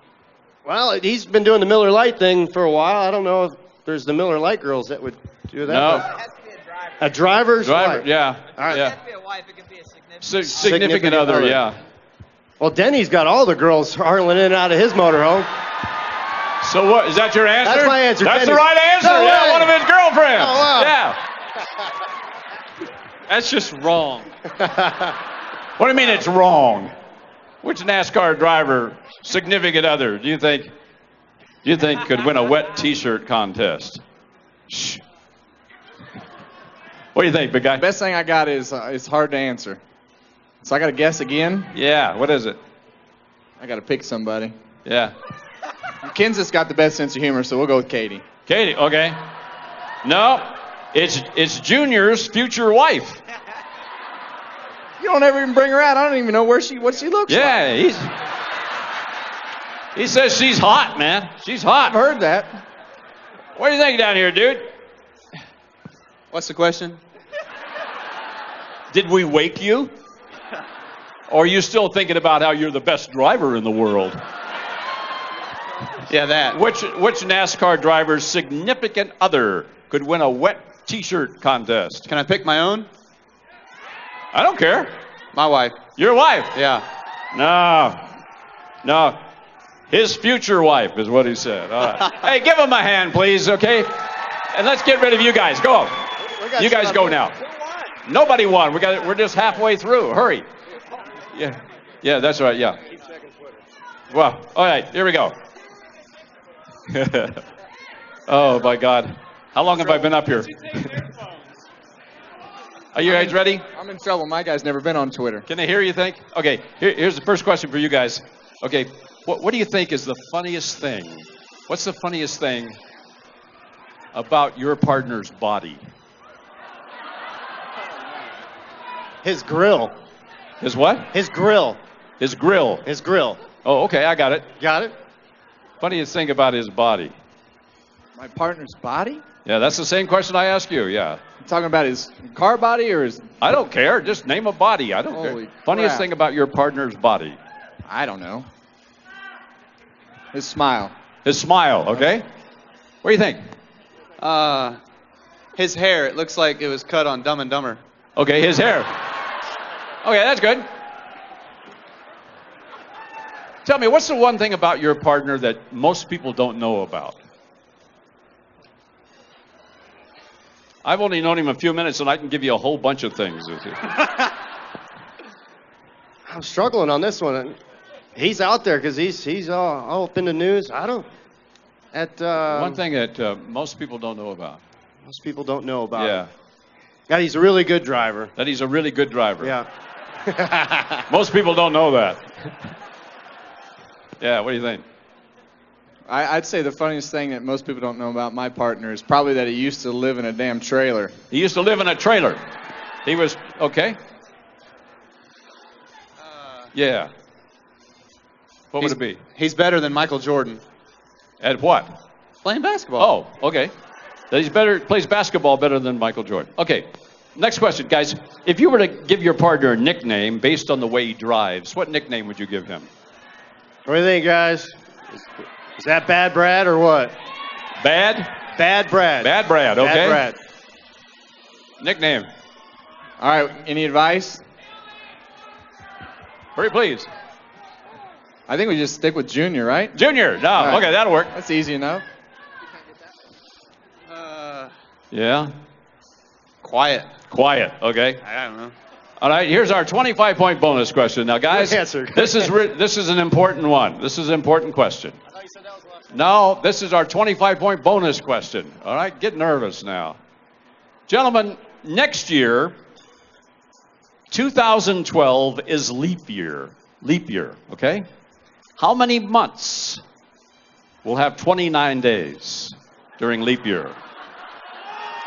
Well, he's been doing the Miller Lite thing for a while. I don't know if there's the Miller Lite girls that would do that. No. It has to be a driver. A driver's wife. Yeah. All right. It Yeah. has to be a wife. It could be a Significant other, yeah. Well, Denny's got all the girls hurling in and out of his motorhome. So what? Is that your answer? That's my answer. That's the Denny's. right answer. No Yeah, way. one of his girlfriends. Oh, wow. Yeah. That's just wrong. What do you mean it's wrong? Which NASCAR driver, significant other, do you think could win a wet T-shirt contest? Shh. What do you think, big guy? Best thing I got is it's hard to answer. So I got to guess again. Yeah. What is it? I got to pick somebody. Yeah. Kansas got the best sense of humor, so we'll go with Katie. Katie. Okay. No, it's Junior's future wife. You don't ever even bring her out. I don't even know what she looks like. Yeah, he says she's hot, man. She's hot. I've heard that. What do you think down here, dude? What's the question? Did we wake you? Or are you still thinking about how you're the best driver in the world? Yeah, that. Which NASCAR driver's significant other could win a wet T-shirt contest? Can I pick my own? I don't care. My wife. Your wife? Yeah. No. His future wife is what he said. All right. Hey, give him a hand, please, okay? And let's get rid of you guys. Go. You guys go now. Nobody won. We're just halfway through. Hurry. Yeah, that's right. Yeah. Well, all right. Here we go. Oh my God. How long have I been up here? Are you guys ready? I'm in trouble. My guy's never been on Twitter. Can they hear you think? Okay, here's the first question for you guys. Okay, what do you think is the funniest thing? What's the funniest thing about your partner's body? His grill. His what? His grill. His grill. His grill. Oh, okay, I got it. Got it? Funniest thing about his body. My partner's body? Yeah, that's the same question I asked you, yeah. You talking about his car body or his... I don't care. Just name a body. I don't Holy care. Funniest crap. thing about your partner's body. I don't know. His smile. His smile, okay? What do you think? His hair. It looks like it was cut on Dumb and Dumber. Okay, his hair. Okay, that's good. Tell me, what's the one thing about your partner that most people don't know about? I've only known him a few minutes, and I can give you a whole bunch of things. I'm struggling on this one. He's out there because he's all up in the news. I don't. One thing that most people don't know about. Most people don't know about. Yeah. God, he's a really good driver. That he's a really good driver. Yeah. Most people don't know that. Yeah, what do you think? I'd say the funniest thing that most people don't know about my partner is probably that he used to live in a damn trailer. He used to live in a trailer. He was, okay. Yeah. What would it be? He's better than Michael Jordan. At what? Playing basketball. Oh, okay. That he's plays basketball better than Michael Jordan. Okay. Next question, guys. If you were to give your partner a nickname based on the way he drives, what nickname would you give him? What do you think, guys? Is that Bad Brad or what? Bad? Bad Brad. Bad Brad, okay. Bad Brad. Nickname. All right, any advice? Very please. I think we just stick with Junior, right? Junior, no, All right. okay, that'll work. That's easy enough. Yeah? Quiet. Quiet, okay. I don't know. All right, here's our 25-point bonus question. Now, guys, Good answer. this is an important one. This is an important question. No, this is our 25-point bonus question. All right, get nervous now. Gentlemen, next year, 2012 is leap year. Leap year, okay? How many months will have 29 days during leap year?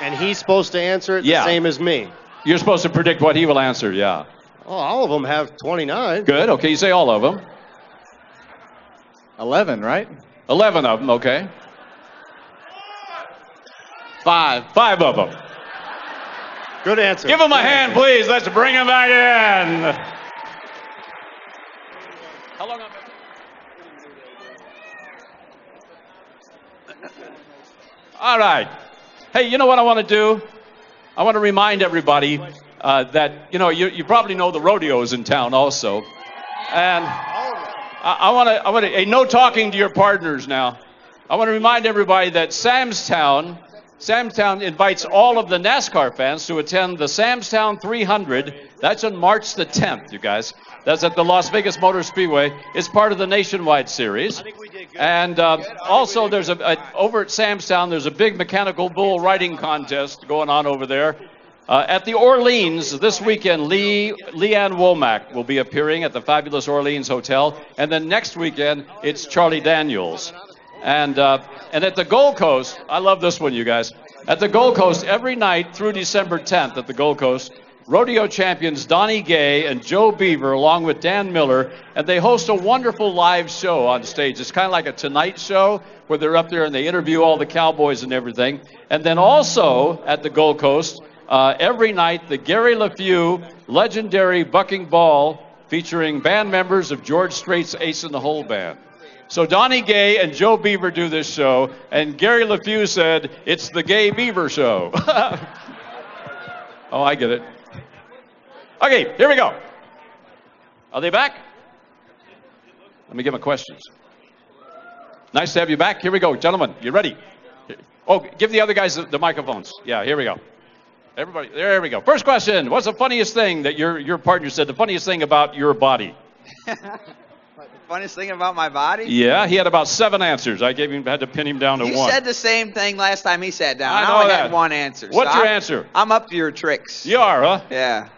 And he's supposed to answer it the same as me. You're supposed to predict what he will answer, yeah. Oh, all of them have 29. Good, okay, you say all of them. 11, right? 11 of them, okay. 5. 5 of them. Good answer. Give him a hand, please. Let's bring him back in. How long? All right. Hey, you know what I want to do? I want to remind everybody that, you probably know the rodeos in town also. And I want to, hey, no talking to your partners now. I want to remind everybody that Samstown invites all of the NASCAR fans to attend the Samstown 300. That's on March the 10th, you guys. That's at the Las Vegas Motor Speedway. It's part of the Nationwide Series. And also, there's over at Samstown, there's a big mechanical bull riding contest going on over there. At the Orleans this weekend, Leanne Womack will be appearing at the fabulous Orleans Hotel. And then next weekend, it's Charlie Daniels. And at the Gold Coast, I love this one, you guys. At the Gold Coast, every night through December 10th at the Gold Coast, rodeo champions Donnie Gay and Joe Beaver, along with Dan Miller, and they host a wonderful live show on stage. It's kind of like a Tonight Show, where they're up there and they interview all the cowboys and everything. And then also at the Gold Coast, every night, the Gary LeFew legendary Bucking Ball, featuring band members of George Strait's Ace in the Hole Band. So Donnie Gay and Joe Beaver do this show, and Gary LeFew said, it's the Gay Beaver Show. Oh, I get it. Okay, here we go. Are they back? Let me get my questions. Nice to have you back. Here we go. Gentlemen, you ready? Oh, give the other guys the microphones. Yeah, here we go. Everybody, there we go. First question. What's the funniest thing that your partner said, the funniest thing about your body? Funniest thing about my body? Yeah, he had about 7 answers. I had to pin him down to 1. You said the same thing last time he sat down. I only know had that. 1 answer. What's so your answer? I'm up to your tricks. You are, huh? Yeah.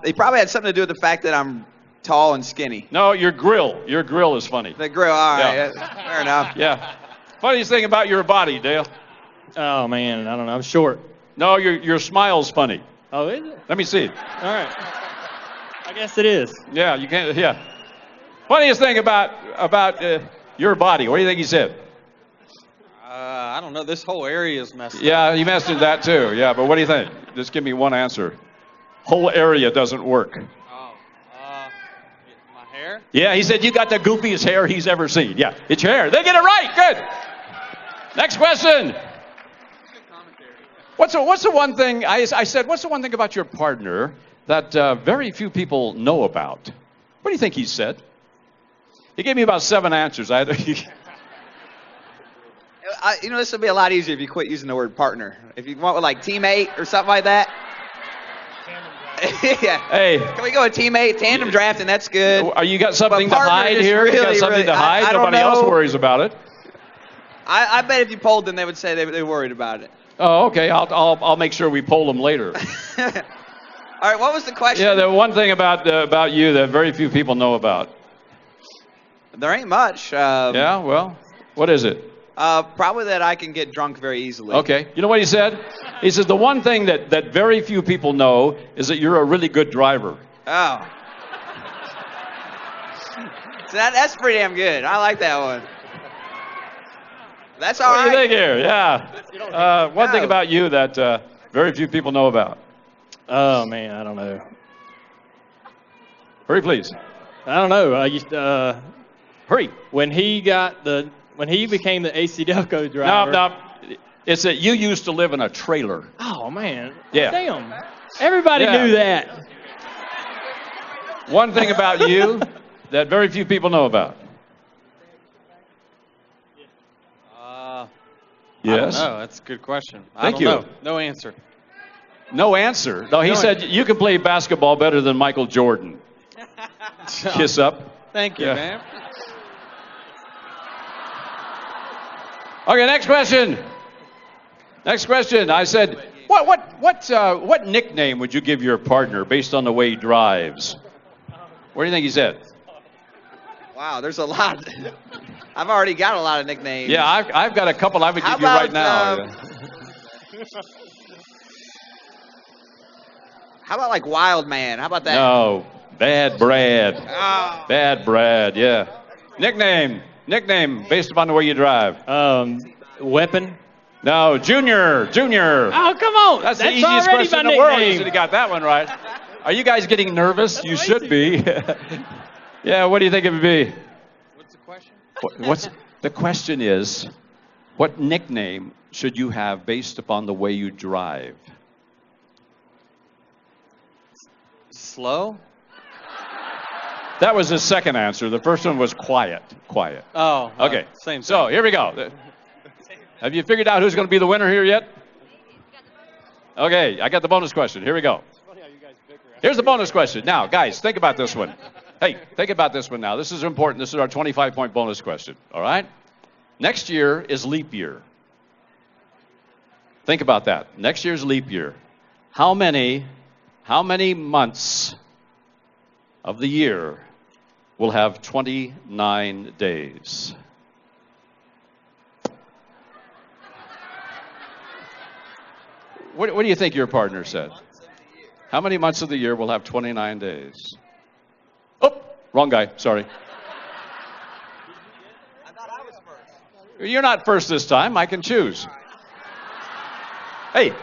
He probably had something to do with the fact that I'm tall and skinny. No, your grill. Your grill is funny. The grill, all right. Yeah. Fair enough. Yeah. Funniest thing about your body, Dale? Oh, man, I don't know. I'm short. No, your smile's funny. Oh, is it? Let me see. All right. I guess it is. Yeah, you can't, yeah. Funniest thing about your body. What do you think he said? I don't know. This whole area is messed up. Yeah, he mentioned that too. Yeah, but what do you think? Just give me one answer. Whole area doesn't work. My hair? Yeah, he said you got the goofiest hair he's ever seen. Yeah, it's your hair. They get it right. Good. Next question. What's the one thing I said? What's the one thing about your partner that very few people know about? What do you think he said? He gave me about 7 answers. This would be a lot easier if you quit using the word partner. If you went with like teammate or something like that. Yeah. Hey. Can we go with teammate? Tandem drafting, that's good. You got something But to partner hide is here? really, You got something really, to hide? I don't Nobody else know. worries about it. I bet if you polled them, they would say they worried about it. Oh, okay. I'll make sure we poll them later. All right, what was the question? Yeah, the one thing about you that very few people know about. There ain't much. Yeah, well, what is it? Probably that I can get drunk very easily. Okay. You know what he said? He says the one thing that very few people know is that you're a really good driver. Oh. So that's pretty damn good. I like that one. That's all right. What do you think here? Yeah. One thing about you that very few people know about. Oh, man, I don't know. Hurry, please. I don't know. I used to, Hurry. When he became the ACDelco driver. No. It's that you used to live in a trailer. Oh man. Yeah. Damn. Everybody knew that. One thing about you that very few people know about. Yes. I don't know. That's a good question. Thank I you. don't know. No answer. No answer. No, he said you can play basketball better than Michael Jordan. Kiss up. Thank you, Yeah. man. Okay, next question. Next question. I said, what nickname would you give your partner based on the way he drives? What do you think he said? Wow, there's a lot. I've already got a lot of nicknames. Yeah, I've got a couple I would How give you right about, now. How about like Wild Man? How about that? No, Bad Brad. Oh. Bad Brad, yeah. Nickname based upon the way you drive. Weapon. No, Junior. Oh, come on. That's the easiest already question in my the world. You nickname. should have got that one right. Are you guys getting nervous? You should be. Yeah, what do you think it would be? What's the question? The question is, what nickname should you have based upon the way you drive? Slow? That was his second answer. The first one was quiet. Oh. Okay. Same thing. So here we go. Have you figured out who's going to be the winner here yet? Okay, I got the bonus question. Here we go. Here's the bonus question. Now, guys, think about this one. Hey, think about this one now. This is important. This is our 25-point bonus question. All right? Next year is leap year. Think about that. Next year's leap year. How many months of the year will have 29 days? What do you think your partner said? How many months of the year will have 29 days? Oh, wrong guy. Sorry. You're not first this time. I can choose. Hey,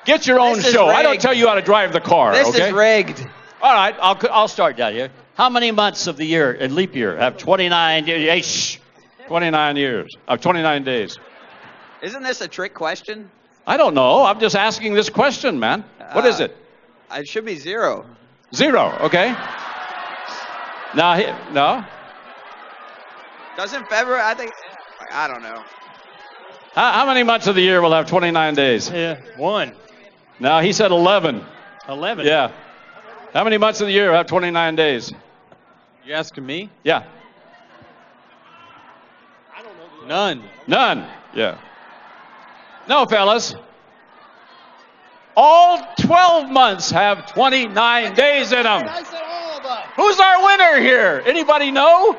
get your own This is show. I don't rigged. tell you how to drive the car. This okay? is rigged. All right. I'll start down here. How many months of the year in leap year have 29 days? Hey, shh. 29 years. 29 days. Isn't this a trick question? I don't know. I'm just asking this question, man. What is it? It should be 0. 0. Okay. Now, no. Doesn't February? I don't know. How many months of the year will have 29 days? Yeah, 1. No, he said 11. 11. Yeah. How many months of the year have 29 days? You asking me? Yeah. None. Yeah. No, fellas. All 12 months have 29 days in them. Who's our winner here? Anybody know?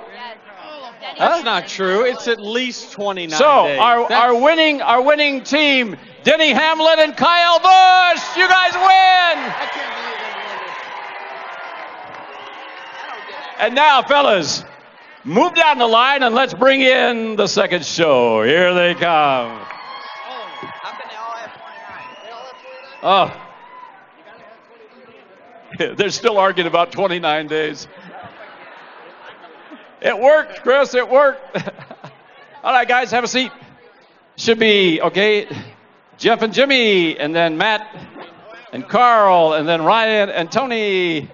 That's not true. It's at least 29 So days. our winning team, Denny Hamlin and Kyle Busch, you guys win. And now, fellas, move down the line and let's bring in the second show. Here they come. Oh. They're still arguing about 29 days. It worked, Chris. It worked. All right, guys, have a seat. Should be, okay, Jeff and Jimmy, and then Matt and Carl, and then Ryan and Tony.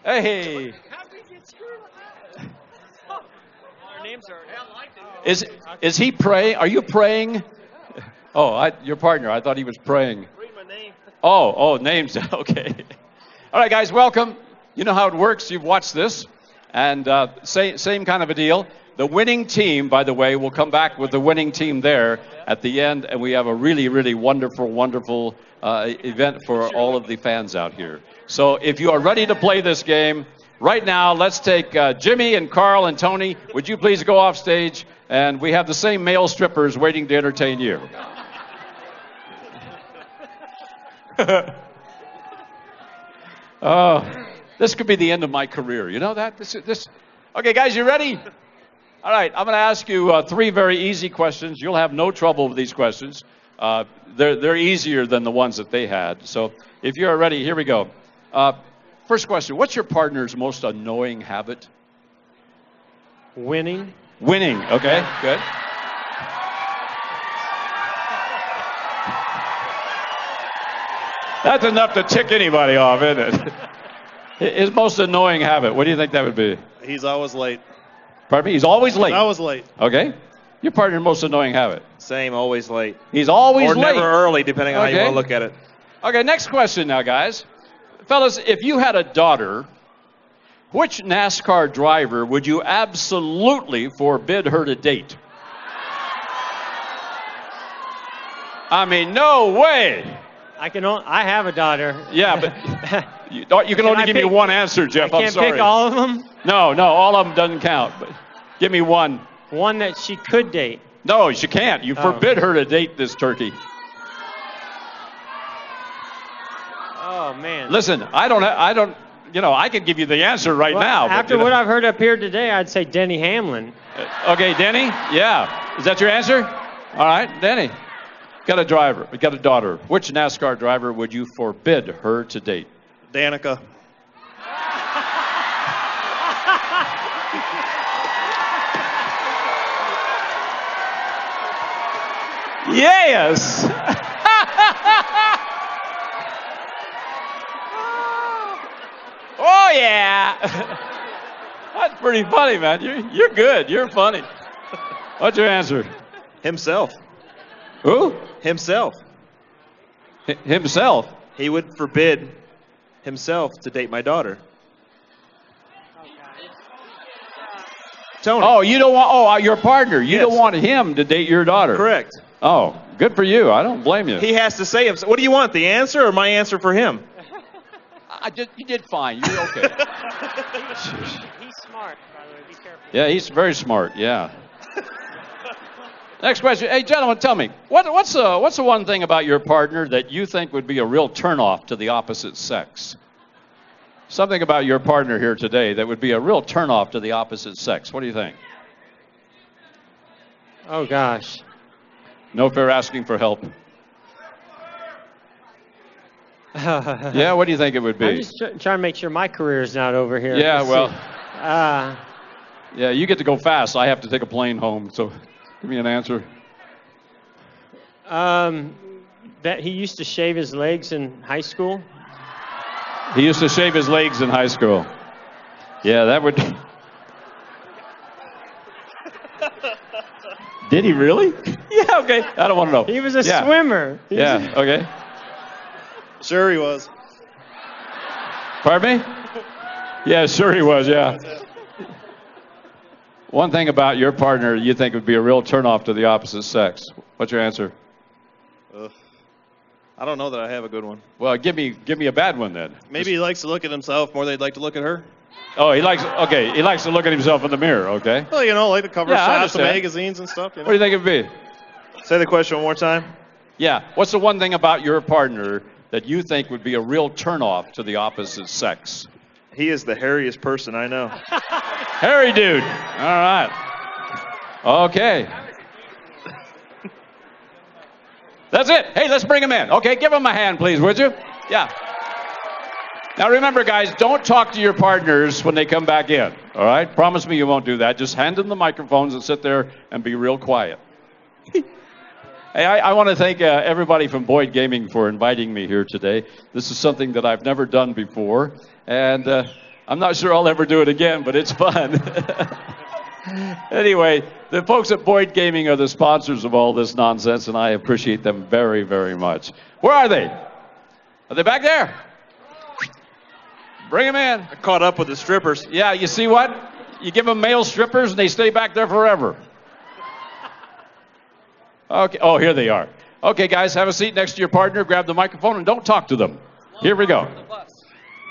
Hey. Is he praying? Are you praying? Oh, your partner. I thought he was praying. Oh, names. Okay. All right, guys, welcome. You know how it works. You've watched this. And same kind of a deal. The winning team, by the way, will come back with the winning team there at the end. And we have a really, really wonderful event for all of the fans out here. So if you are ready to play this game, right now, let's take Jimmy and Carl and Tony. Would you please go off stage? And we have the same male strippers waiting to entertain you. Oh, this could be the end of my career. You know that? This. Okay, guys, you ready? All right, I'm going to ask you 3 very easy questions. You'll have no trouble with these questions. They're easier than the ones that they had. So if you're ready, here we go. First question, what's your partner's most annoying habit? Winning. Winning. Okay, good. That's enough to tick anybody off, isn't it? His most annoying habit. What do you think that would be? He's always late. Pardon me? He's always late. Always late. Okay. Your partner's most annoying habit. Same, always late. He's always or late. Or never early, depending on how you want to look at it. Okay, next question now, guys. Fellas, if you had a daughter, which NASCAR driver would you absolutely forbid her to date? I mean, no way. I have a daughter. Yeah, but you can only give me one answer, Jeff. I I'm sorry. can't pick all of them? No, all of them doesn't count. But give me one. One that she could date. No, she can't. You forbid her to date this turkey. Oh man. Listen, I don't. I can give you the answer right now. After what I've heard up here today, I'd say Denny Hamlin. Okay, Denny. Yeah. Is that your answer? All right, Denny. Got a driver. We got a daughter. Which NASCAR driver would you forbid her to date? Danica. Yes. Oh yeah. That's pretty funny, man. You're good. You're funny. What's your answer? Himself. Who? Himself. Himself? He would forbid himself to date my daughter. Tony. Oh, you don't want, your partner. You don't want him to date your daughter. Correct. Oh, good for you. I don't blame you. He has to say himself. What do you want, the answer or my answer for him? You did fine. You're okay. He's smart, by the way. Be careful. Yeah, he's very smart. Yeah. Next question. Hey, gentlemen, tell me, what's the one thing about your partner that you think would be a real turnoff to the opposite sex? Something about your partner here today that would be a real turnoff to the opposite sex. What do you think? Oh, gosh. No fair asking for help. Yeah, what do you think it would be? I'm just trying to make sure my career is not over here. Yeah, Let's well. see. Yeah, you get to go fast. I have to take a plane home, so give me an answer. That he used to shave his legs in high school. He used to shave his legs in high school. Yeah, that would... Did he really? Yeah, okay. I don't want to know. He was a swimmer. Yeah, okay. Sure he was. Pardon me? Yeah, sure he was, yeah. One thing about your partner you think would be a real turnoff to the opposite sex. What's your answer? I don't know that I have a good one. Well, give me a bad one then. Maybe he likes to look at himself more than he'd like to look at her. Oh, he likes to look at himself in the mirror, okay? Well, like the cover Yeah, I shots of understand. magazines and stuff. What do you think it'd be? Say the question one more time. Yeah. What's the one thing about your partner that you think would be a real turnoff to the opposite sex? He is the hairiest person I know. Hairy dude. All right. Okay. That's it. Hey, let's bring him in. Okay, give him a hand, please, would you? Yeah. Now remember, guys, don't talk to your partners when they come back in. All right? Promise me you won't do that. Just hand them the microphones and sit there and be real quiet. Hey, I want to thank everybody from Boyd Gaming for inviting me here today. This is something that I've never done before, and I'm not sure I'll ever do it again, but it's fun. Anyway, the folks at Boyd Gaming are the sponsors of all this nonsense, and I appreciate them very, very much. Where are they? Are they back there? Bring them in. I caught up with the strippers. Yeah, you see what? You give them male strippers, and they stay back there forever. Okay. Oh, here they are. Okay, guys, have a seat next to your partner. Grab the microphone and don't talk to them. Here we go.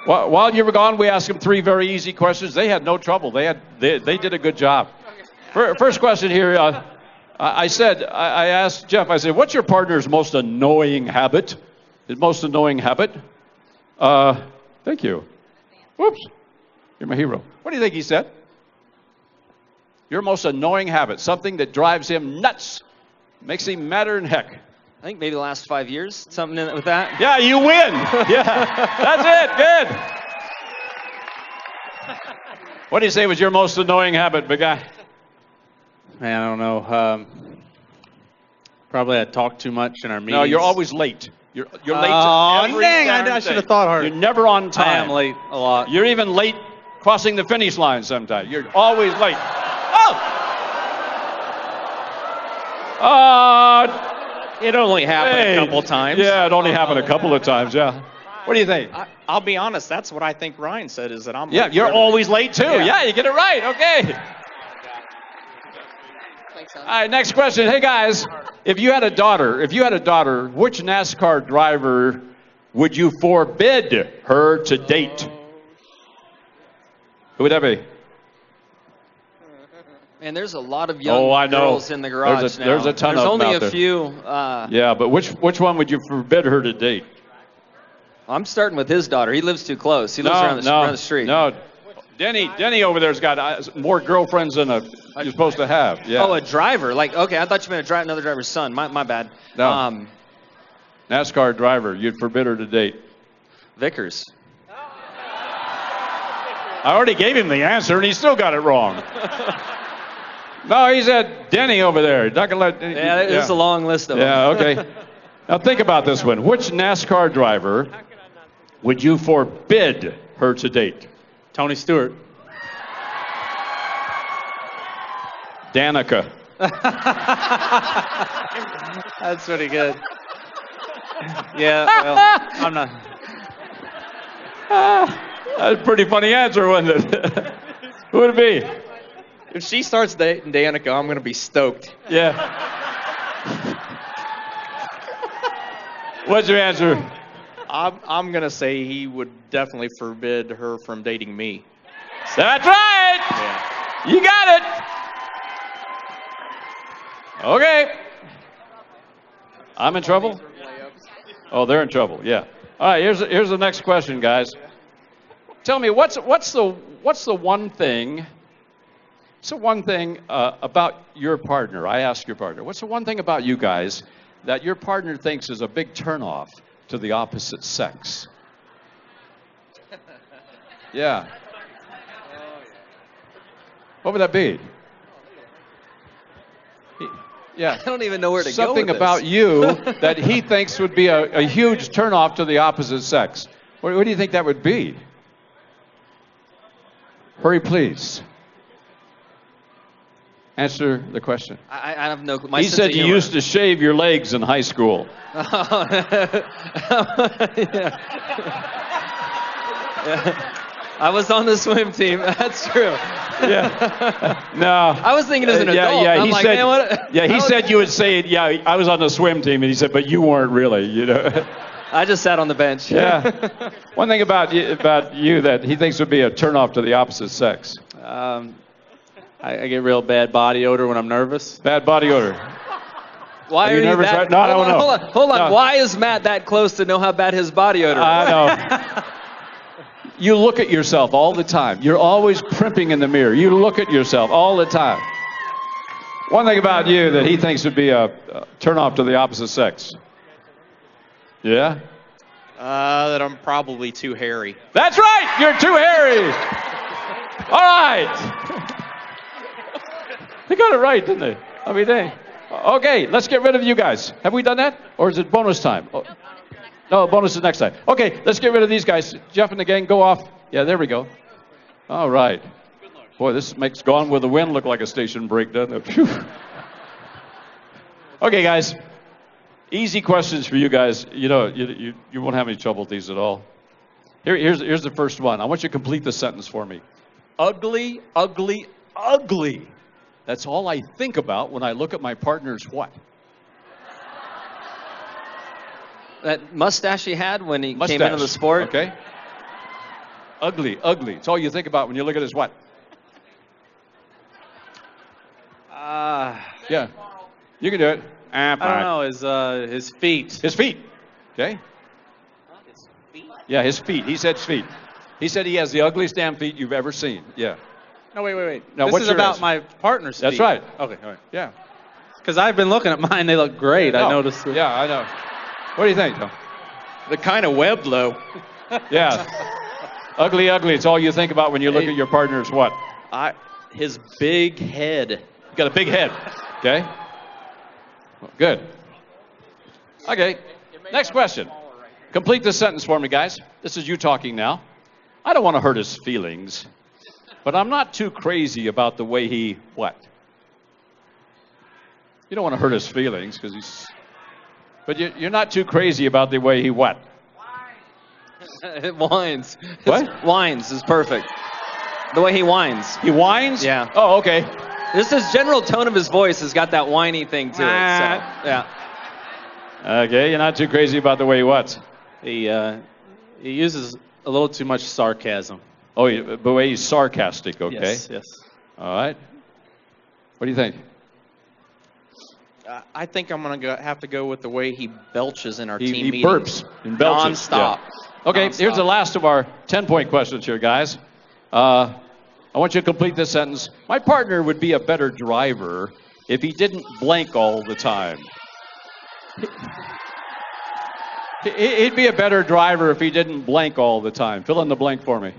While you were gone, we asked them 3 very easy questions. They had no trouble. They did a good job. First question here. I asked Jeff. I said, "What's your partner's most annoying habit?" His most annoying habit. Thank you. Whoops. You're my hero. What do you think he said? Your most annoying habit. Something that drives him nuts. Makes him madder than heck. I think maybe the last 5 years, something with that. Yeah, you win. Yeah, that's it. Good. What do you say was your most annoying habit, big guy? Man, I don't know. Probably I talk too much in our meetings. No, you're always late. You're late to Oh, every dang, darn I should have thing. thought harder. You're never on time. I am late a lot. You're even late crossing the finish line sometimes. You're always late. It only happened Hey. a couple times. Yeah, it only happened a couple of times, yeah. What do you think? I'll be honest, that's what I think Ryan said, is that I'm Yeah, late you're for always late too. Yeah. Yeah, you get it right. Okay. All right, next question. Hey guys, if you had a daughter, which NASCAR driver would you forbid her to date? Who would that be? Man, there's a lot of young I know. girls in the garage now. There's a ton There's of them only out there. a few. Yeah, but which one would you forbid her to date? I'm starting with his daughter. He lives too close. He lives around the street. No, Denny over there's got more girlfriends than you're supposed to have. Yeah. Oh, a driver. Like, okay, I thought you meant another driver's son. My bad. No. NASCAR driver, you'd forbid her to date. Vickers. I already gave him the answer, and he still got it wrong. No, he said Denny over there. Not gonna let. Yeah, there's a long list of them. Yeah, okay. Now think about this one. Which NASCAR driver would you forbid her to date? Tony Stewart. Danica. That's pretty good. Yeah, well, I'm not. That's a pretty funny answer, wasn't it? Who would it be? If she starts dating Danica, I'm going to be stoked. Yeah. What's your answer? I'm going to say he would definitely forbid her from dating me. That's right! Yeah. You got it! Okay. I'm in trouble? Oh, they're in trouble, yeah. All right, here's the next question, guys. Tell me, what's the one thing about your partner? I ask your partner, what's the one thing about you guys that your partner thinks is a big turnoff to the opposite sex? Yeah. What would that be? Yeah. I don't even know where to go Something with this. about you that he thinks would be a huge turnoff to the opposite sex. What do you think that would be? Hurry, please. Answer the question. I have no clue. He said you used to shave your legs in high school. I was on the swim team. That's true. Yeah. No. I was thinking as an adult. Yeah, I'm he like, said, man, what? Yeah, he said you would say it. Yeah, I was on the swim team, and he said, but you weren't really, you know. I just sat on the bench. Yeah. One thing about you that he thinks would be a turnoff to the opposite sex. I get real bad body odor when I'm nervous. Bad body odor. Why are you nervous? that? Right? No, I don't know. Hold on. No. Why is Matt that close to know how bad his body odor is? I know. You look at yourself all the time. You're always primping in the mirror. You look at yourself all the time. One thing about you that he thinks would be a turnoff to the opposite sex. Yeah? That I'm probably too hairy. That's right! You're too hairy! All right! They got it right, didn't they? I mean, okay, let's get rid of you guys. Have we done that? Or is it bonus time? Oh, no, bonus is next time. Okay, let's get rid of these guys. Jeff and the gang, go off. Yeah, there we go. All right. Boy, this makes Gone with the Wind look like a station break, doesn't it? Phew. Okay, guys. Easy questions for you guys. You know, you won't have any trouble with these at all. Here's the first one. I want you to complete the sentence for me. Ugly, ugly, ugly. That's all I think about when I look at my partner's what? That mustache he had when he Mustache. came into the sport. Okay. Ugly, ugly. It's all you think about when you look at his what? Yeah. You can do it. I don't know. His feet. His feet. Okay. Yeah, his feet. He said feet. He said he has the ugliest damn feet you've ever seen. Yeah. No, wait. Now, This what's is your about answer? my partner's feet. That's right. Okay, all right. Yeah. Because I've been looking at mine. They look great. I No. noticed. Yeah, I know. What do you think, Tom? The kind of webbed low. Yeah. Ugly, ugly. It's all you think about when you look at your partner's what? His big head. You got a big head. Okay. Good. Okay. Next question. Complete this sentence for me, guys. This is you talking now. I don't want to hurt his feelings, but I'm not too crazy about the way he what? You don't want to hurt his feelings because he's. But you're not too crazy about the way he what? It whines. What? Whines is perfect. The way he whines. He whines? Yeah. Oh, okay. Just his general tone of his voice has got that whiny thing to it. So, yeah. Okay, you're not too crazy about the way he what? He uses a little too much sarcasm. Oh, the way he's sarcastic, okay? Yes. All right. What do you think? I think I'm going to have to go with the way he belches in our team He meetings. burps and belches. Non-stop. Yeah. Okay, Non-stop. here's the last of our 10-point questions here, guys. I want you to complete this sentence. My partner would be a better driver if he didn't blank all the time. He'd be a better driver if he didn't blank all the time. Fill in the blank for me.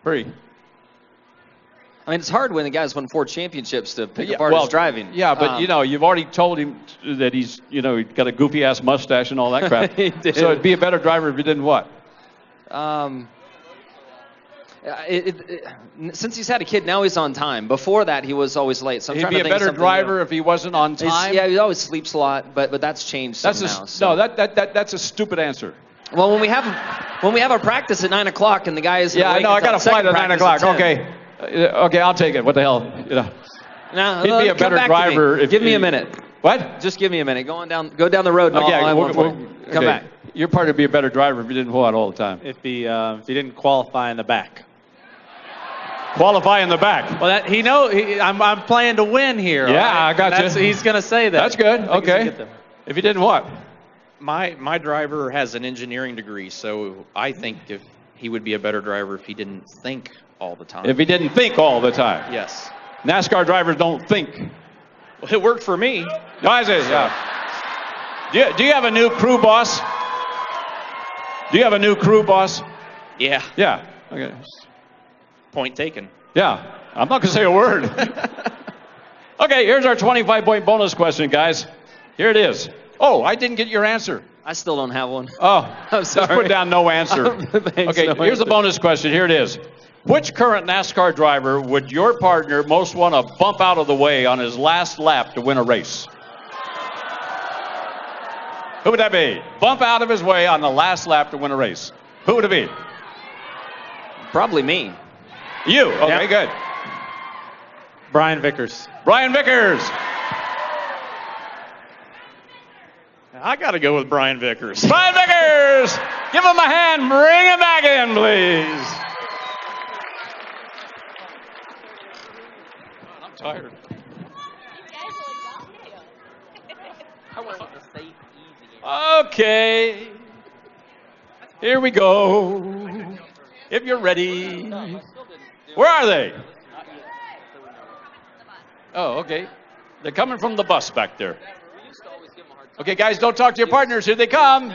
Hurry. I mean, it's hard when the guy's won 4 championships to pick apart his driving. Yeah, but you've already told him that he's got a goofy ass mustache and all that crap. He did. So it'd be a better driver if he didn't what? Since he's had a kid, now he's on time. Before that, he was always late. So I'm He'd trying be to a think of better something driver new. if he wasn't on time. Yeah, he always sleeps a lot, but that's changed That's now. that's a stupid answer. Well, when we have our practice at 9 o'clock and the guy is Yeah, I know. I got a flight at 9 o'clock. Okay, okay, I'll take it. What the hell? Now, He'd be a better driver if give me a minute. What? Just give me a minute. Go down the road. And Okay, come back. Your partner would be a better driver if he didn't what all the time. If he didn't qualify in the back. Qualify in the back. Well, I'm playing to win here. Yeah, right? I got you. He's going to say that. That's good. Okay. If he didn't what? My driver has an engineering degree, so I think if he would be a better driver if he didn't think all the time. If he didn't think all the time. Yes. NASCAR drivers don't think. Well, it worked for me. No, I say, yeah. Do you have a new crew boss? Do you have a new crew boss? Yeah. Yeah. Okay. Point taken. Yeah. I'm not going to say a word. Okay, here's our 25-point bonus question, guys. Here it is. Oh, I didn't get your answer. I still don't have one. Oh, I'm sorry. Let's put down no answer. Thanks, Okay, no here's the answer. bonus question. Here it is. Which current NASCAR driver would your partner most want to bump out of the way on his last lap to win a race? Who would that be? Bump out of his way on the last lap to win a race. Who would it be? Probably me. You. Okay, good. Brian Vickers. Brian Vickers. I got to go with Brian Vickers. Brian Vickers! Give him a hand. Bring him back in, please. I'm tired. Okay. Here we go. If you're ready. Where are they? Oh, okay. They're coming from the bus back there. Okay, guys, don't talk to your partners. Here they come.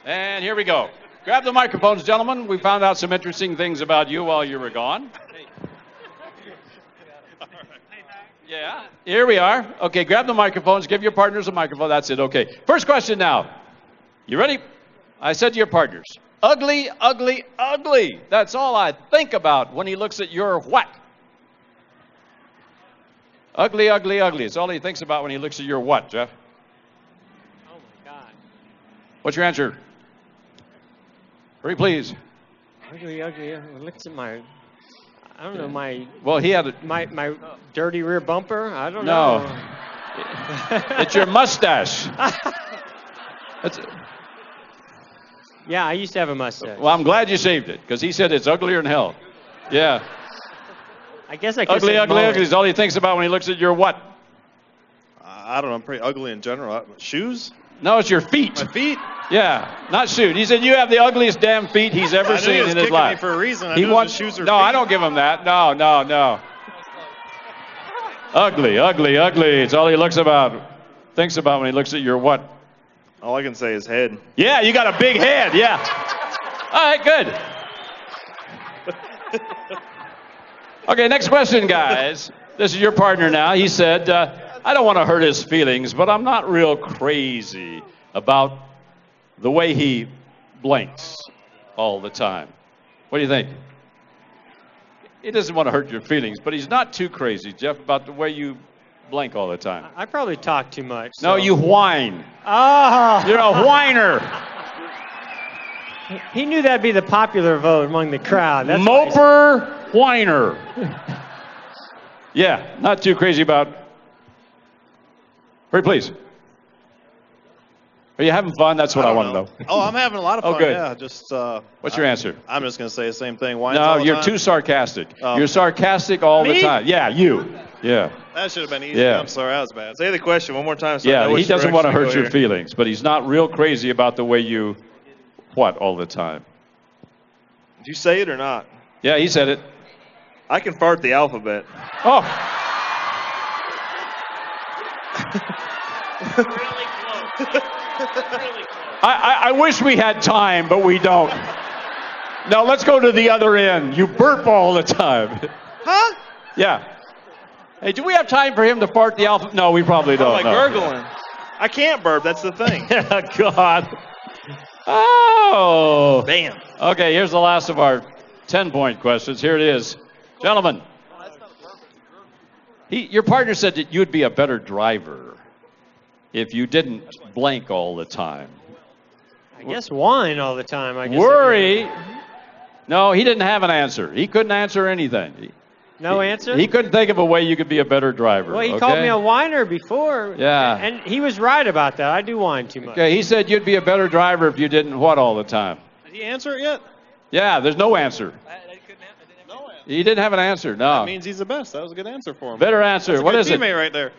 And here we go. Grab the microphones, gentlemen. We found out some interesting things about you while you were gone. Yeah, here we are. Okay, grab the microphones. Give your partners a microphone. That's it. Okay. First question now. You ready? I said to your partners, ugly, ugly, ugly. That's all I think about when he looks at your what? Ugly, ugly, ugly. It's all he thinks about when he looks at your what, Jeff? Oh, my God. What's your answer? Hurry, please. Ugly, ugly. Looks at my, I don't know, my... Well, he had a... My dirty rear bumper? I don't No. know. It's your mustache. Yeah, I used to have a mustache. Well, I'm glad you saved it, because he said it's uglier than hell. Yeah. I guess I could Ugly, say ugly, mullet. ugly is all he thinks about when he looks at your what? I don't know. I'm pretty ugly in general. Shoes? No, it's your feet. My feet? Yeah, not shoes. He said you have the ugliest damn feet he's ever I knew seen he was in his kicking life. me for a reason. I He knew it was wants the shoes or No, feet. I don't give him that. No, no, no. Ugly, ugly, ugly. It's all he thinks about when he looks at your what? All I can say is head. Yeah, you got a big head. Yeah. All right, good. Okay, next question, guys. This is your partner now. He said, I don't want to hurt his feelings, but I'm not real crazy about the way he blinks all the time. What do you think? He doesn't want to hurt your feelings, but he's not too crazy, Jeff, about the way you blink all the time. I probably talk too much. No, you whine. Oh. You're a whiner. He knew that'd be the popular vote among the crowd. That's Moper whiner. Yeah, not too crazy about. Hurry, please. Are you having fun? That's what I want to know. Oh, I'm having a lot of fun. Oh, good. Yeah, just. What's your answer? I'm just going to say the same thing. Whines No, all the you're time? too sarcastic. Oh. You're sarcastic all the Me? time. Yeah, you. Yeah. That should have been easy. Yeah. I'm sorry, that was bad. Say the question one more time. So I know Yeah, he which doesn't want to direction hurt go your here. feelings, but he's not real crazy about the way you what all the time. Did you say it or not? Yeah, he said it. I can fart the alphabet. Oh. I wish we had time, but we don't. No, let's go to the other end. You burp all the time. Huh? Yeah. Hey, do we have time for him to fart the alphabet? No, we probably don't. I'm like no. gurgling. I can't burp. That's the thing. God. Oh. Bam. Okay, here's the last of our 10-point questions. Here it is. Gentlemen. Your partner said that you'd be a better driver if you didn't blank all the time. I guess whine all the time. I guess Worry. No, he didn't have an answer. He couldn't answer anything. No answer? He couldn't think of a way you could be a better driver. Well, he okay? called me a whiner before. Yeah. And he was right about that. I do whine too much. Okay, he said you'd be a better driver if you didn't what all the time? Did he answer it yet? Yeah, there's no answer. He didn't have an answer, no. That means he's the best. That was a good answer for him. Better answer. That's a What good is it? teammate right there.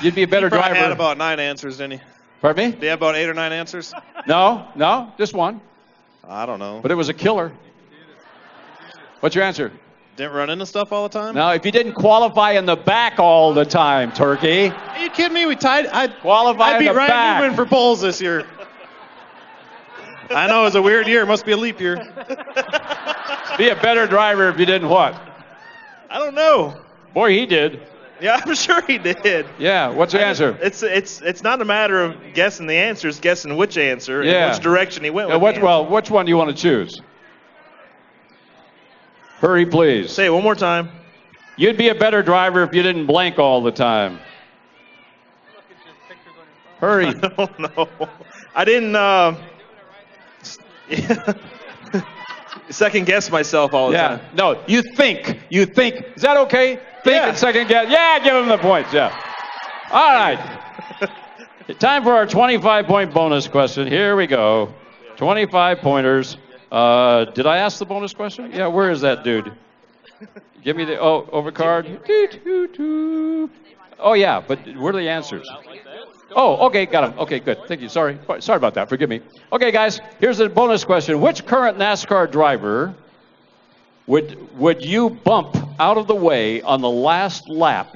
You'd be a better he probably driver. had about 9 answers, didn't he? Pardon me? Did he have about 8 or 9 answers? No, just one. I don't know. But it was a killer. What's your answer? Didn't run into stuff all the time? No, if you didn't qualify in the back all the time, Turkey. Are you kidding me? I'd qualify I beat in the Ryan back. Newman for poles this year. I know, it was a weird year. It must be a leap year. Be a better driver if you didn't what? I don't know. Boy, he did. Yeah, I'm sure he did. Yeah, what's your answer? It's not a matter of guessing the answers, guessing which answer Yeah. and which direction he went with. the answer. Which one do you want to choose? Hurry, please. Say it one more time. You'd be a better driver if you didn't blank all the time. Hurry. I don't know. I didn't second guess myself all the time. No, you think. You think. Is that okay? Think and second guess. Yeah, give him the points. Yeah. All right. Time for our 25-point bonus question. Here we go. 25 pointers. Did I ask the bonus question? Yeah, where is that dude? Give me the overcard. Oh yeah, but where are the answers? Oh, okay, got him. Okay, good. Thank you. Sorry about that. Forgive me. Okay, guys, here's the bonus question. Which current NASCAR driver would you bump out of the way on the last lap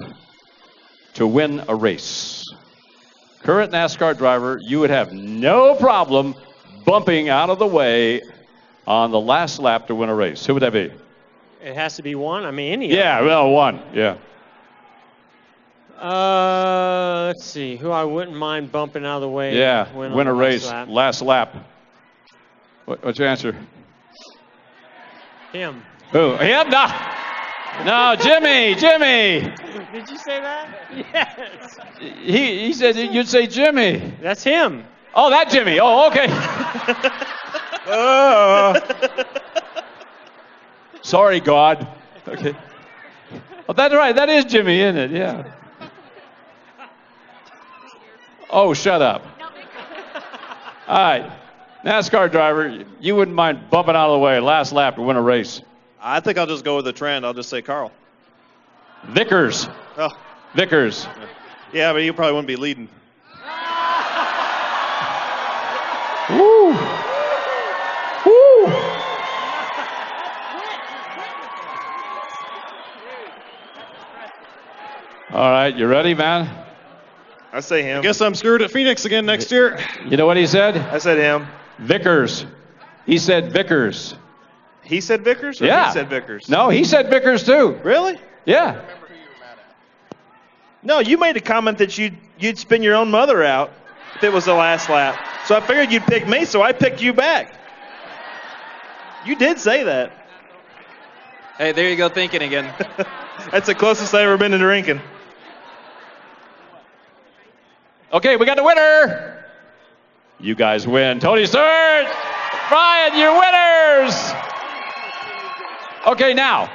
to win a race? Current NASCAR driver, you would have no problem bumping out of the way on the last lap to win a race. Who would that be? It has to be one. I mean, any. Yeah, well, one. Yeah. Let's see. Who I wouldn't mind bumping out of the way. Yeah, Win win on a the race, lap. last lap. What's your answer? Him. Who? Him? No, Jimmy. Did you say that? Yes. He said you'd say Jimmy. That's him. Oh, that Jimmy. Oh, okay. Sorry, God. Okay. Oh, that's right. That is Jimmy, isn't it? Yeah. Oh, shut up. All right. NASCAR driver, you wouldn't mind bumping out of the way last lap to win a race. I think I'll just go with the trend. I'll just say Carl. Vickers. Oh. Vickers. Yeah, but you probably wouldn't be leading. Woo. Woo. All right, you ready, man? I say him. I guess I'm screwed at Phoenix again next year. You know what he said? I said him. Vickers. He said Vickers. He said Vickers? Or Yeah. he said Vickers? No, he said Vickers too. Really? Yeah. No, you made a comment that you'd spin your own mother out if it was the last lap. So I figured you'd pick me, so I picked you back. You did say that. Hey, there you go thinking again. That's the closest I've ever been to drinking. Okay, we got the winner. You guys win. Tony Stewart, Brian, you're winners. Okay, now,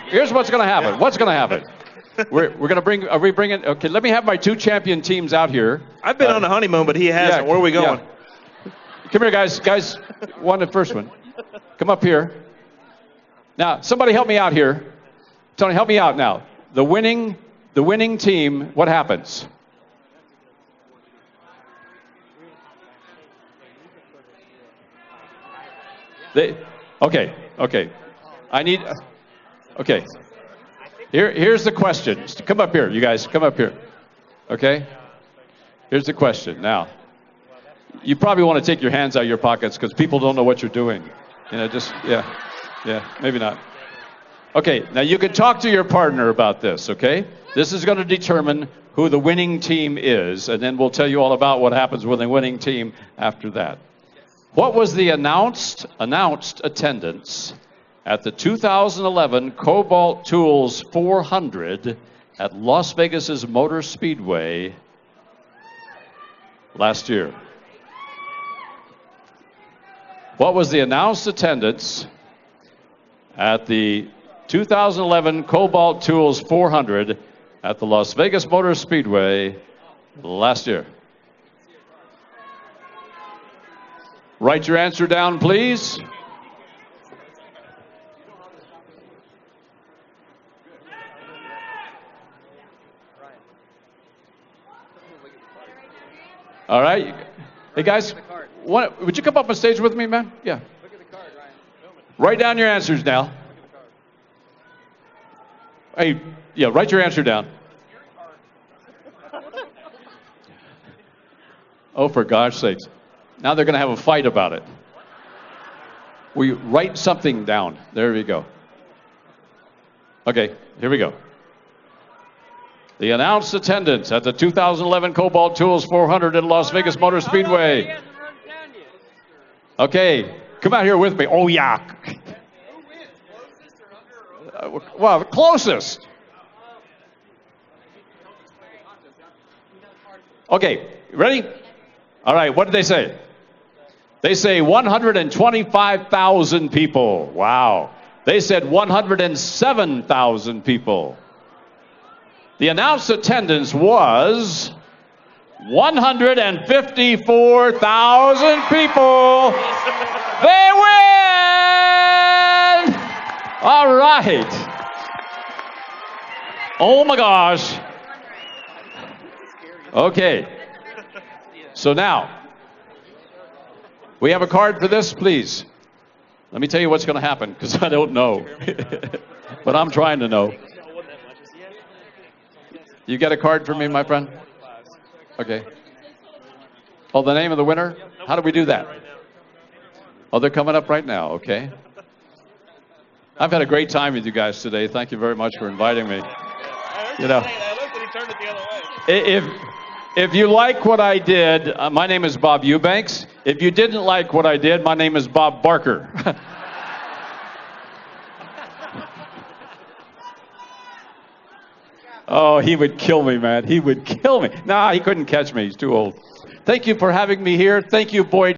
here's what's going to happen. What's going to happen? We're going to bring, are we bringing, okay, let me have my 2 champion teams out here. I've been on a honeymoon, but he hasn't. Where are we going? Yeah. Come here, guys. Guys, the first one. Come up here. Now, somebody help me out here. Tony, help me out now. The winning team, what happens? Okay. I need, okay. Here's the question. Come up here, you guys. Come up here. Okay? Here's the question. Now, you probably want to take your hands out of your pockets because people don't know what you're doing. You know, just, yeah, maybe not. Okay, now you can talk to your partner about this, okay? This is going to determine who the winning team is, and then we'll tell you all about what happens with the winning team after that. What was the announced attendance at the 2011 Cobalt Tools 400 at Las Vegas's Motor Speedway last year? What was the announced attendance at the 2011 Cobalt Tools 400 at the Las Vegas Motor Speedway last year? Write your answer down, please. All right. Hey, guys, would you come up on stage with me, man? Yeah. Write down your answers now. Hey, yeah, write your answer down. Oh, for gosh sakes. Now they're going to have a fight about it. We write something down. There we go. Okay, here we go. The announced attendance at the 2011 Cobalt Tools 400 at Las Vegas Motor Speedway. Okay, come out here with me. Oh, yeah. Well, the closest. Okay, ready? All right, what did they say? They say 125,000 people. Wow. They said 107,000 people. The announced attendance was 154,000 people. They win! All right. Oh my gosh. Okay. So now, we have a card for this, please. Let me tell you what's going to happen, because I don't know. But I'm trying to know. You got a card for me, my friend? Okay. Oh, the name of the winner? How do we do that? Oh, they're coming up right now, okay. I've had a great time with you guys today. Thank you very much for inviting me. You know, if you like what I did, my name is Bob Eubanks. If you didn't like what I did, my name is Bob Barker. Oh, he would kill me, man. He would kill me. Nah, he couldn't catch me. He's too old. Thank you for having me here. Thank you, Boyd.